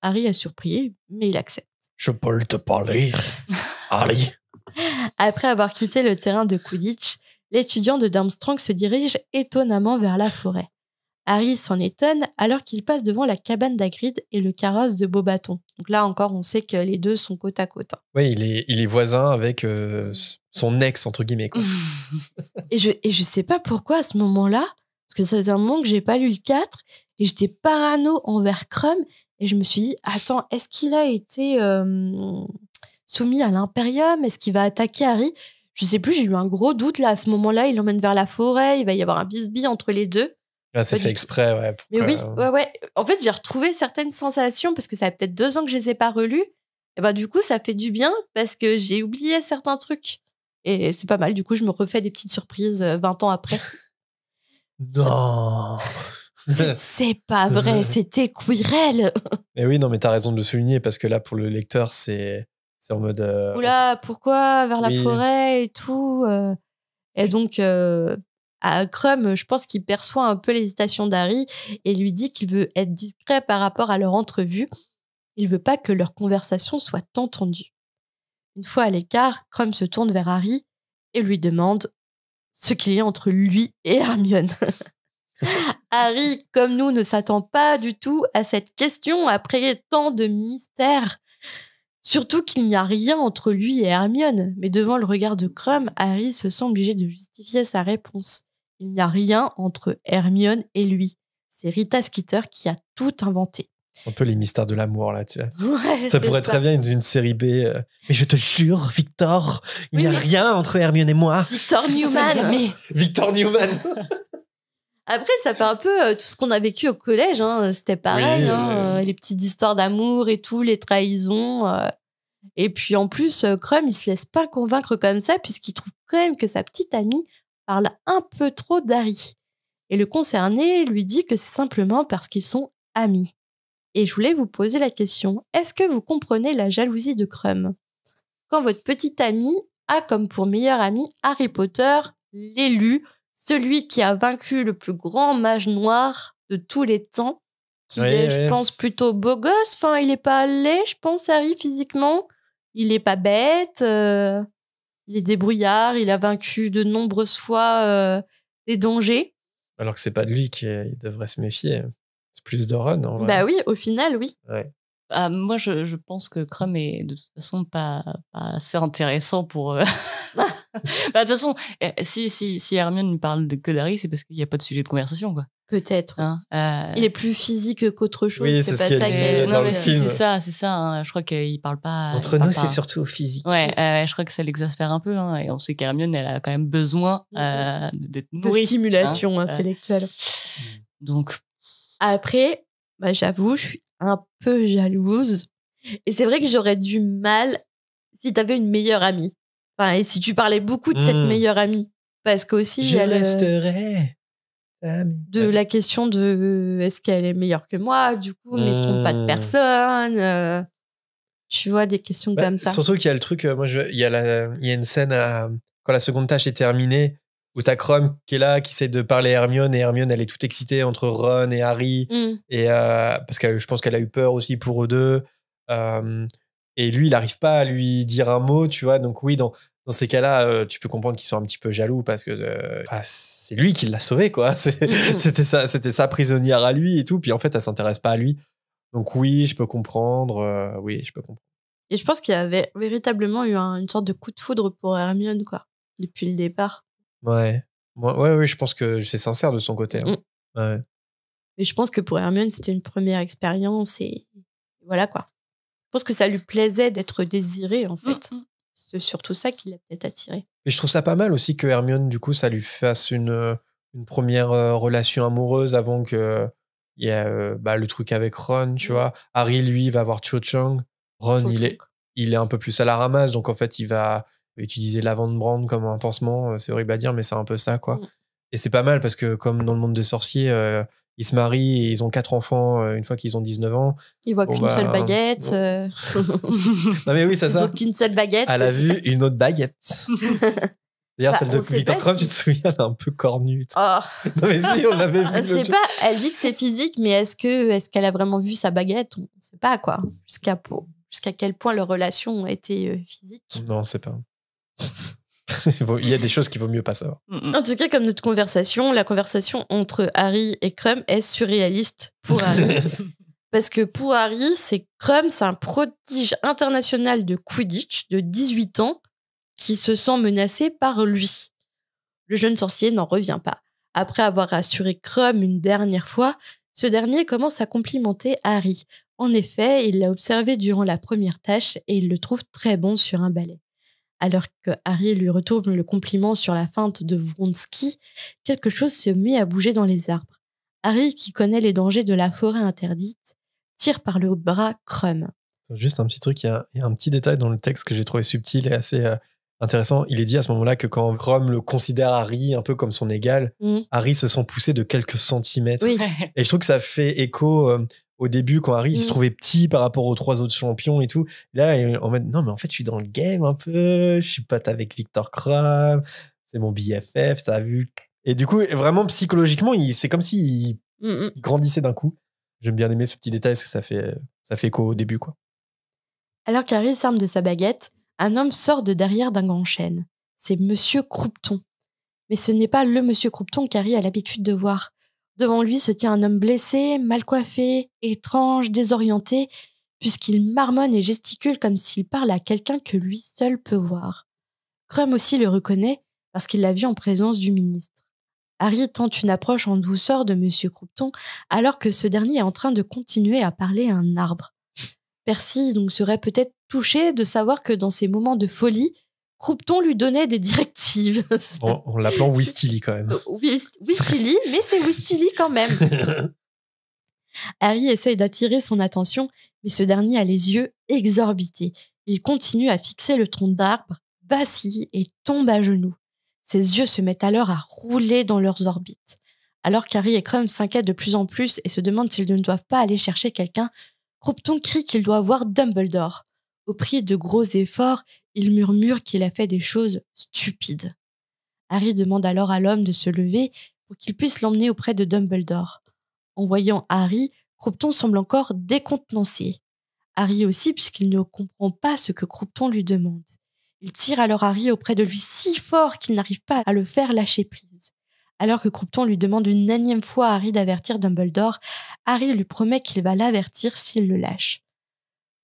S2: Harry est surpris, mais il accepte.
S3: Je peux te parler, Harry.
S2: Après avoir quitté le terrain de Quidditch, l'étudiant de Durmstrang se dirige étonnamment vers la forêt. Harry s'en étonne alors qu'il passe devant la cabane d'Hagrid et le carrosse de Beauxbatons. Donc là encore, on sait que les deux sont côte à côte.
S3: Oui, il est voisin avec son ex, entre guillemets, quoi.
S2: et je sais pas pourquoi à ce moment-là, parce que ça faisait un moment que j'ai pas lu le 4, et j'étais parano envers Krum, et je me suis dit, attends, est-ce qu'il a été soumis à l'Imperium ? Est-ce qu'il va attaquer Harry ? Je sais plus, j'ai eu un gros doute là. À ce moment-là, il l'emmène vers la forêt, il va y avoir un bisbille entre les deux.
S3: Ah, c'est fait exprès, ouais.
S2: Mais oui, ouais. En fait, j'ai retrouvé certaines sensations parce que ça fait peut-être 2 ans que je les ai pas relus. Et du coup, ça fait du bien parce que j'ai oublié certains trucs. Et c'est pas mal. Du coup, je me refais des petites surprises 20 ans après.
S3: Non.
S2: C'est pas vrai, c'était Quirrell.
S3: Mais oui, non, mais t'as raison de le souligner parce que là, pour le lecteur, c'est en mode.
S2: Oula, pourquoi vers la forêt et tout Et donc, à Krum, je pense qu'il perçoit un peu l'hésitation d'Harry et lui dit qu'il veut être discret par rapport à leur entrevue. Il veut pas que leur conversation soit entendue. Une fois à l'écart, Krum se tourne vers Harry et lui demande ce qu'il y a entre lui et Hermione. Harry, comme nous, ne s'attend pas du tout à cette question après tant de mystères. Surtout qu'il n'y a rien entre lui et Hermione. Mais devant le regard de Krum, Harry se sent obligé de justifier sa réponse. Il n'y a rien entre Hermione et lui. C'est Rita Skeeter qui a tout inventé.
S3: C'est un peu les mystères de l'amour, là, tu vois.
S2: Ouais,
S3: ça pourrait très bien être une série B. Mais je te jure, Victor, il n'y a rien entre Hermione et moi.
S2: Victor Newman.
S3: Victor Newman.
S2: Après, ça fait un peu tout ce qu'on a vécu au collège. Hein. C'était pareil. Oui. Les petites histoires d'amour et tout, les trahisons. Et puis en plus, Krum, il se laisse pas convaincre comme ça puisqu'il trouve quand même que sa petite amie parle un peu trop d'Harry. Et le concerné lui dit que c'est simplement parce qu'ils sont amis. Et je voulais vous poser la question, est-ce que vous comprenez la jalousie de Krum ? Quand votre petite amie a comme pour meilleur ami Harry Potter, l'élu, celui qui a vaincu le plus grand mage noir de tous les temps, qui est, je pense, plutôt beau gosse. Enfin, il est pas laid, je pense, Harry, physiquement. Il est pas bête. Il est débrouillard. Il a vaincu de nombreuses fois des dangers.
S3: Alors que c'est pas de lui qu'il devrait se méfier. C'est plus de Ron, en vrai.
S2: Bah oui, au final, oui.
S3: Ouais.
S4: Moi, je pense que Krum est de toute façon pas assez intéressant pour. Bah, de toute façon, si Hermione lui parle que d'Harry, c'est parce qu'il n'y a pas de sujet de conversation, quoi.
S2: Peut-être.
S4: Hein,
S2: il est plus physique qu'autre chose.
S3: Oui, c'est ce qu'elle dit dans le film.
S4: C'est ça. Hein. Je crois qu'il parle pas.
S3: Entre nous, c'est surtout physique.
S4: Ouais, je crois que ça l'exaspère un peu. Hein, et on sait qu'Hermione, elle a quand même besoin d'être nourrie.
S2: De stimulation intellectuelle.
S4: Donc.
S2: Après, bah, j'avoue, je suis un peu jalouse. Et c'est vrai que j'aurais du mal si tu avais une meilleure amie. Enfin, et si tu parlais beaucoup de cette meilleure amie. Parce qu'aussi,
S3: je resterai
S2: de la question de est-ce qu'elle est meilleure que moi, du coup, mais je trompe pas de personne. Tu vois, des questions comme ça.
S3: Surtout qu'il y a le truc, il y a une scène quand la seconde tâche est terminée où t'as Krum qui est là, qui essaie de parler à Hermione, et Hermione, elle est toute excitée entre Ron et Harry, et, parce que je pense qu'elle a eu peur aussi pour eux deux. Et lui, il n'arrive pas à lui dire un mot, tu vois. Donc oui, dans ces cas-là, tu peux comprendre qu'ils sont un petit peu jaloux parce que c'est lui qui l'a sauvé, quoi. C'était sa prisonnière à lui et tout. Puis en fait, elle s'intéresse pas à lui. Donc oui, je peux comprendre. Oui, je peux comprendre.
S2: Et je pense qu'il y avait véritablement eu une sorte de coup de foudre pour Hermione, quoi, depuis le départ.
S3: Ouais. Ouais, je pense que c'est sincère de son côté. Hein. Ouais.
S2: Mais je pense que pour Hermione, c'était une première expérience et voilà, quoi. Je pense que ça lui plaisait d'être désirée, en fait. C'est surtout ça qui l'a peut-être attiré.
S3: Et je trouve ça pas mal aussi que Hermione, du coup, ça lui fasse une première relation amoureuse avant que il y a le truc avec Ron, tu vois. Harry, lui, va voir Cho Chang. Ron, il est un peu plus à la ramasse, donc en fait, il va utiliser lavande brand comme un pansement. C'est horrible à dire, mais c'est un peu ça, quoi. Et c'est pas mal parce que, comme dans le monde des sorciers, ils se marient et ils ont 4 enfants une fois qu'ils ont 19 ans.
S2: Ils voient qu'une seule baguette.
S3: Non, mais oui, c'est ça.
S2: Ils ont qu'une seule baguette.
S3: Elle a vu une autre baguette. D'ailleurs, celle de Victor Krum, tu te souviens, elle est un peu cornue.
S2: Oh.
S3: Non, mais si, on l'avait vu.
S2: Elle dit que c'est physique, mais est-ce qu'elle a vraiment vu sa baguette ? On ne sait pas, quoi. Jusqu'à quel point leur relation a été physique.
S3: Non, on ne sait pas. Il y a des choses qu'il vaut mieux pas savoir.
S2: En tout cas, comme notre conversation, la conversation entre Harry et Krum est surréaliste pour Harry. Parce que pour Harry, Krum, c'est un prodige international de Quidditch de 18 ans qui se sent menacé par lui. Le jeune sorcier n'en revient pas. Après avoir rassuré Krum une dernière fois, ce dernier commence à complimenter Harry. En effet, il l'a observé durant la première tâche et il le trouve très bon sur un balai. Alors que Harry lui retourne le compliment sur la feinte de Vronsky, quelque chose se met à bouger dans les arbres. Harry, qui connaît les dangers de la forêt interdite, tire par le bras Krum.
S3: Juste un petit truc, il y a un petit détail dans le texte que j'ai trouvé subtil et assez intéressant. Il est dit à ce moment-là que quand Krum le considère Harry un peu comme son égal, Harry se sent poussé de quelques centimètres.
S2: Oui.
S3: Et je trouve que ça fait écho au début quand Harry il se trouvait petit par rapport aux 3 autres champions et tout. Là, en mode, non, mais en fait, je suis dans le game un peu. Je suis pote avec Victor Krum. C'est mon BFF, t'as vu. Et du coup, vraiment, psychologiquement, c'est comme s'il grandissait d'un coup. J'aime bien aimer ce petit détail parce que ça fait écho au début, quoi.
S2: Alors qu'Harry s'arme de sa baguette, un homme sort de derrière d'un grand chêne. C'est Monsieur Croupton. Mais ce n'est pas le Monsieur Croupton qu'Harry a l'habitude de voir. Devant lui se tient un homme blessé, mal coiffé, étrange, désorienté, puisqu'il marmonne et gesticule comme s'il parle à quelqu'un que lui seul peut voir. Krum aussi le reconnaît parce qu'il l'a vu en présence du ministre. Harry tente une approche en douceur de Monsieur Croupton alors que ce dernier est en train de continuer à parler à un arbre. Percy donc serait peut-être touché de savoir que dans ces moments de folie, Croupton lui donnait des directives.
S3: En l'appelant Wistili quand même.
S2: Wistili, mais c'est Wistili quand même. Harry essaye d'attirer son attention, mais ce dernier a les yeux exorbités. Il continue à fixer le tronc d'arbre, vacille et tombe à genoux. Ses yeux se mettent alors à rouler dans leurs orbites. Alors qu'Harry et Krum s'inquiètent de plus en plus et se demandent s'ils ne doivent pas aller chercher quelqu'un, Croupton crie qu'il doit voir Dumbledore. Au prix de gros efforts, il murmure qu'il a fait des choses stupides. Harry demande alors à l'homme de se lever pour qu'il puisse l'emmener auprès de Dumbledore. En voyant Harry, Croupton semble encore décontenancé. Harry aussi, puisqu'il ne comprend pas ce que Croupton lui demande. Il tire alors Harry auprès de lui si fort qu'il n'arrive pas à le faire lâcher prise. Alors que Croupton lui demande une énième fois à Harry d'avertir Dumbledore, Harry lui promet qu'il va l'avertir s'il le lâche.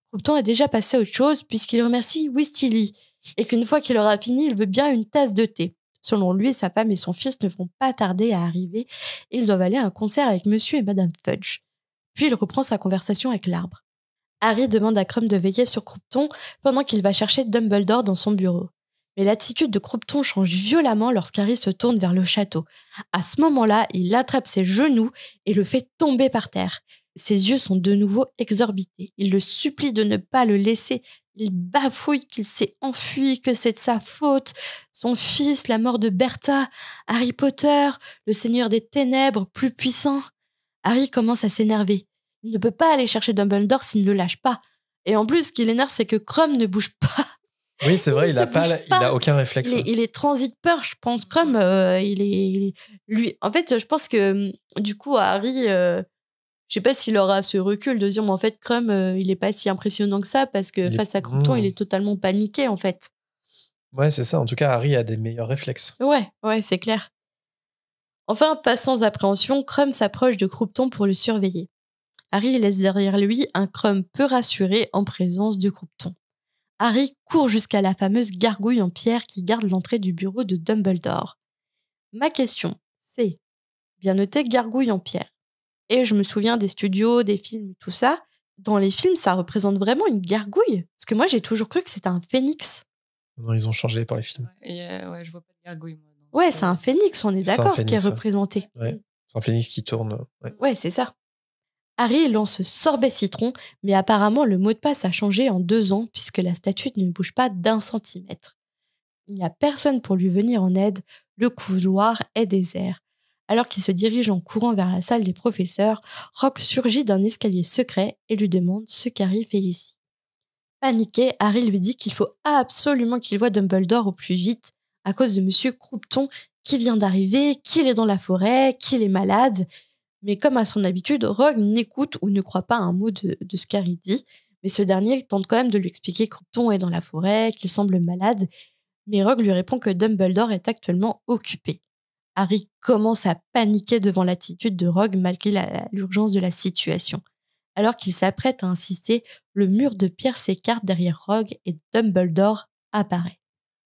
S2: Croupton est déjà passé à autre chose puisqu'il remercie Weasley et qu'une fois qu'il aura fini, il veut bien une tasse de thé. Selon lui, sa femme et son fils ne vont pas tarder à arriver et ils doivent aller à un concert avec Monsieur et Madame Fudge. Puis il reprend sa conversation avec l'arbre. Harry demande à Krum de veiller sur Croupton pendant qu'il va chercher Dumbledore dans son bureau. Mais l'attitude de Croupton change violemment lorsqu'Harry se tourne vers le château. À ce moment-là, il attrape ses genoux et le fait tomber par terre. Ses yeux sont de nouveau exorbités. Il le supplie de ne pas le laisser. Il bafouille qu'il s'est enfui, que c'est de sa faute. Son fils, la mort de Bertha, Harry Potter, le Seigneur des Ténèbres, plus puissant. Harry commence à s'énerver. Il ne peut pas aller chercher Dumbledore s'il ne le lâche pas. Et en plus, ce qui l'énerve, c'est que Krum ne bouge pas.
S3: Oui, c'est vrai, il a aucun réflexe.
S2: Il est transit peur, je pense. Krum, lui. En fait, je pense que du coup, Harry, je sais pas s'il aura ce recul de dire, mais en fait, Krum, il est pas si impressionnant que ça parce que face à Croupton, il est totalement paniqué, en fait.
S3: Ouais, c'est ça. En tout cas, Harry a des meilleurs réflexes.
S2: Ouais, c'est clair. Enfin, pas sans appréhension, Krum s'approche de Croupton pour le surveiller. Harry laisse derrière lui un Krum peu rassuré en présence de Croupton. Harry court jusqu'à la fameuse gargouille en pierre qui garde l'entrée du bureau de Dumbledore. Ma question, c'est, bien noté gargouille en pierre. Et je me souviens des studios, des films, tout ça. Dans les films, ça représente vraiment une gargouille. Parce que moi, j'ai toujours cru que c'était un phénix.
S3: Non, ils ont changé par les films.
S4: Ouais, je vois pas de gargouille, moi.
S2: Ouais, c'est un phénix, on est d'accord, ce qui est représenté.
S3: Ouais. C'est un phénix qui tourne.
S2: Ouais, c'est ça. Harry lance sorbet citron, mais apparemment le mot de passe a changé en 2 ans puisque la statue ne bouge pas d'1 centimètre. Il n'y a personne pour lui venir en aide, le couloir est désert. Alors qu'il se dirige en courant vers la salle des professeurs, Rogue surgit d'un escalier secret et lui demande ce qu'Harry fait ici. Paniqué, Harry lui dit qu'il faut absolument qu'il voie Dumbledore au plus vite à cause de Monsieur Croupton qui vient d'arriver, qu'il est dans la forêt, qu'il est malade. Mais comme à son habitude, Rogue n'écoute ou ne croit pas un mot de ce qu'Harry dit. Mais ce dernier tente quand même de lui expliquer que Croupton est dans la forêt, qu'il semble malade. Mais Rogue lui répond que Dumbledore est actuellement occupé. Harry commence à paniquer devant l'attitude de Rogue malgré l'urgence de la situation. Alors qu'il s'apprête à insister, le mur de pierre s'écarte derrière Rogue et Dumbledore apparaît.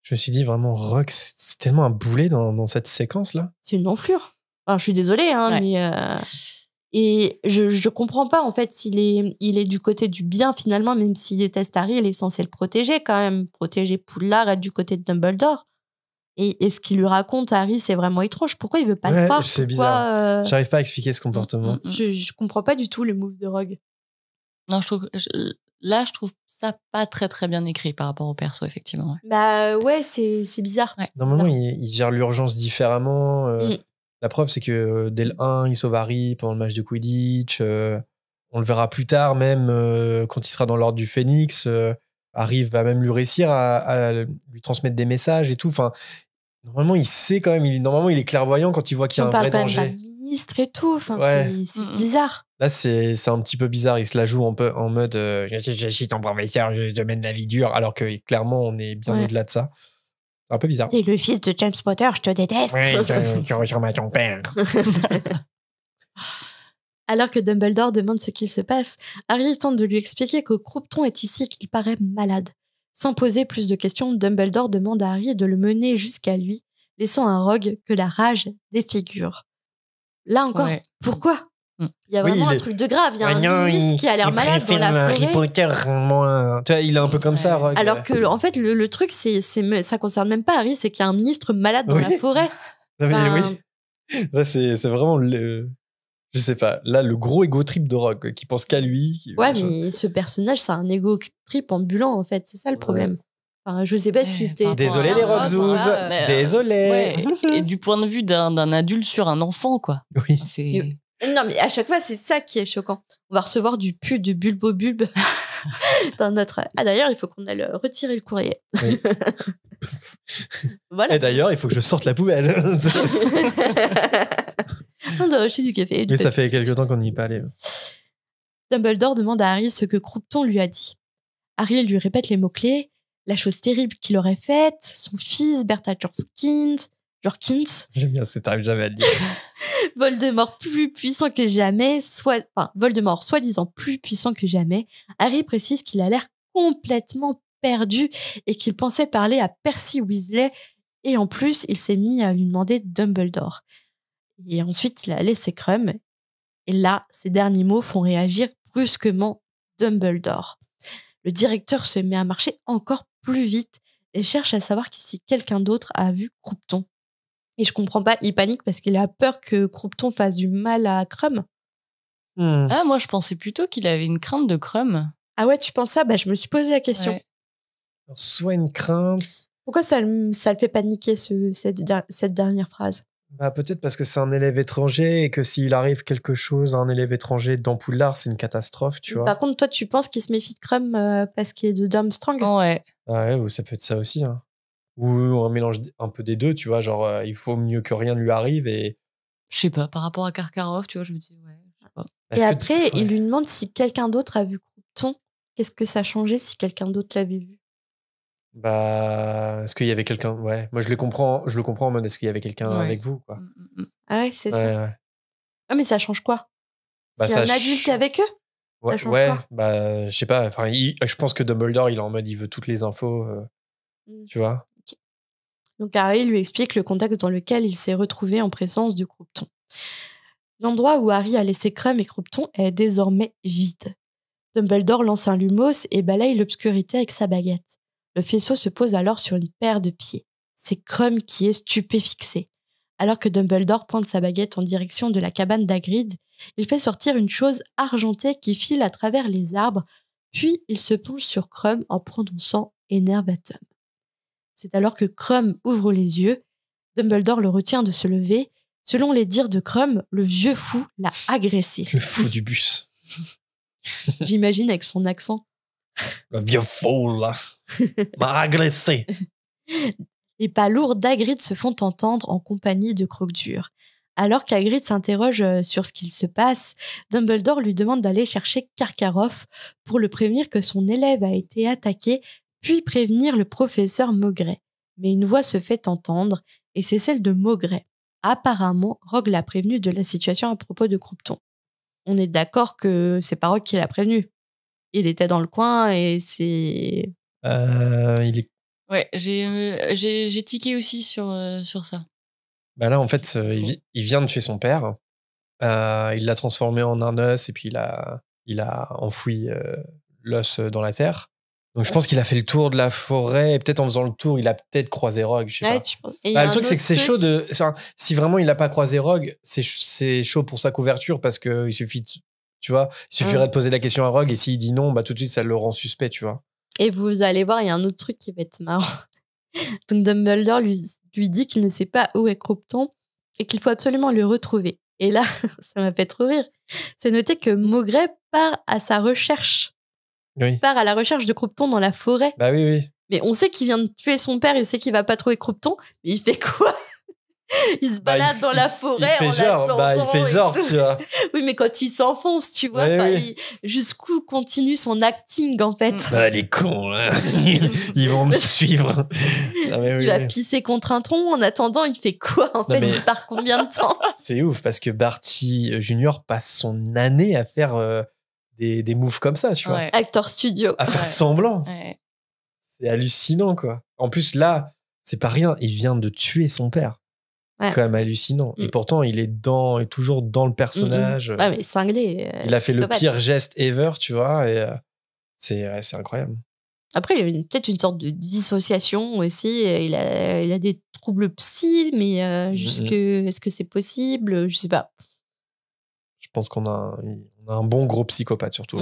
S3: Je me suis dit vraiment, Rogue, c'est tellement un boulet dans cette séquence-là.
S2: C'est une enflure. Enfin, je suis désolée, mais... Et je comprends pas, en fait, il est du côté du bien, finalement, même s'il déteste Harry, il est censé le protéger, quand même. Protéger Poudlard, être du côté de Dumbledore. Et ce qu'il lui raconte à Harry, c'est vraiment étrange. Pourquoi il veut pas le croire?
S3: C'est bizarre. J'arrive pas à expliquer ce comportement.
S2: Je comprends pas du tout le move de Rogue.
S4: Non, je trouve ça pas très très bien écrit par rapport au perso, effectivement.
S2: Bah ouais, c'est bizarre.
S4: Ouais.
S3: Normalement, il gère l'urgence différemment. La preuve, c'est que dès le 1, il sauve Harry pendant le match de Quidditch. On le verra plus tard, même quand il sera dans l'ordre du Phénix. Harry va même lui réussir à lui transmettre des messages et tout. Enfin, normalement, il sait quand même. Normalement, il est clairvoyant quand il voit qu'il y a un vrai danger.
S2: On parle d'un ministre et tout. Enfin, c'est bizarre.
S3: Là, c'est un petit peu bizarre. Il se la joue en mode je suis ton professeur, je te mène la vie dure. Alors que clairement, on est bien au-delà de ça. C'est un peu bizarre.
S2: T'es le fils de James Potter, je te déteste.
S3: Oui, tu ressembles à ton père.
S2: Alors que Dumbledore demande ce qu'il se passe, Harry tente de lui expliquer que Croupton est ici et qu'il paraît malade. Sans poser plus de questions, Dumbledore demande à Harry de le mener jusqu'à lui, laissant à Rogue que la rage défigure. Là encore, pourquoi ? Il y a vraiment un truc de grave. Il y a un ministre qui a l'air malade dans la forêt.
S3: Harry Potter, moi. Tu vois, il est un peu comme ça, Rogue.
S2: Alors que, en fait, le truc, ça concerne même pas Harry, c'est qu'il y a un ministre malade dans la forêt.
S3: Non, mais oui. Là, c'est vraiment je sais pas. Là, le gros ego trip de Rogue qui pense qu'à lui.
S2: Mais ce personnage, c'est un ego trip ambulant, en fait. C'est ça le problème. Enfin, je sais pas si t'es...
S3: Désolé les Rockzouz, désolé.
S4: Ouais, et du point de vue d'un adulte sur un enfant, quoi.
S3: Oui.
S4: C'est...
S2: Non, mais à chaque fois, c'est ça qui est choquant. On va recevoir du pu de bulbo-bulbe dans notre... Ah, d'ailleurs, il faut qu'on aille retirer le courrier.
S3: Oui.
S2: Voilà.
S3: Et d'ailleurs, il faut que je sorte la poubelle.
S2: On doit acheter du café.
S3: Mais ça fait quelques temps qu'on n'y est pas allé.
S2: Dumbledore demande à Harry ce que Croupton lui a dit. Harry lui répète les mots-clés, la chose terrible qu'il aurait faite, son fils, Bertha Jorkins,
S3: J'aime bien ça, t'arrives jamais à le dire.
S2: Voldemort plus puissant que jamais, Voldemort soi-disant plus puissant que jamais. Harry précise qu'il a l'air complètement perdu et qu'il pensait parler à Percy Weasley et en plus, il s'est mis à lui demander Dumbledore. Et ensuite, il a laissé Krum et là, ces derniers mots font réagir brusquement Dumbledore. Le directeur se met à marcher encore plus vite et cherche à savoir si quelqu'un d'autre a vu Croupton. Et je comprends pas, il panique parce qu'il a peur que Croupton fasse du mal à Krum.
S4: Ah, moi, je pensais plutôt qu'il avait une crainte de Krum.
S2: Ah ouais, tu penses ça? Bah, je me suis posé la question.
S4: Ouais.
S3: Alors, soit une crainte.
S2: Pourquoi ça le fait paniquer, cette dernière phrase?
S3: Bah, peut-être parce que c'est un élève étranger et que s'il arrive quelque chose à un élève étranger dans Poudlard, c'est une catastrophe, tu vois.
S2: Par contre, toi, tu penses qu'il se méfie de Krum parce qu'il est de Durmstrang?
S4: Ouais.
S3: Ouais, ou ça peut être ça aussi. Hein. Ou un mélange un peu des deux, tu vois. Genre, il faut mieux que rien ne lui arrive et...
S4: Je sais pas, par rapport à Karkaroff, tu vois, je me dis, ouais, je sais pas.
S2: Et après, il lui demande si quelqu'un d'autre a vu Croupton. Qu'est-ce que ça changeait si quelqu'un d'autre l'avait vu?
S3: Bah, est-ce qu'il y avait quelqu'un? Ouais, moi je le comprends en mode est-ce qu'il y avait quelqu'un avec vous, quoi.
S2: Ah ouais, c'est ça.
S3: Ouais.
S2: Ah, mais ça change quoi?
S3: Bah,
S2: Si
S3: ça
S2: un adulte est avec eux?
S3: Ouais,
S2: ça change quoi?
S3: bah, je sais pas. Enfin, je pense que Dumbledore, il est en mode, il veut toutes les infos, tu vois.
S2: Okay. Donc Harry lui explique le contexte dans lequel il s'est retrouvé en présence de Croupton. L'endroit où Harry a laissé Krum et Croupton est désormais vide. Dumbledore lance un lumos et balaye l'obscurité avec sa baguette. Le faisceau se pose alors sur une paire de pieds. C'est Krum qui est stupéfixé. Alors que Dumbledore pointe sa baguette en direction de la cabane d'Hagrid, il fait sortir une chose argentée qui file à travers les arbres, puis il se penche sur Krum en prononçant Enervatum. C'est alors que Krum ouvre les yeux. Dumbledore le retient de se lever. Selon les dires de Krum, le vieux fou l'a agressé.
S3: Le fou du bus.
S2: J'imagine avec son accent.
S3: Le vieux fou, là, m'a agressé.
S2: Les pas lourds d'Hagrid se font entendre en compagnie de Croque-Dur. Alors qu'Hagrid s'interroge sur ce qu'il se passe, Dumbledore lui demande d'aller chercher Karkaroff pour le prévenir que son élève a été attaqué, puis prévenir le professeur Maugret. Mais une voix se fait entendre, et c'est celle de Maugret. Apparemment, Rogue l'a prévenu de la situation à propos de Croupton. On est d'accord que c'est pas Rogue qui l'a prévenu. Il était dans le coin et c'est...
S3: Il est...
S4: Ouais, j'ai tiqué aussi sur ça.
S3: Bah là, en fait, il vient de tuer son père. Il l'a transformé en un os et puis il a enfoui l'os dans la terre. Donc je pense qu'il a fait le tour de la forêt et peut-être en faisant le tour, il a peut-être croisé Rogue. Je sais pas. Le truc, c'est que c'est chaud de... Enfin, si vraiment il n'a pas croisé Rogue, c'est chaud pour sa couverture parce qu'il suffit de... Tu vois, il suffirait de poser la question à Rogue et s'il dit non, bah tout de suite, ça le rend suspect, tu vois.
S2: Et vous allez voir, il y a un autre truc qui va être marrant. Donc Dumbledore lui dit qu'il ne sait pas où est Croupton et qu'il faut absolument le retrouver. Et là, ça m'a fait trop rire. C'est noté que Maugret part à sa recherche.
S3: Oui.
S2: Il part à la recherche de Croupton dans la forêt.
S3: Bah oui.
S2: Mais on sait qu'il vient de tuer son père, il sait qu'il va pas trouver Croupton, mais il fait quoi? Il se balade dans la forêt
S3: il fait genre, tu vois.
S2: Oui, mais quand il s'enfonce, tu vois, jusqu'où continue son acting, en fait.
S3: Ah, les cons, hein. Ils vont me suivre.
S2: Non, il va pisser contre un tronc. En attendant, il fait quoi, en fait? Il part combien de temps?
S3: C'est ouf, parce que Barty Junior passe son année à faire des moves comme ça, tu vois.
S2: Actor studio.
S3: À faire semblant.
S4: Ouais.
S3: C'est hallucinant, quoi. En plus, là, c'est pas rien. Il vient de tuer son père. C'est quand même hallucinant. Et pourtant, il est toujours dans le personnage.
S2: Ouais, mais cinglé.
S3: Il a fait le pire geste ever, tu vois. Et c'est incroyable.
S2: Après, il y a peut-être une sorte de dissociation aussi. Il a des troubles psy, mais est-ce que c'est possible? Je sais pas.
S3: Je pense qu'on a un bon gros psychopathe, surtout.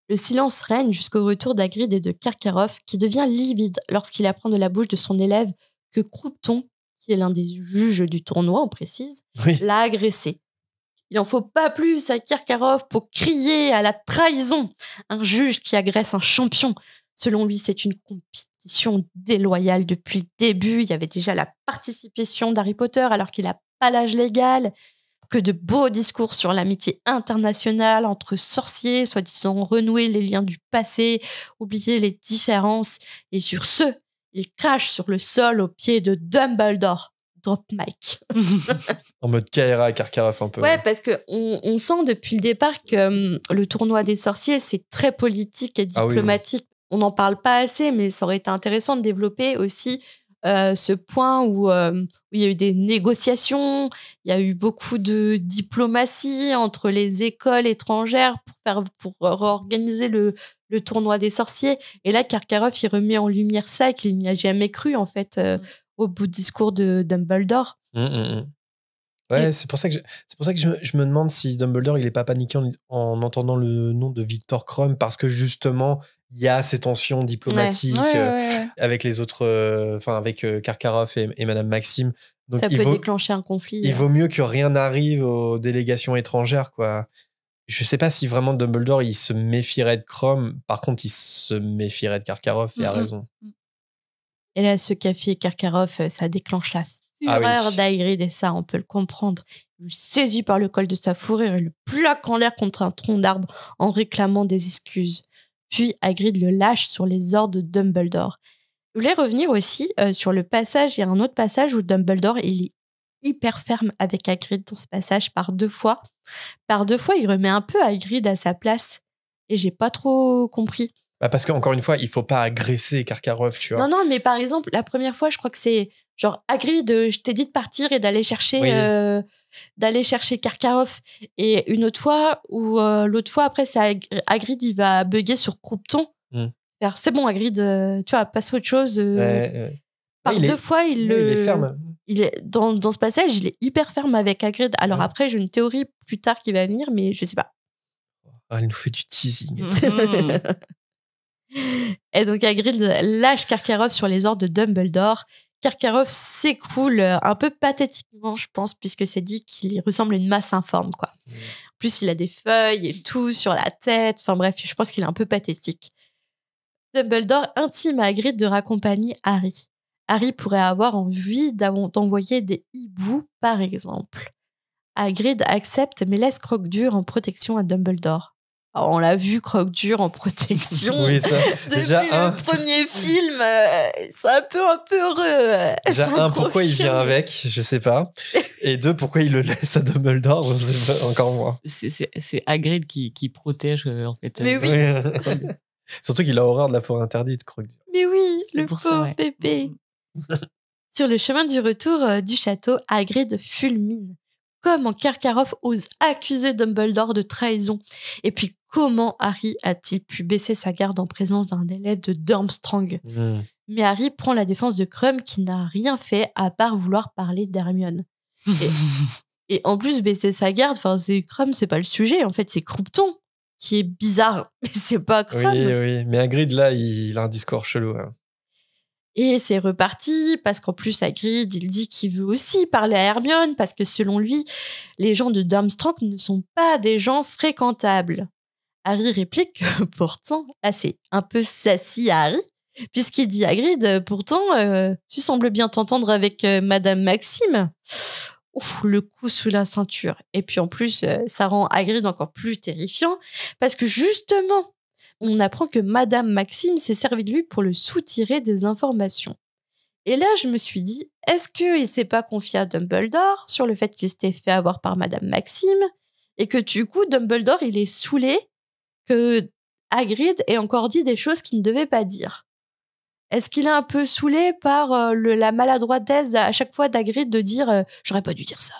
S2: Le silence règne jusqu'au retour d'Hagrid et de Karkaroff, qui devient livide lorsqu'il apprend de la bouche de son élève que Croupton, qui est l'un des juges du tournoi, on précise,
S3: Oui.
S2: l'a agressé. Il n'en faut pas plus à Karkaroff pour crier à la trahison. Un juge qui agresse un champion. Selon lui, c'est une compétition déloyale depuis le début. Il y avait déjà la participation d'Harry Potter alors qu'il n'a pas l'âge légal. Que de beaux discours sur l'amitié internationale entre sorciers, soi-disant renouer les liens du passé, oublier les différences. Et sur ce, il crache sur le sol aux pieds de Dumbledore. Drop mic.
S3: En mode Kaira, Karkaroff un peu.
S2: Ouais, parce qu'on sent depuis le départ que le tournoi des sorciers, c'est très politique et diplomatique. On n'en parle pas assez, mais ça aurait été intéressant de développer aussi ce point où il y a eu des négociations, il y a eu beaucoup de diplomatie entre les écoles étrangères pour organiser le tournoi des sorciers. Et là, Karkaroff, il remet en lumière ça qu'il n'y a jamais cru, en fait, au bout du discours de Dumbledore.
S3: Ouais, c'est pour ça que je me demande si Dumbledore il est pas paniqué en entendant le nom de Victor Krum, parce que justement il y a ces tensions diplomatiques avec les autres, avec Karkaroff et Madame Maxime. Donc
S2: ça peut déclencher un conflit.
S3: Il vaut mieux que rien n'arrive aux délégations étrangères, quoi. Je sais pas si vraiment Dumbledore il se méfierait de Krum. Par contre, il se méfierait de Karkaroff, et a raison.
S2: Et là, ce café Karkaroff, ça déclenche la fureur d'Hagrid, et ça, on peut le comprendre. Il saisit par le col de sa fourrure et le plaque en l'air contre un tronc d'arbre en réclamant des excuses. Puis Hagrid le lâche sur les ordres de Dumbledore. Je voulais revenir aussi sur le passage. Il y a un autre passage où Dumbledore il est hyper ferme avec Hagrid dans ce passage par 2 fois. Par 2 fois, il remet un peu Hagrid à sa place. Et j'ai pas trop compris.
S3: Parce qu'encore une fois, il faut pas agresser Karkaroff, tu vois.
S2: Non, mais par exemple, la première fois, je crois que c'est genre Hagrid, je t'ai dit de partir et d'aller chercher Karkaroff. Et une autre fois, ou l'autre fois, après, c'est Hagrid, il va bugger sur Croupton. C'est bon, Hagrid, tu vois, passe à autre chose. Par 2 fois, il
S3: est ferme.
S2: Il est, dans ce passage, il est hyper ferme avec Hagrid. Alors après, j'ai une théorie plus tard qui va venir, mais je sais pas.
S3: Il nous fait du teasing.
S2: Et donc Hagrid lâche Karkaroff sur les ordres de Dumbledore. Karkaroff s'écroule un peu pathétiquement, je pense, puisque c'est dit qu'il ressemble à une masse informe, quoi. En plus, il a des feuilles et tout sur la tête. Enfin bref, je pense qu'il est un peu pathétique. Dumbledore intime à Hagrid de raccompagner Harry. Harry pourrait avoir envie d'envoyer des hiboux, par exemple. Hagrid accepte, mais laisse Croque-Dur en protection à Dumbledore. Alors, on l'a vu, Croque-Dur en protection.
S3: Oui, ça.
S2: Depuis
S3: déjà,
S2: le premier film, c'est un peu heureux.
S3: Déjà, pourquoi il vient avec, je sais pas. Et 2, pourquoi il le laisse à Dumbledore, je sais pas, encore moins.
S4: C'est Hagrid qui protège, en fait.
S2: Mais oui.
S3: Surtout qu'il a horreur de la forêt interdite, Croque-Dur.
S2: Mais oui,
S4: c'est
S2: le pauvre bébé. Sur le chemin du retour du château, Hagrid fulmine. Comment Karkaroff ose accuser Dumbledore de trahison? Et puis, comment Harry a-t-il pu baisser sa garde en présence d'un élève de Durmstrang? Mais Harry prend la défense de Krum, qui n'a rien fait à part vouloir parler d'Hermione. Et en plus, baisser sa garde, c'est Krum, c'est pas le sujet. En fait, c'est Croupton qui est bizarre. Mais c'est pas Krum.
S3: Oui. Mais Hagrid, là, il a un discours chelou. Hein.
S2: Et c'est reparti, parce qu'en plus, Hagrid, il dit qu'il veut aussi parler à Hermione, parce que selon lui, les gens de Durmstrang ne sont pas des gens fréquentables. Harry réplique que pourtant, là, c'est un peu sassy à Harry, puisqu'il dit à Hagrid, pourtant, tu sembles bien t'entendre avec Madame Maxime. Ouf, le coup sous la ceinture. Et puis en plus, ça rend Hagrid encore plus terrifiant, parce que justement, on apprend que Madame Maxime s'est servie de lui pour le soutirer des informations. Et là, je me suis dit, est-ce qu'il ne s'est pas confié à Dumbledore sur le fait qu'il s'était fait avoir par Madame Maxime et que du coup, Dumbledore, il est saoulé que Hagrid ait encore dit des choses qu'il ne devait pas dire? Est-ce qu'il est un peu saoulé par la maladroitesse à chaque fois d'Hagrid de dire « j'aurais pas dû dire ça ».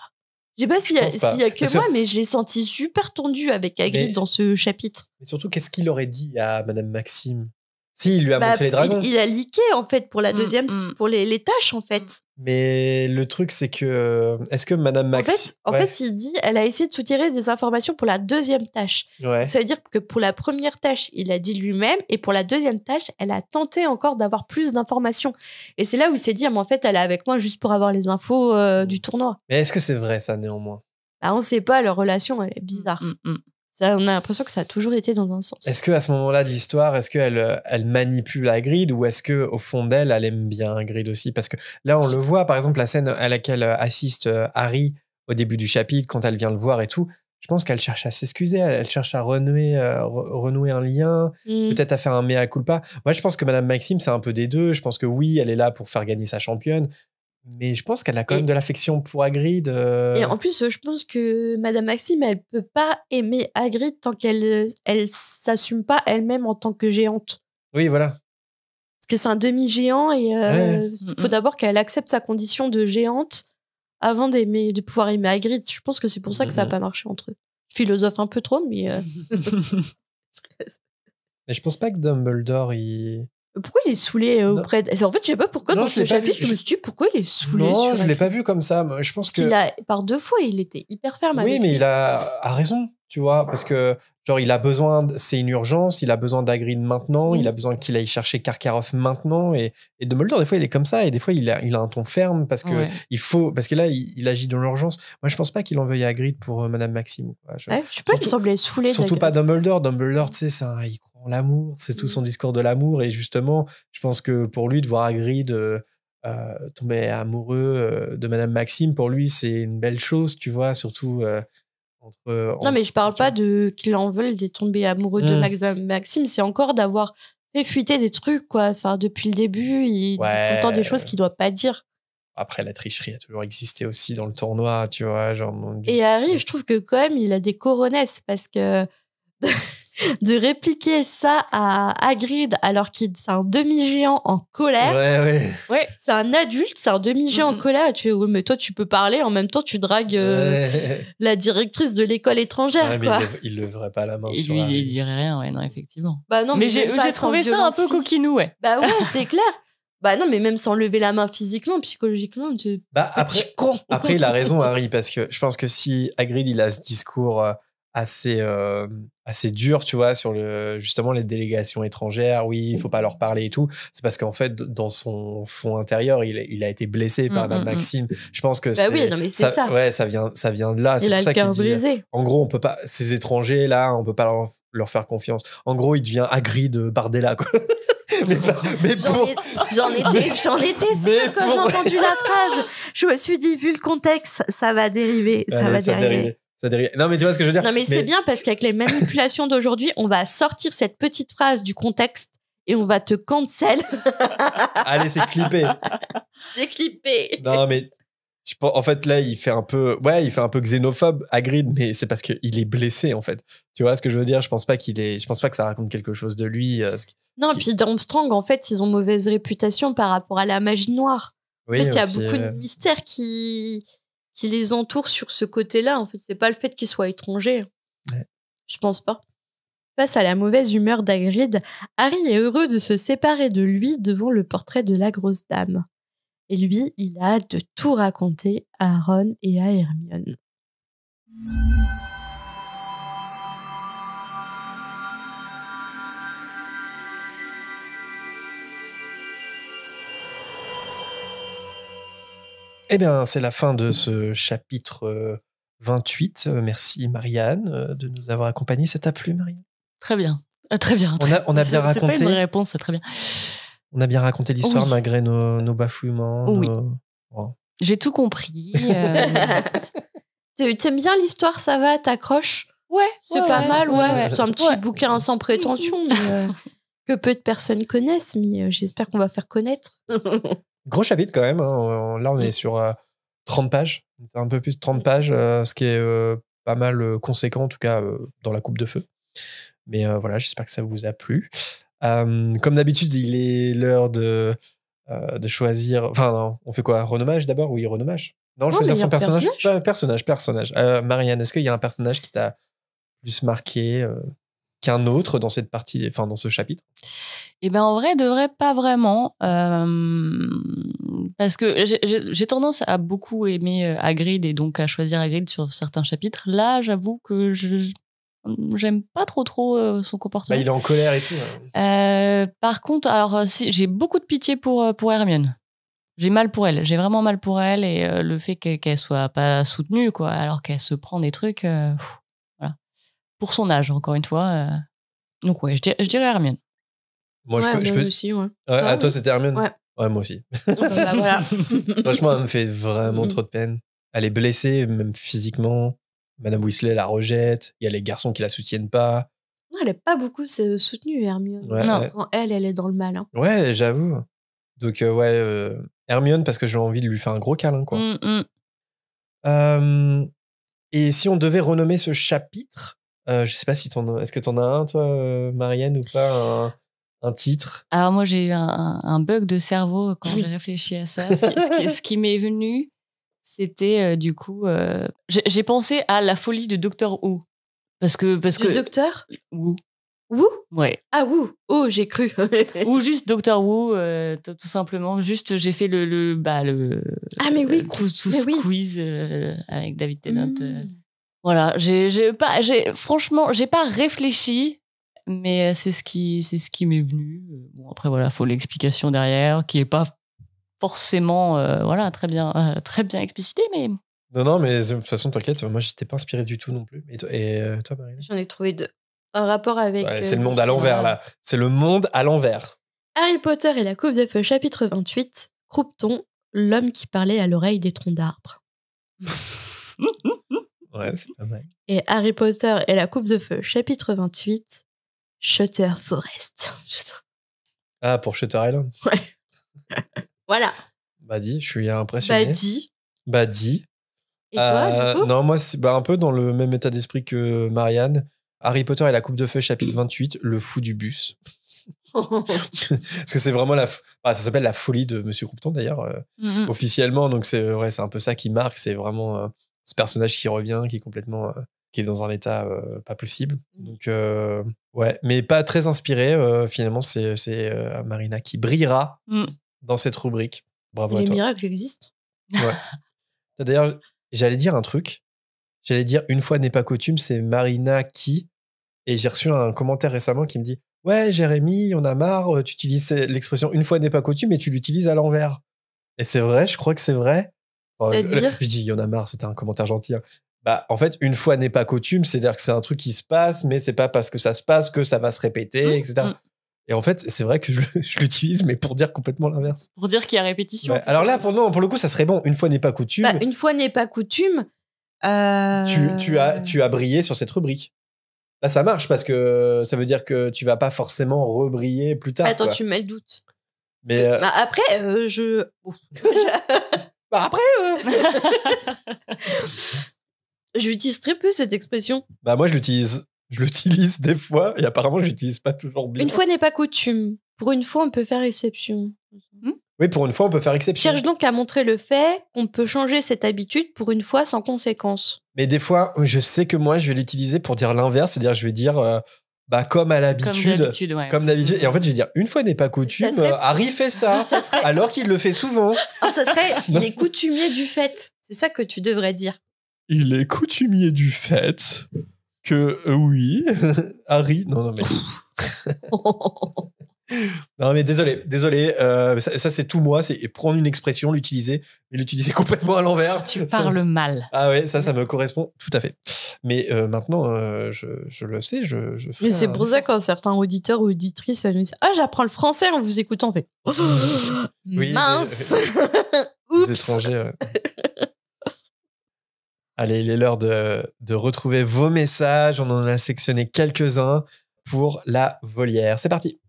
S2: Je sais pas s'il y a que moi, mais je l'ai senti super tendu avec Hagrid dans ce chapitre.
S3: Mais surtout, qu'est-ce qu'il aurait dit à Madame Maxime? Si, il lui a montré les dragons.
S2: Il a leaké, en fait, pour la deuxième, pour les tâches, en fait.
S3: Mais le truc, c'est que... Est-ce que Madame Max...
S2: En fait, il dit, elle a essayé de soutirer des informations pour la deuxième tâche.
S3: Ouais.
S2: Ça veut dire que pour la première tâche, il a dit lui-même, et pour la deuxième tâche, elle a tenté encore d'avoir plus d'informations. Et c'est là où il s'est dit, mais en fait, elle est avec moi juste pour avoir les infos du tournoi.
S3: Mais est-ce que c'est vrai, ça, néanmoins?
S2: Bah, on sait pas, leur relation, elle est bizarre. Ça, on a l'impression que ça a toujours été dans un sens.
S3: Est-ce qu'à ce moment-là de l'histoire, est-ce qu'elle elle manipule Hagrid ou est-ce qu'au fond d'elle, elle aime bien Hagrid aussi? Parce que là, on le voit, par exemple, la scène à laquelle assiste Harry au début du chapitre, quand elle vient le voir et tout, je pense qu'elle cherche à s'excuser, elle cherche à renouer un lien, peut-être à faire un mea culpa. Moi, je pense que Madame Maxime, c'est un peu des deux. Je pense que oui, elle est là pour faire gagner sa championne. Mais je pense qu'elle a quand même de l'affection pour Hagrid.
S2: Et en plus, je pense que Madame Maxime, elle peut pas aimer Hagrid tant qu'elle s'assume pas elle-même en tant que géante.
S3: Oui, voilà.
S2: Parce que c'est un demi-géant et faut d'abord qu'elle accepte sa condition de géante avant de pouvoir aimer Hagrid. Je pense que c'est pour ça que ça n'a pas marché entre eux. Je philosophe un peu trop, mais...
S3: Mais je pense pas que Dumbledore, il...
S2: Pourquoi il est saoulé auprès de... En fait, je sais pas pourquoi dans ce chapitre, je me suis dit pourquoi il est saoulé.
S3: Non, je l'ai pas vu comme ça. Je pense que...
S2: Par 2 fois, il était hyper ferme avec
S3: lui. Oui, mais
S2: lui.
S3: il a raison, tu vois, parce que genre il a besoin, c'est une urgence, il a besoin d'Hagrid maintenant, il a besoin qu'il aille chercher Karkaroff maintenant, et Dumbledore, des fois, il est comme ça, et des fois, il a un ton ferme parce que parce que là, il agit dans l'urgence. Moi, je pense pas qu'il en veuille à Hagrid pour Madame Maxime.
S2: Je sais pas, il me semblait saoulé.
S3: Surtout pas Dumbledore. Dumbledore, tu sais, il croit en l'amour, c'est tout son discours de l'amour, et justement, je pense que pour lui, de voir Hagrid tomber amoureux de Madame Maxime, pour lui, c'est une belle chose, tu vois, surtout...
S2: non, mais je parle pas de qu'il en veulent de tomber amoureux de Maxime, c'est encore d'avoir fait fuiter des trucs, quoi. Enfin, depuis le début, il dit tout le temps des choses qu'il doit pas dire.
S3: Après, la tricherie a toujours existé aussi dans le tournoi, tu vois. Genre...
S2: Et Harry, je trouve que quand même, il a des coronesses parce que de répliquer ça à Hagrid alors qu'il c'est un demi-géant en colère.
S3: Ouais.
S2: C'est un adulte, c'est un demi-géant en colère. Et tu fais, mais toi, tu peux parler. En même temps, tu dragues la directrice de l'école étrangère, quoi.
S3: Il leverait pas la main
S4: sur lui, il dirait rien, non, effectivement.
S2: Bah non,
S4: mais j'ai trouvé ça un peu coquinou, ouais.
S2: Bah ouais, c'est clair. Bah non, mais même sans lever la main physiquement, psychologiquement,
S3: après, il a raison, Harry, parce que je pense que si Hagrid, il a ce discours assez dur, tu vois, sur justement les délégations étrangères, oui, il faut pas leur parler et tout, c'est parce qu'en fait, dans son fond intérieur, il a été blessé par Madame Maxime. Je pense que
S2: oui, non, mais c'est ça.
S3: Ouais, ça vient de là. C'est pour ça qu'il dit, en gros, on peut pas, ces étrangers, là, on peut pas leur faire confiance. En gros, il devient Hagrid Bardella, quoi.
S2: J'en étais sûre quand j'ai entendu la phrase. Je me suis dit, vu le contexte, ça va dériver. Ça va dériver.
S3: Non, mais tu vois ce que je veux dire.
S2: Non, mais c'est bien parce qu'avec les manipulations d'aujourd'hui, on va sortir cette petite phrase du contexte et on va te cancel.
S3: Allez, c'est clippé.
S2: C'est clippé.
S3: Non, mais en fait, là, il fait un peu xénophobe, Hagrid, mais c'est parce qu'il est blessé, en fait. Tu vois ce que je veux dire? Je pense pas que ça raconte quelque chose de lui.
S2: Non, puis dans Strong, en fait, ils ont mauvaise réputation par rapport à la magie noire.
S3: Oui,
S2: en fait, il y a beaucoup de mystères qui les entourent sur ce côté-là. En fait, c'est pas le fait qu'ils soient étrangers.
S3: Ouais.
S2: Je pense pas. Face à la mauvaise humeur d'Hagrid, Harry est heureux de se séparer de lui devant le portrait de la grosse dame. Et lui, il a hâte de tout raconter à Ron et à Hermione.
S3: Eh bien, c'est la fin de ce chapitre 28. Merci Marianne de nous avoir accompagnés. Ça t'a plu, Marianne?
S4: Très bien. Très bien.
S3: On a bien raconté.
S4: C'est pas une réponse, c'est très bien.
S3: On a bien raconté l'histoire malgré nos bafouillements.
S4: Oui. J'ai tout compris.
S2: T'aimes bien l'histoire, ça va? T'accroches?
S4: Ouais.
S2: C'est pas mal, ouais. C'est un petit bouquin sans prétention, mais, que peu de personnes connaissent, mais j'espère qu'on va faire connaître.
S3: Gros chapitre quand même. Hein. Là, on est sur 30 pages. C'est un peu plus de 30 pages, ce qui est pas mal conséquent, en tout cas, dans la coupe de feu. Mais voilà, j'espère que ça vous a plu. Comme d'habitude, il est l'heure de choisir... Enfin, non, on fait quoi? Renommage d'abord? Oui, renommage. Non, choisir son personnage. Personnage. Marianne, est-ce qu'il y a un personnage qui t'a plus marqué qu'un autre dans cette partie, enfin dans ce chapitre?
S4: Et ben en vrai, de vrai, pas vraiment. Parce que j'ai tendance à beaucoup aimer Hagrid et donc à choisir Hagrid sur certains chapitres. Là, j'avoue que j'aime pas trop son comportement.
S3: Bah, il est en colère et tout. Hein.
S4: Par contre, alors si, j'ai beaucoup de pitié pour Hermione. J'ai mal pour elle. J'ai vraiment mal pour elle et le fait qu'elle soit pas soutenue, quoi, alors qu'elle se prend des trucs, voilà. Pour son âge, encore une fois. Donc ouais, je dirais Hermione.
S3: Moi,
S2: Ouais,
S3: je peux...
S2: aussi, ouais.
S3: Ah, toi, c'était Hermione?
S2: Ouais.
S3: Ouais, moi aussi.
S2: Bah, voilà.
S3: Franchement, elle me fait vraiment trop de peine. Elle est blessée, même physiquement. Madame Weasley la rejette. Il y a les garçons qui la soutiennent pas.
S2: Non, elle n'est pas beaucoup soutenue, Hermione.
S3: Ouais,
S4: Non.
S3: ouais.
S2: Quand elle est dans le mal. Hein.
S3: Ouais, j'avoue. Donc, Hermione, parce que j'ai envie de lui faire un gros câlin, quoi. Et si on devait renommer ce chapitre, je sais pas si est-ce que t'en as un, toi, Marianne, ou pas, un titre?
S4: Alors moi, j'ai eu un bug de cerveau quand j'ai réfléchi à ça. Ce qui m'est venu, c'était du coup... j'ai pensé à la folie de Doctor Who. Parce que
S2: Le docteur
S4: Who.
S2: Who?
S4: Ouais.
S2: Ah, Who. Oh, j'ai cru.
S4: Ou juste Doctor Who, tout simplement. Juste, j'ai fait le
S2: Ah, mais oui.
S4: tout
S2: mais oui.
S4: squeeze avec David Tennant. Voilà. Franchement, j'ai pas réfléchi, mais c'est ce qui m'est venu. Bon, après, voilà, faut l'explication derrière, qui est pas forcément, voilà, très bien explicitée, mais...
S3: Non, mais de toute façon, t'inquiète, moi, j'étais pas inspiré du tout non plus. Et toi, Marianne?
S2: J'en ai trouvé deux. Un rapport avec...
S3: Ouais, c'est le monde à l'envers, là. C'est le monde à l'envers.
S2: Harry Potter et la Coupe de Feu, chapitre 28. Croupton, l'homme qui parlait à l'oreille des troncs d'arbres.
S3: Ouais, c'est pas mal.
S2: Et Harry Potter et la Coupe de Feu, chapitre 28. Shutter Forest.
S3: Ah, pour Shutter Island?
S2: Ouais. Voilà.
S3: Bah, dis, je suis impressionné.
S2: Bah, dis. Et toi, du coup?
S3: Non, moi, c'est un peu dans le même état d'esprit que Marianne. Harry Potter et la Coupe de Feu, chapitre 28, le fou du bus. Parce que c'est vraiment ça s'appelle la folie de Monsieur Croupton, d'ailleurs, officiellement. Donc, c'est un peu ça qui marque. C'est vraiment ce personnage qui revient, qui est complètement... qui est dans un état pas possible. Donc, ouais. Mais pas très inspiré. Finalement, c'est Marina qui brillera dans cette rubrique. Bravo à toi.
S2: Les miracles existent.
S3: Ouais. D'ailleurs, j'allais dire un truc. J'allais dire, une fois n'est pas coutume, c'est Marina qui... Et j'ai reçu un commentaire récemment qui me dit « Ouais, Jérémy, on a marre, tu utilises l'expression « une fois n'est pas coutume » et tu l'utilises à l'envers. » Et c'est vrai, je crois que c'est vrai.
S2: C'est-à-dire ?
S3: Je dis « Il y en a marre », c'était un commentaire gentil. Hein. Bah, en fait, une fois n'est pas coutume, c'est-à-dire que c'est un truc qui se passe, mais c'est pas parce que ça se passe que ça va se répéter, etc. Et en fait, c'est vrai que je l'utilise, mais pour dire complètement l'inverse.
S4: Pour dire qu'il y a répétition.
S3: Ouais. Alors là, pour le coup, ça serait bon. Une fois n'est pas coutume.
S2: Bah, une fois n'est pas coutume.
S3: Tu as brillé sur cette rubrique. Là, ça marche parce que ça veut dire que tu vas pas forcément rebriller plus tard.
S2: Attends,
S3: quoi.
S2: tu mets le doute.
S3: Mais
S2: bah, après,
S3: bah après,
S2: j'utilise très peu cette expression.
S3: Bah moi, je l'utilise des fois et apparemment, je l'utilise pas toujours bien.
S2: Une fois n'est pas coutume. Pour une fois, on peut faire exception.
S3: Oui, pour une fois, on peut faire exception.
S2: Cherche donc à montrer le fait qu'on peut changer cette habitude pour une fois sans conséquence.
S3: Mais des fois, je sais que moi, je vais l'utiliser pour dire l'inverse, c'est-à-dire je vais dire bah comme à l'habitude, comme d'habitude. Et en fait, je vais dire une fois n'est pas coutume, Harry fait ça, alors qu'il le fait souvent.
S2: Ah, ça serait il est coutumier du fait. C'est ça que tu devrais dire. Il
S3: est coutumier du fait que oui, Harry. Non mais. Non mais désolé, ça c'est tout moi, c'est prendre une expression, l'utiliser, mais l'utiliser complètement à l'envers.
S4: Tu parles mal.
S3: Ah ouais, ça me correspond tout à fait. Mais maintenant, je le sais, je ferai.
S2: Mais c'est pour ça quand certains auditeurs ou auditrices me disent « Ah, j'apprends le français en vous écoutant », on fait
S3: oui,
S2: mince.
S3: Les étrangers. Ouais. Allez, il est l'heure de retrouver vos messages. On en a sélectionné quelques-uns pour la volière. C'est parti.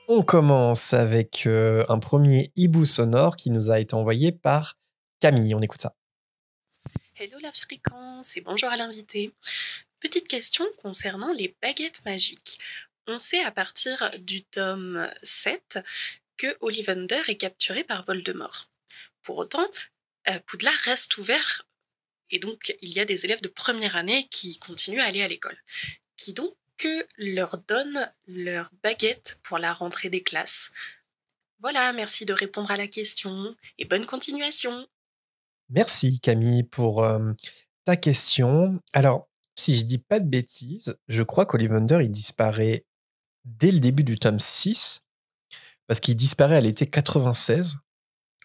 S3: On commence avec un premier hibou sonore qui nous a été envoyé par Camille. On écoute ça.
S5: Hello la fréquence et bonjour à l'invité. Petite question concernant les baguettes magiques. On sait à partir du tome 7 que Ollivander est capturé par Voldemort. Pour autant, Poudlard reste ouvert et donc il y a des élèves de première année qui continuent à aller à l'école, qui donc leur donnent leur baguette pour la rentrée des classes. Voilà, merci de répondre à la question et bonne continuation.
S3: Merci Camille pour ta question. Alors, si je dis pas de bêtises, je crois qu'Ollivander, il disparaît dès le début du tome 6, parce qu'il disparaît à l'été 96.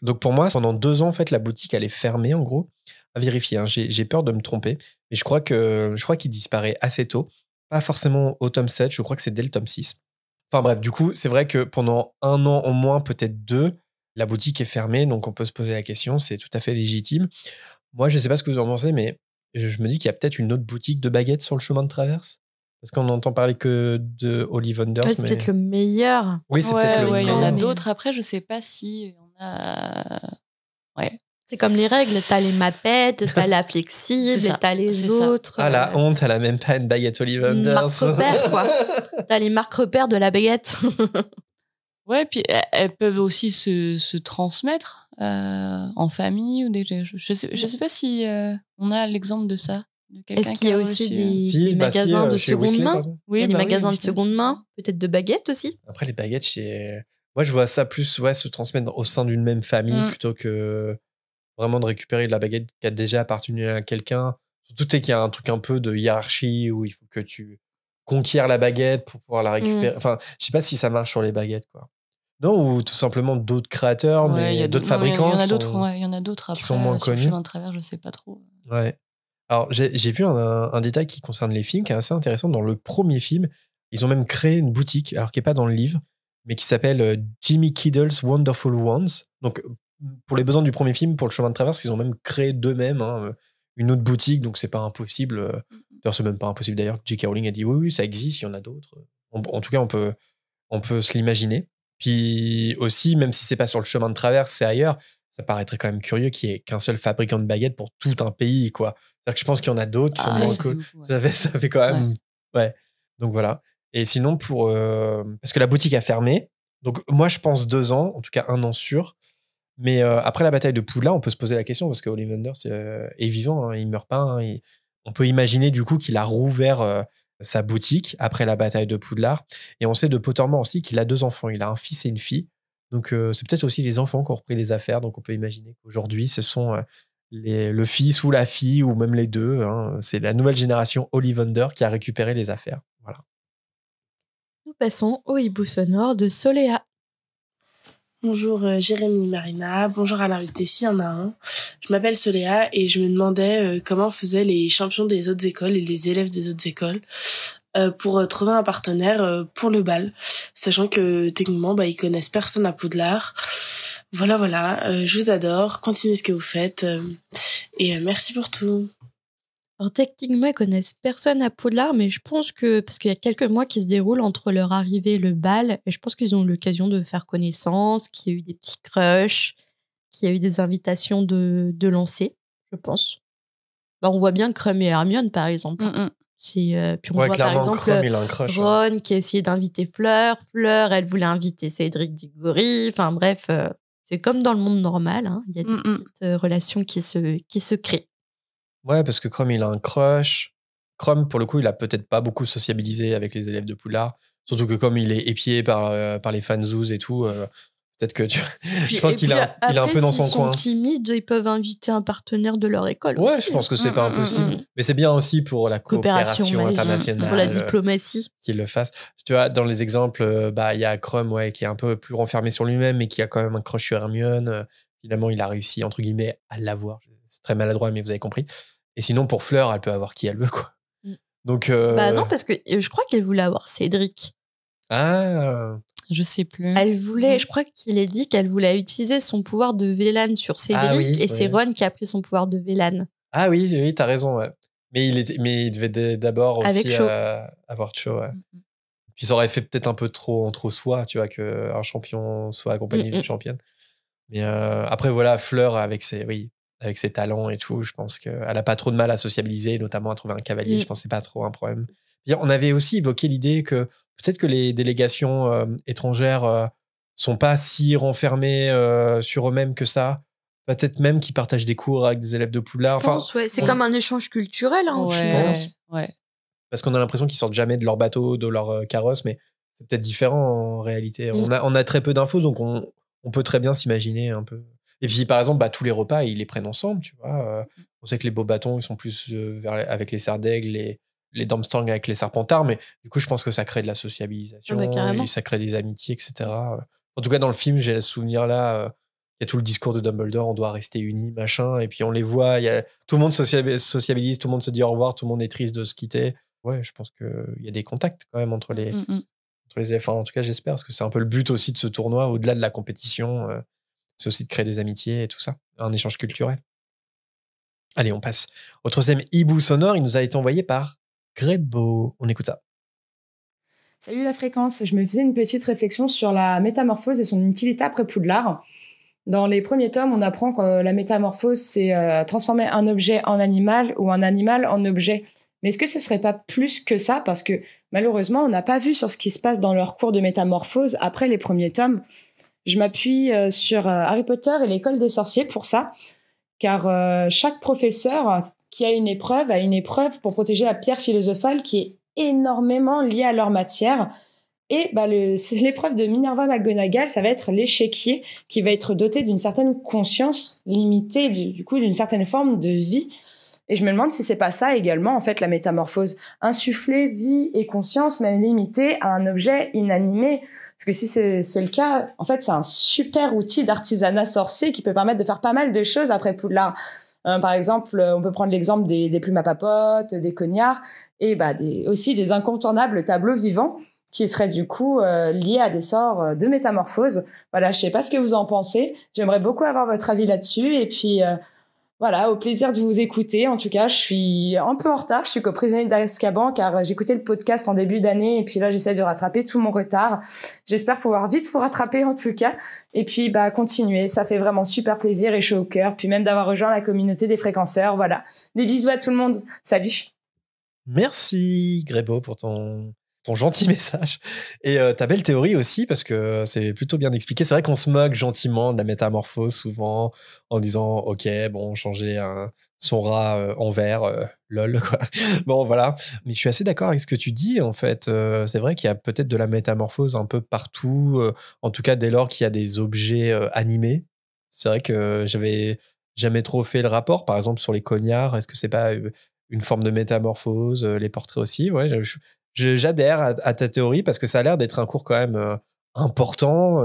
S3: Donc pour moi, pendant 2 ans, en fait, la boutique, elle est fermée, en gros. À vérifier, hein. J'ai peur de me tromper. Mais je crois qu'il disparaît assez tôt. Pas forcément au tome 7, je crois que c'est dès le tome 6. Enfin bref, du coup, c'est vrai que pendant 1 an au moins, peut-être 2, la boutique est fermée, donc on peut se poser la question, c'est tout à fait légitime. Moi, je sais pas ce que vous en pensez, mais je me dis qu'il y a peut-être une autre boutique de baguettes sur le chemin de traverse. Parce qu'on n'entend parler que de Ollivanders.
S2: Ouais, c'est peut-être le meilleur.
S3: Oui, c'est peut-être le
S4: il y en
S3: meilleur.
S4: a d'autres. Après, je sais pas si on a. Ouais.
S2: C'est comme les règles, t'as les mappettes, t'as la flexible,
S4: C'est ça,
S2: et t'as les
S4: c'est ça.
S2: autres.
S3: Ah la honte, elle a même pas une baguette Ollivanders.
S2: Marque repère, quoi. T'as les marques repères de la baguette.
S4: Ouais, puis elles peuvent aussi se transmettre en famille ou je sais pas si on a l'exemple de ça. De quelqu'un
S2: Est-ce qu'il y a
S4: qui
S2: aussi
S4: réussi,
S2: des magasins de
S3: chez
S2: seconde
S3: Weasley, par
S2: main?
S3: exemple.
S2: Il y a des magasins de
S4: Weasley.
S2: seconde main, peut-être de baguettes aussi.
S3: Après, les baguettes, moi, je vois ça plus se transmettre au sein d'une même famille plutôt que vraiment de récupérer de la baguette qui a déjà appartenu à quelqu'un. Surtout qu'il y a un truc un peu de hiérarchie où il faut que tu conquières la baguette pour pouvoir la récupérer. Enfin, je sais pas si ça marche sur les baguettes, quoi. Non, ou tout simplement d'autres créateurs, mais d'autres fabricants.
S4: Il y en a d'autres, il y en a d'autres après.
S3: Qui sont moins
S4: sur le
S3: connus.
S4: chemin de travers, je sais pas trop.
S3: Ouais. Alors, j'ai vu un détail qui concerne les films qui est assez intéressant. Dans le premier film, ils ont même créé une boutique, alors qui n'est pas dans le livre, mais qui s'appelle Jimmy Kiddle's Wonderful Ones. Donc, pour les besoins du premier film, pour le chemin de traverse, ils ont même créé d'eux-mêmes une autre boutique, donc c'est pas impossible. D'ailleurs, c'est même pas impossible d'ailleurs. J.K. Rowling a dit oui, ça existe, il y en a d'autres. En tout cas, on peut se l'imaginer. Puis aussi, même si c'est pas sur le chemin de traverse, c'est ailleurs, ça paraîtrait quand même curieux qu'il y ait qu'un seul fabricant de baguettes pour tout un pays, quoi. C'est-à-dire que je pense qu'il y en a d'autres qui sont moins cool. Ça fait quand même. Ouais. Donc voilà. Et sinon, parce que la boutique a fermé. Donc moi, je pense 2 ans, en tout cas 1 an sûr. Mais après la bataille de Poudlard, on peut se poser la question parce que Ollivander est vivant, hein, il meurt pas. Hein, on peut imaginer du coup qu'il a rouvert sa boutique après la bataille de Poudlard. Et on sait de Pottermore aussi qu'il a 2 enfants. Il a un fils et une fille. Donc, c'est peut-être aussi les enfants qui ont repris les affaires. Donc, on peut imaginer qu'aujourd'hui, ce sont le fils ou la fille, ou même les deux. Hein. C'est la nouvelle génération Ollivander qui a récupéré les affaires. Voilà.
S2: Nous passons au hibou sonore de Soléa.
S6: Bonjour Jérémy, Marina, bonjour à l'invité s'il y en a un. Je m'appelle Soléa et je me demandais comment faisaient les champions des autres écoles et les élèves des autres écoles pour trouver un partenaire pour le bal, sachant que techniquement ils connaissent personne à Poudlard. Voilà, je vous adore, continuez ce que vous faites et merci pour tout.
S2: Alors techniquement, ils connaissent personne à Poudlard, mais je pense que, parce qu'il y a quelques mois qui se déroulent entre leur arrivée et le bal, et je pense qu'ils ont eu l'occasion de faire connaissance, qu'il y a eu des petits crushs, qu'il y a eu des invitations de lancer, je pense. On voit bien Krum et Hermione, par exemple. Puis on voit par exemple
S3: Krum, il a un crush,
S2: Ron qui a essayé d'inviter Fleur. Fleur, elle voulait inviter Cédric Diggory. Enfin bref, c'est comme dans le monde normal. Hein. Il y a des petites relations qui se créent.
S3: Ouais, parce que Krum, il a un crush. Krum, pour le coup, il a peut-être pas beaucoup sociabilisé avec les élèves de Poudlard. Surtout que comme il est épié par les fanzouz et tout, peut-être que je pense qu'il est un peu dans son coin.
S2: S'ils sont timides, ils peuvent inviter un partenaire de leur école.
S3: Ouais,
S2: aussi.
S3: Je pense que c'est pas impossible. Mais c'est bien aussi pour la coopération internationale.
S2: Pour la diplomatie.
S3: Qu'ils le fassent. Tu vois, dans les exemples, il y a Krum qui est un peu plus renfermé sur lui-même, mais qui a quand même un crush sur Hermione. Finalement, il a réussi, entre guillemets, à l'avoir. C'est très maladroit, mais vous avez compris. Et sinon, pour Fleur, elle peut avoir qui elle veut, quoi. Donc,
S2: non, parce que je crois qu'elle voulait avoir Cédric.
S3: Ah.
S4: Je sais plus.
S2: Elle voulait, je crois qu'il est dit qu'elle voulait utiliser son pouvoir de Vélane sur Cédric, et c'est Ron qui a pris son pouvoir de Vélane.
S3: Ah oui, t'as raison, ouais. Mais il devait d'abord aussi avoir Cho, ouais. Puis ça aurait fait peut-être un peu trop entre soi, tu vois, qu'un champion soit accompagné d'une championne. Mais après, voilà, Fleur, avec ses talents et tout, je pense qu'elle a pas trop de mal à sociabiliser, notamment à trouver un cavalier. Je pense que c'est pas trop un problème. On avait aussi évoqué l'idée que peut-être que les délégations étrangères sont pas si renfermées sur eux-mêmes que ça. Peut-être même qu'ils partagent des cours avec des élèves de Poudlard.
S2: Je pense, ouais. C'est comme un échange culturel, hein,
S4: Ouais,
S2: je pense.
S4: ouais.
S3: Parce qu'on a l'impression qu'ils sortent jamais de leur bateau, de leur carrosse, mais c'est peut-être différent en réalité. On a très peu d'infos, donc on peut très bien s'imaginer un peu. Et puis, par exemple, tous les repas, ils les prennent ensemble, tu vois. On sait que les beaux bâtons, ils sont plus avec les cerfs d'aigle, les Domstang avec les serpentards, mais du coup, je pense que ça crée de la sociabilisation, et ça crée des amitiés, etc. En tout cas, dans le film, j'ai le souvenir là, il y a tout le discours de Dumbledore, on doit rester unis, machin, et puis on les voit, tout le monde sociabilise, tout le monde se dit au revoir, tout le monde est triste de se quitter. Ouais, je pense qu'il y a des contacts quand même entre les élèves. Enfin, en tout cas, j'espère, parce que c'est un peu le but aussi de ce tournoi, au-delà de la compétition, c'est aussi de créer des amitiés et tout ça, un échange culturel. Allez, on passe au troisième hibou sonore. Il nous a été envoyé par Grébo. On écoute ça.
S7: Salut la fréquence, je me faisais une petite réflexion sur la métamorphose et son utilité après Poudlard. Dans les premiers tomes, on apprend que la métamorphose, c'est transformer un objet en animal ou un animal en objet. Mais est-ce que ce serait pas plus que ça? Parce que malheureusement, on n'a pas vu sur ce qui se passe dans leur cours de métamorphose après les premiers tomes. Je m'appuie sur Harry Potter et l'école des sorciers pour ça, car chaque professeur qui a une épreuve pour protéger la pierre philosophale qui est énormément liée à leur matière. Et c'est l'épreuve de Minerva McGonagall, ça va être l'échiquier qui va être doté d'une certaine conscience limitée, du coup d'une certaine forme de vie. Et je me demande si c'est pas ça également, en fait, la métamorphose. Insuffler vie et conscience, mais limitée à un objet inanimé. Parce que si c'est le cas, en fait, c'est un super outil d'artisanat sorcier qui peut permettre de faire pas mal de choses après Poudlard. Par exemple, on peut prendre l'exemple des plumes à papote, des cognards, et aussi des incontournables tableaux vivants qui seraient du coup liés à des sorts de métamorphose. Voilà, je sais pas ce que vous en pensez. J'aimerais beaucoup avoir votre avis là-dessus. Et puis, voilà, au plaisir de vous écouter. En tout cas, je suis un peu en retard. Je suis qu'au prisonnier d'Azkaban car j'écoutais le podcast en début d'année et puis là, j'essaie de rattraper tout mon retard. J'espère pouvoir vite vous rattraper en tout cas. Et puis, continuez. Ça fait vraiment super plaisir et chaud au cœur. Puis même d'avoir rejoint la communauté des fréquenceurs. Voilà. Des bisous à tout le monde. Salut.
S3: Merci, Grébo, pour ton gentil message. Et ta belle théorie aussi, parce que c'est plutôt bien expliqué. C'est vrai qu'on se moque gentiment de la métamorphose souvent en disant « Ok, bon, changer son rat en vert, lol, quoi. » Bon, voilà. Mais je suis assez d'accord avec ce que tu dis, en fait. C'est vrai qu'il y a peut-être de la métamorphose un peu partout, en tout cas dès lors qu'il y a des objets animés. C'est vrai que j'avais jamais trop fait le rapport. Par exemple, sur les cognards, est-ce que c'est pas une forme de métamorphose, les portraits aussi? Ouais, j'adhère à ta théorie parce que ça a l'air d'être un cours quand même important.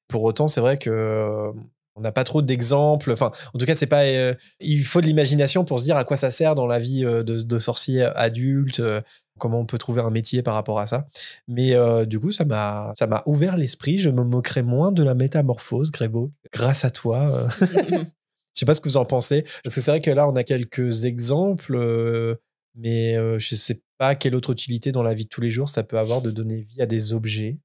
S3: Pour autant, c'est vrai que on n'a pas trop d'exemples. Enfin, en tout cas, c'est pas. Il faut de l'imagination pour se dire à quoi ça sert dans la vie de sorcier adulte. Comment on peut trouver un métier par rapport à ça. Mais du coup, ça m'a ouvert l'esprit. Je me moquerai moins de la métamorphose, Grébo, grâce à toi. Je sais pas ce que vous en pensez, parce que c'est vrai que là, on a quelques exemples, mais je sais pas quelle autre utilité dans la vie de tous les jours ça peut avoir de donner vie à des objets.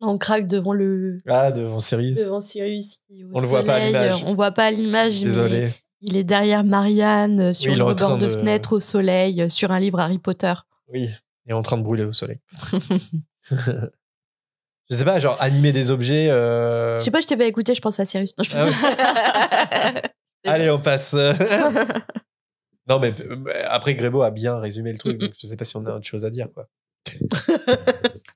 S2: On craque devant
S3: devant Sirius.
S2: Devant Sirius.
S3: On le voit pas à l'image.
S2: On voit pas à l'image.
S3: Désolé.
S2: Mais il est derrière Marianne, sur le bord de fenêtre au soleil, sur un livre Harry Potter.
S3: Oui, il est en train de brûler au soleil. Je sais pas, genre animer des objets.
S2: Je sais pas, je t'ai pas écouté, je pense à Sirius. Non,
S3: Allez, on passe. Non, mais après, Grébo a bien résumé le truc, donc je sais pas si on a autre chose à dire, quoi.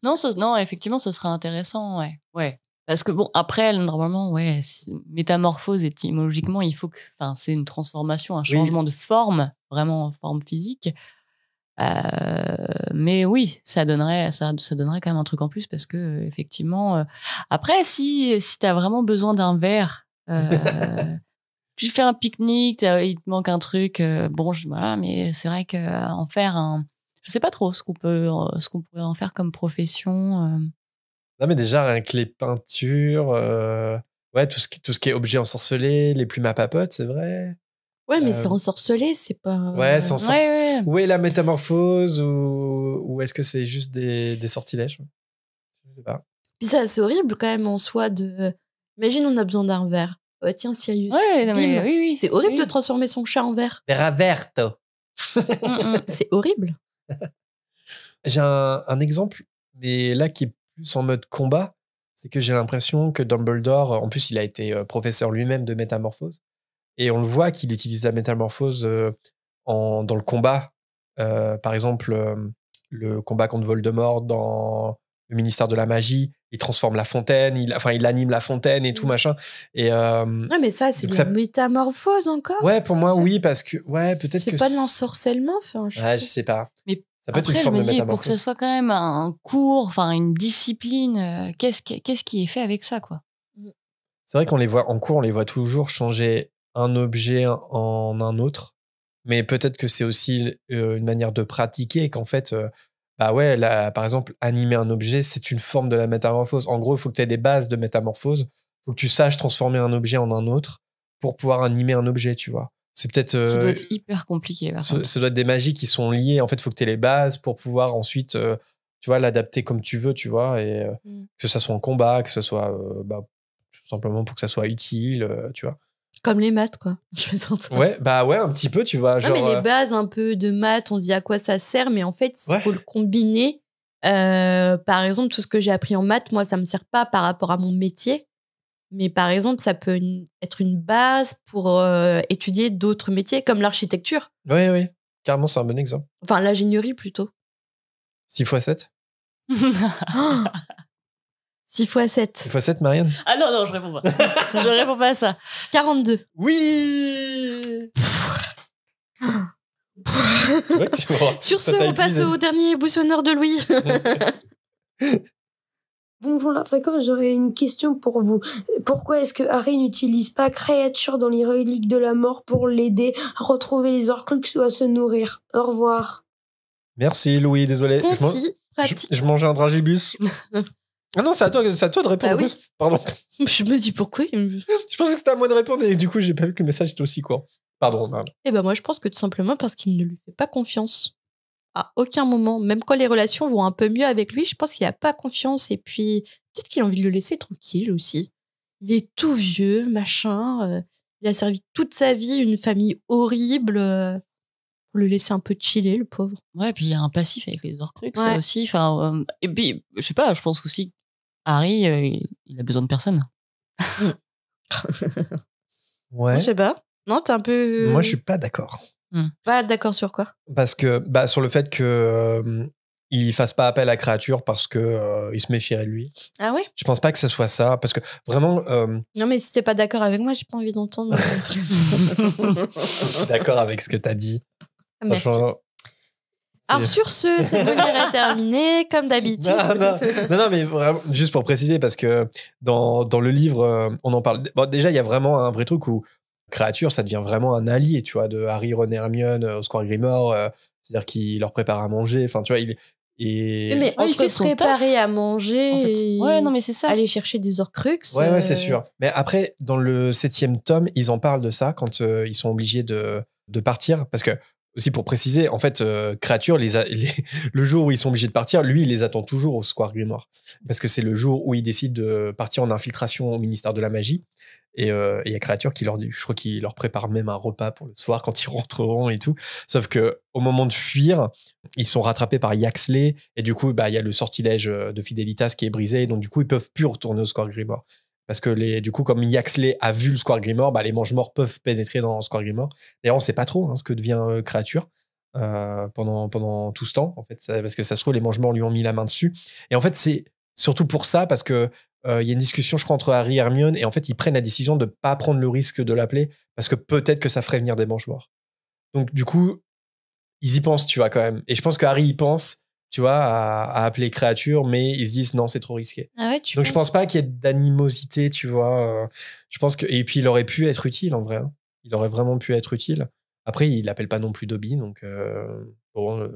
S4: Non, effectivement, ce serait intéressant, ouais. Parce que bon, après, normalement, métamorphose, étymologiquement, il faut que, c'est une transformation, un changement de forme, vraiment forme physique. Mais oui, ça donnerait quand même un truc en plus parce que effectivement, après, si t'as vraiment besoin d'un verre, tu fais un pique-nique, il te manque un truc, voilà, mais c'est vrai qu'en faire je sais pas trop ce qu'on pourrait en faire comme profession.
S3: Non, mais déjà, rien que les peintures, tout ce qui est objet ensorcelé, les plumes à papote, c'est vrai.
S2: Ouais, mais c'est ensorcelé, c'est pas.
S3: Ouais, c'est ensorcelé. Ouais. Où est la métamorphose ou est-ce que c'est juste des sortilèges? Je sais pas.
S2: Puis ça, c'est horrible quand même en soi de. Imagine, on a besoin d'un verre. Ouais, tiens, Sirius.
S4: Ouais, non, mais oui.
S2: C'est horrible de transformer son chat en verre.
S3: Verre verto.
S2: C'est horrible.
S3: j'ai un exemple, mais là qui est plus en mode combat. C'est que j'ai l'impression que Dumbledore, en plus, il a été professeur lui-même de métamorphose. Et on le voit qu'il utilise la métamorphose dans le combat. Par exemple, le combat contre Voldemort dans le ministère de la magie. Il transforme la fontaine, il anime la fontaine et tout, machin. Et,
S2: non, mais ça, c'est de la métamorphose encore.
S3: Ouais, pour moi, oui, parce que... Ouais, peut-être
S2: c'est
S3: que...
S2: pas de l'ensorcellement, enfin...
S3: Ouais, je sais pas.
S4: Mais
S3: ça peut
S4: après,
S3: être une forme
S4: je me
S3: de
S4: dis,
S3: métamorphose.
S4: pour que ce soit quand même un cours, enfin une discipline, qu'est-ce qui est fait avec ça, quoi?
S3: C'est vrai qu'on les voit en cours, on les voit toujours changer un objet en un autre. Mais peut-être que c'est aussi une manière de pratiquer et qu'en fait, bah ouais, là, par exemple, animer un objet, c'est une forme de la métamorphose. En gros, il faut que tu aies des bases de métamorphose. Il faut que tu saches transformer un objet en un autre pour pouvoir animer un objet, tu vois. C'est peut-être...
S4: ça doit être hyper compliqué.
S3: Ça doit être des magies qui sont liées. En fait, il faut que tu aies les bases pour pouvoir ensuite, tu vois, l'adapter comme tu veux, tu vois. Et que ça soit en combat, que ce soit tout simplement pour que ça soit utile, tu vois.
S2: Comme les maths, quoi. Je plaisante.
S3: Ouais, bah ouais, un petit peu, tu vois.
S2: Non,
S3: genre,
S2: mais les bases un peu de maths, on se dit à quoi ça sert, mais en fait, il faut le combiner. Par exemple, tout ce que j'ai appris en maths, moi, ça me sert pas par rapport à mon métier. Mais par exemple, ça peut être une base pour étudier d'autres métiers, comme l'architecture.
S3: Oui, oui. Carrément, c'est un bon exemple.
S2: Enfin, l'ingénierie, plutôt.
S3: 6 x 7
S2: 6 x 7.
S3: 6 x 7, Marianne?
S4: Ah non, je réponds pas. Je réponds pas à ça.
S2: 42.
S3: Oui.
S2: Sur ce, on passe au dernier boussonneur de Louis.
S8: Bonjour la fréquence, j'aurais une question pour vous. Pourquoi est-ce que Harry n'utilise pas créature dans les reliques de la mort pour l'aider à retrouver les Horcruxes ou à se nourrir? Au revoir.
S3: Merci Louis, désolé.
S2: Concis, pratique.
S3: Je mangeais un dragibus. Ah non, c'est à toi de répondre en plus. Pardon.
S2: Je me dis pourquoi.
S3: Je pensais que c'était à moi de répondre et du coup, j'ai pas vu que le message était aussi court. Pardon.
S2: Eh ben moi, je pense que tout simplement parce qu'il ne lui fait pas confiance. À aucun moment, même quand les relations vont un peu mieux avec lui, je pense qu'il n'a pas confiance et puis peut-être qu'il a envie de le laisser tranquille aussi. Il est tout vieux, machin. Il a servi toute sa vie une famille horrible pour le laisser un peu chiller, le pauvre.
S4: Ouais, et puis il y a un passif avec les Horcruxes aussi. Enfin, et puis, je sais pas, je pense aussi que Harry, il a besoin de personne.
S3: Ouais.
S2: Je sais pas. Non, t'es un peu...
S3: Moi, je suis pas d'accord.
S2: Pas d'accord sur quoi?
S3: Parce que, sur le fait que il fasse pas appel à créature parce que il se méfierait de lui.
S2: Ah ouais?
S3: Je pense pas que ce soit ça, parce que vraiment.
S2: Non, mais si t'es pas d'accord avec moi, j'ai pas envie d'entendre.
S3: Je suis d'accord avec ce que t'as dit.
S2: Merci. Alors sur ce, cette manière est terminée, comme d'habitude.
S3: Non, mais vraiment, juste pour préciser, parce que dans le livre, on en parle. Bon, déjà, il y a vraiment un vrai truc où créature, ça devient vraiment un allié, tu vois, de Harry, Ron et Hermione au Square Grimoire. C'est-à-dire qu'il leur prépare à manger. Enfin, tu vois,
S2: mais entre préparer à manger
S4: en fait.
S2: et
S4: ouais, non, mais c'est ça.
S2: aller chercher des Horcruxes.
S3: Ouais, c'est sûr. Mais après, dans le 7e tome, ils en parlent de ça quand ils sont obligés de partir. Parce que, aussi pour préciser, en fait, créature, le jour où ils sont obligés de partir, lui, il les attend toujours au Square Grimoire. Parce que c'est le jour où il décide de partir en infiltration au ministère de la magie. Et il y a créature qui je crois qu'il leur prépare même un repas pour le soir quand ils rentreront et tout. Sauf que au moment de fuir, ils sont rattrapés par Yaxley et du coup, il y a le sortilège de Fidelitas qui est brisé. Donc du coup, ils peuvent plus retourner au Square Grimoire. Parce que du coup, comme Yaxley a vu le Square Grimoire, les mange-morts peuvent pénétrer dans le Square Grimoire. D'ailleurs, on sait pas trop ce que devient créature pendant tout ce temps. En fait, parce que ça se trouve, les mange-morts lui ont mis la main dessus. Et en fait, c'est surtout pour ça, parce que il y a une discussion, je crois, entre Harry et Hermione, et en fait, ils prennent la décision de pas prendre le risque de l'appeler, parce que peut-être que ça ferait venir des mange-morts. Donc, du coup, ils y pensent, tu vois, quand même. Et je pense que Harry y pense, tu vois, à appeler créature, mais ils se disent non, c'est trop risqué.
S2: Ah ouais,
S3: donc, je pense pas qu'il y ait d'animosité, tu vois. Je pense que. Et puis, il aurait pu être utile, en vrai. Il aurait vraiment pu être utile. Après, il l'appelle pas non plus Dobby, donc bon.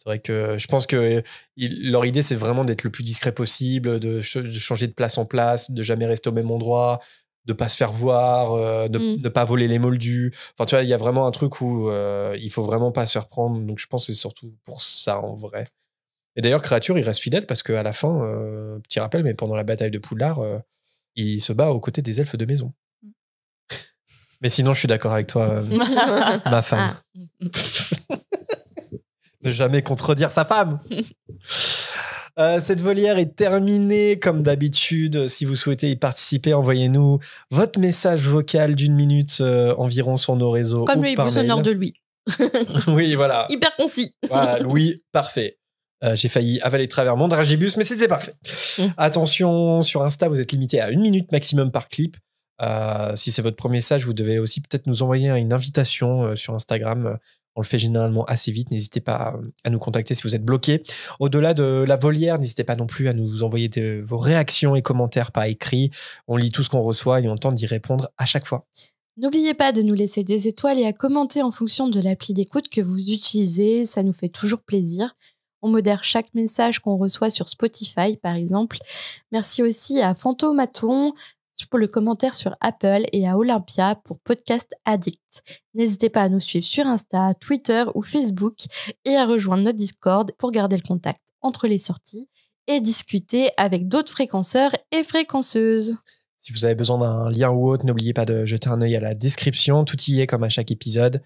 S3: C'est vrai que je pense que leur idée, c'est vraiment d'être le plus discret possible, de changer de place en place, de jamais rester au même endroit, de pas se faire voir, de pas voler les moldus. Enfin, tu vois, il y a vraiment un truc où il faut vraiment pas se faire prendre. Donc, je pense que c'est surtout pour ça, en vrai. Et d'ailleurs, créature, il reste fidèle parce qu'à la fin, petit rappel, mais pendant la bataille de Poudlard, il se bat aux côtés des elfes de maison. Mais sinon, je suis d'accord avec toi, ma femme. Ne jamais contredire sa femme. Cette volière est terminée. Comme d'habitude, si vous souhaitez y participer, envoyez-nous votre message vocal d'1 minute environ sur nos réseaux.
S2: Comme
S3: ou
S2: le
S3: par
S2: hibou
S3: mail.
S2: sonore de Louis.
S3: Oui, voilà.
S2: Hyper concis.
S3: Voilà, Louis, parfait. J'ai failli avaler de travers mon dragibus, mais c'était parfait. Attention, sur Insta, vous êtes limité à 1 minute maximum par clip. Si c'est votre premier message, vous devez aussi peut-être nous envoyer une invitation sur Instagram. On le fait généralement assez vite. N'hésitez pas à nous contacter si vous êtes bloqué. Au-delà de la volière, n'hésitez pas non plus à nous envoyer vos réactions et commentaires par écrit. On lit tout ce qu'on reçoit et on tente d'y répondre à chaque fois.
S2: N'oubliez pas de nous laisser des étoiles et à commenter en fonction de l'appli d'écoute que vous utilisez. Ça nous fait toujours plaisir. On modère chaque message qu'on reçoit sur Spotify, par exemple. Merci aussi à Fantomaton pour le commentaire sur Apple et à Olympia pour Podcast Addict. N'hésitez pas à nous suivre sur Insta, Twitter ou Facebook et à rejoindre notre Discord pour garder le contact entre les sorties et discuter avec d'autres fréquenceurs et fréquenceuses.
S3: Si vous avez besoin d'un lien ou autre, n'oubliez pas de jeter un œil à la description. Tout y est comme à chaque épisode.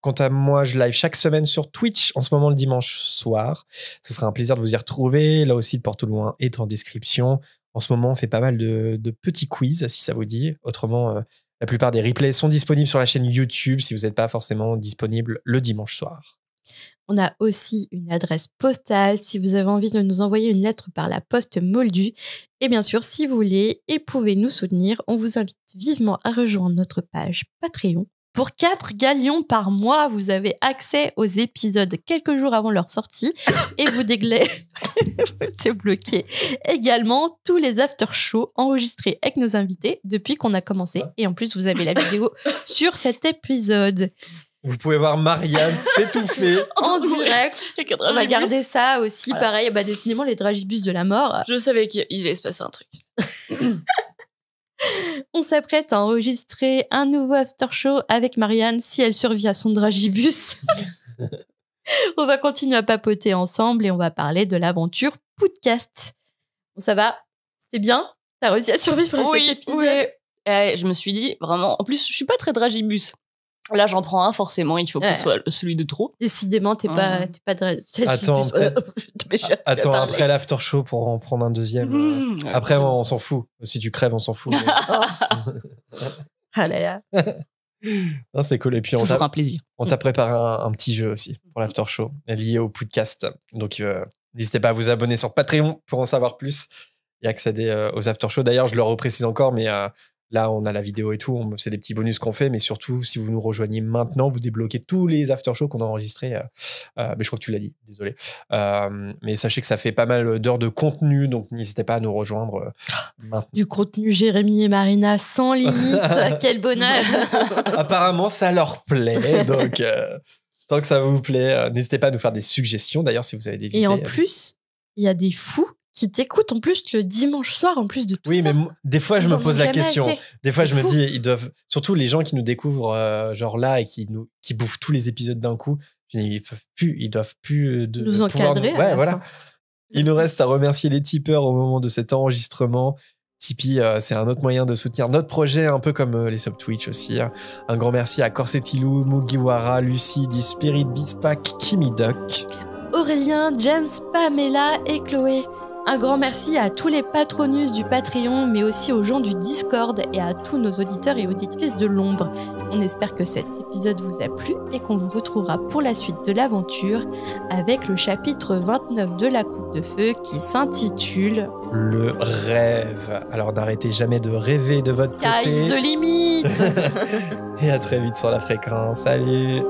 S3: Quant à moi, je live chaque semaine sur Twitch, en ce moment le dimanche soir. Ce sera un plaisir de vous y retrouver. Là aussi, le Porte au Loin est en description. En ce moment, on fait pas mal de petits quiz, si ça vous dit. Autrement, la plupart des replays sont disponibles sur la chaîne YouTube si vous n'êtes pas forcément disponible le dimanche soir.
S2: On a aussi une adresse postale si vous avez envie de nous envoyer une lettre par la poste moldue. Et bien sûr, si vous voulez et pouvez nous soutenir, on vous invite vivement à rejoindre notre page Patreon. Pour 4 galions par mois, vous avez accès aux épisodes quelques jours avant leur sortie et vous déglez... T'es bloqué. Également, tous les after-shows enregistrés avec nos invités depuis qu'on a commencé. Et en plus, vous avez la vidéo sur cet épisode.
S3: Vous pouvez voir Marianne s'étouffer.
S2: En direct. On va garder ça aussi. Voilà. Pareil, décidément, les dragibus de la mort.
S4: Je savais qu'il allait se passer un truc.
S2: On s'apprête à enregistrer un nouveau after-show avec Marianne si elle survit à son dragibus. On va continuer à papoter ensemble et on va parler de l'aventure Podcast. Bon, ça va? C'est bien? T'as réussi à survivre à cet épisode?
S4: Oui. Je me suis dit, vraiment, en plus, je suis pas très dragibus. Là, j'en prends un, forcément, il faut que ce soit celui de trop.
S2: Décidément, t'es pas
S3: Attends, attends après l'after show pour en prendre un deuxième. Après, on s'en fout. Si tu crèves, on s'en fout.
S2: Ah là là.
S3: Non, c'est cool. Et puis,
S4: toujours un plaisir.
S3: On t'a préparé un petit jeu aussi pour l'after show lié au podcast. Donc, n'hésitez pas à vous abonner sur Patreon pour en savoir plus et accéder aux after shows. D'ailleurs, je le reprécise encore, mais là, on a la vidéo et tout. C'est des petits bonus qu'on fait. Mais surtout, si vous nous rejoignez maintenant, vous débloquez tous les after-shows qu'on a enregistrés. Mais je crois que tu l'as dit. Désolé. Mais sachez que ça fait pas mal d'heures de contenu. Donc, n'hésitez pas à nous rejoindre maintenant.
S2: Du contenu Jérémy et Marina sans limite. Quel bonheur.
S3: Apparemment, ça leur plaît. Donc, tant que ça vous plaît, n'hésitez pas à nous faire des suggestions. D'ailleurs, si vous avez des idées.
S2: Et en plus, il y a des fous qui t'écoutent en plus le dimanche soir, en plus de tout ça.
S3: Oui, mais des fois, je me pose la question.
S2: Assez.
S3: Des fois, je me dis, ils doivent... Surtout les gens qui nous découvrent genre là et qui bouffent tous les épisodes d'un coup, ils doivent plus
S2: nous encadrer.
S3: Ouais, voilà. Il nous reste à remercier les tipeurs au moment de cet enregistrement. Tipeee, c'est un autre moyen de soutenir notre projet, un peu comme les sub Twitch aussi. Un grand merci à Corsetilou, Mugiwara, Lucide, Spirit Bispak, Kimi Duck,
S2: Aurélien, James, Pamela et Chloé. Un grand merci à tous les patronus du Patreon, mais aussi aux gens du Discord et à tous nos auditeurs et auditrices de l'ombre. On espère que cet épisode vous a plu et qu'on vous retrouvera pour la suite de l'aventure avec le chapitre 29 de la Coupe de Feu qui s'intitule
S3: Le rêve. Alors n'arrêtez jamais de rêver de votre côté.
S2: Sky the limit.
S3: Et à très vite sur la fréquence. Salut.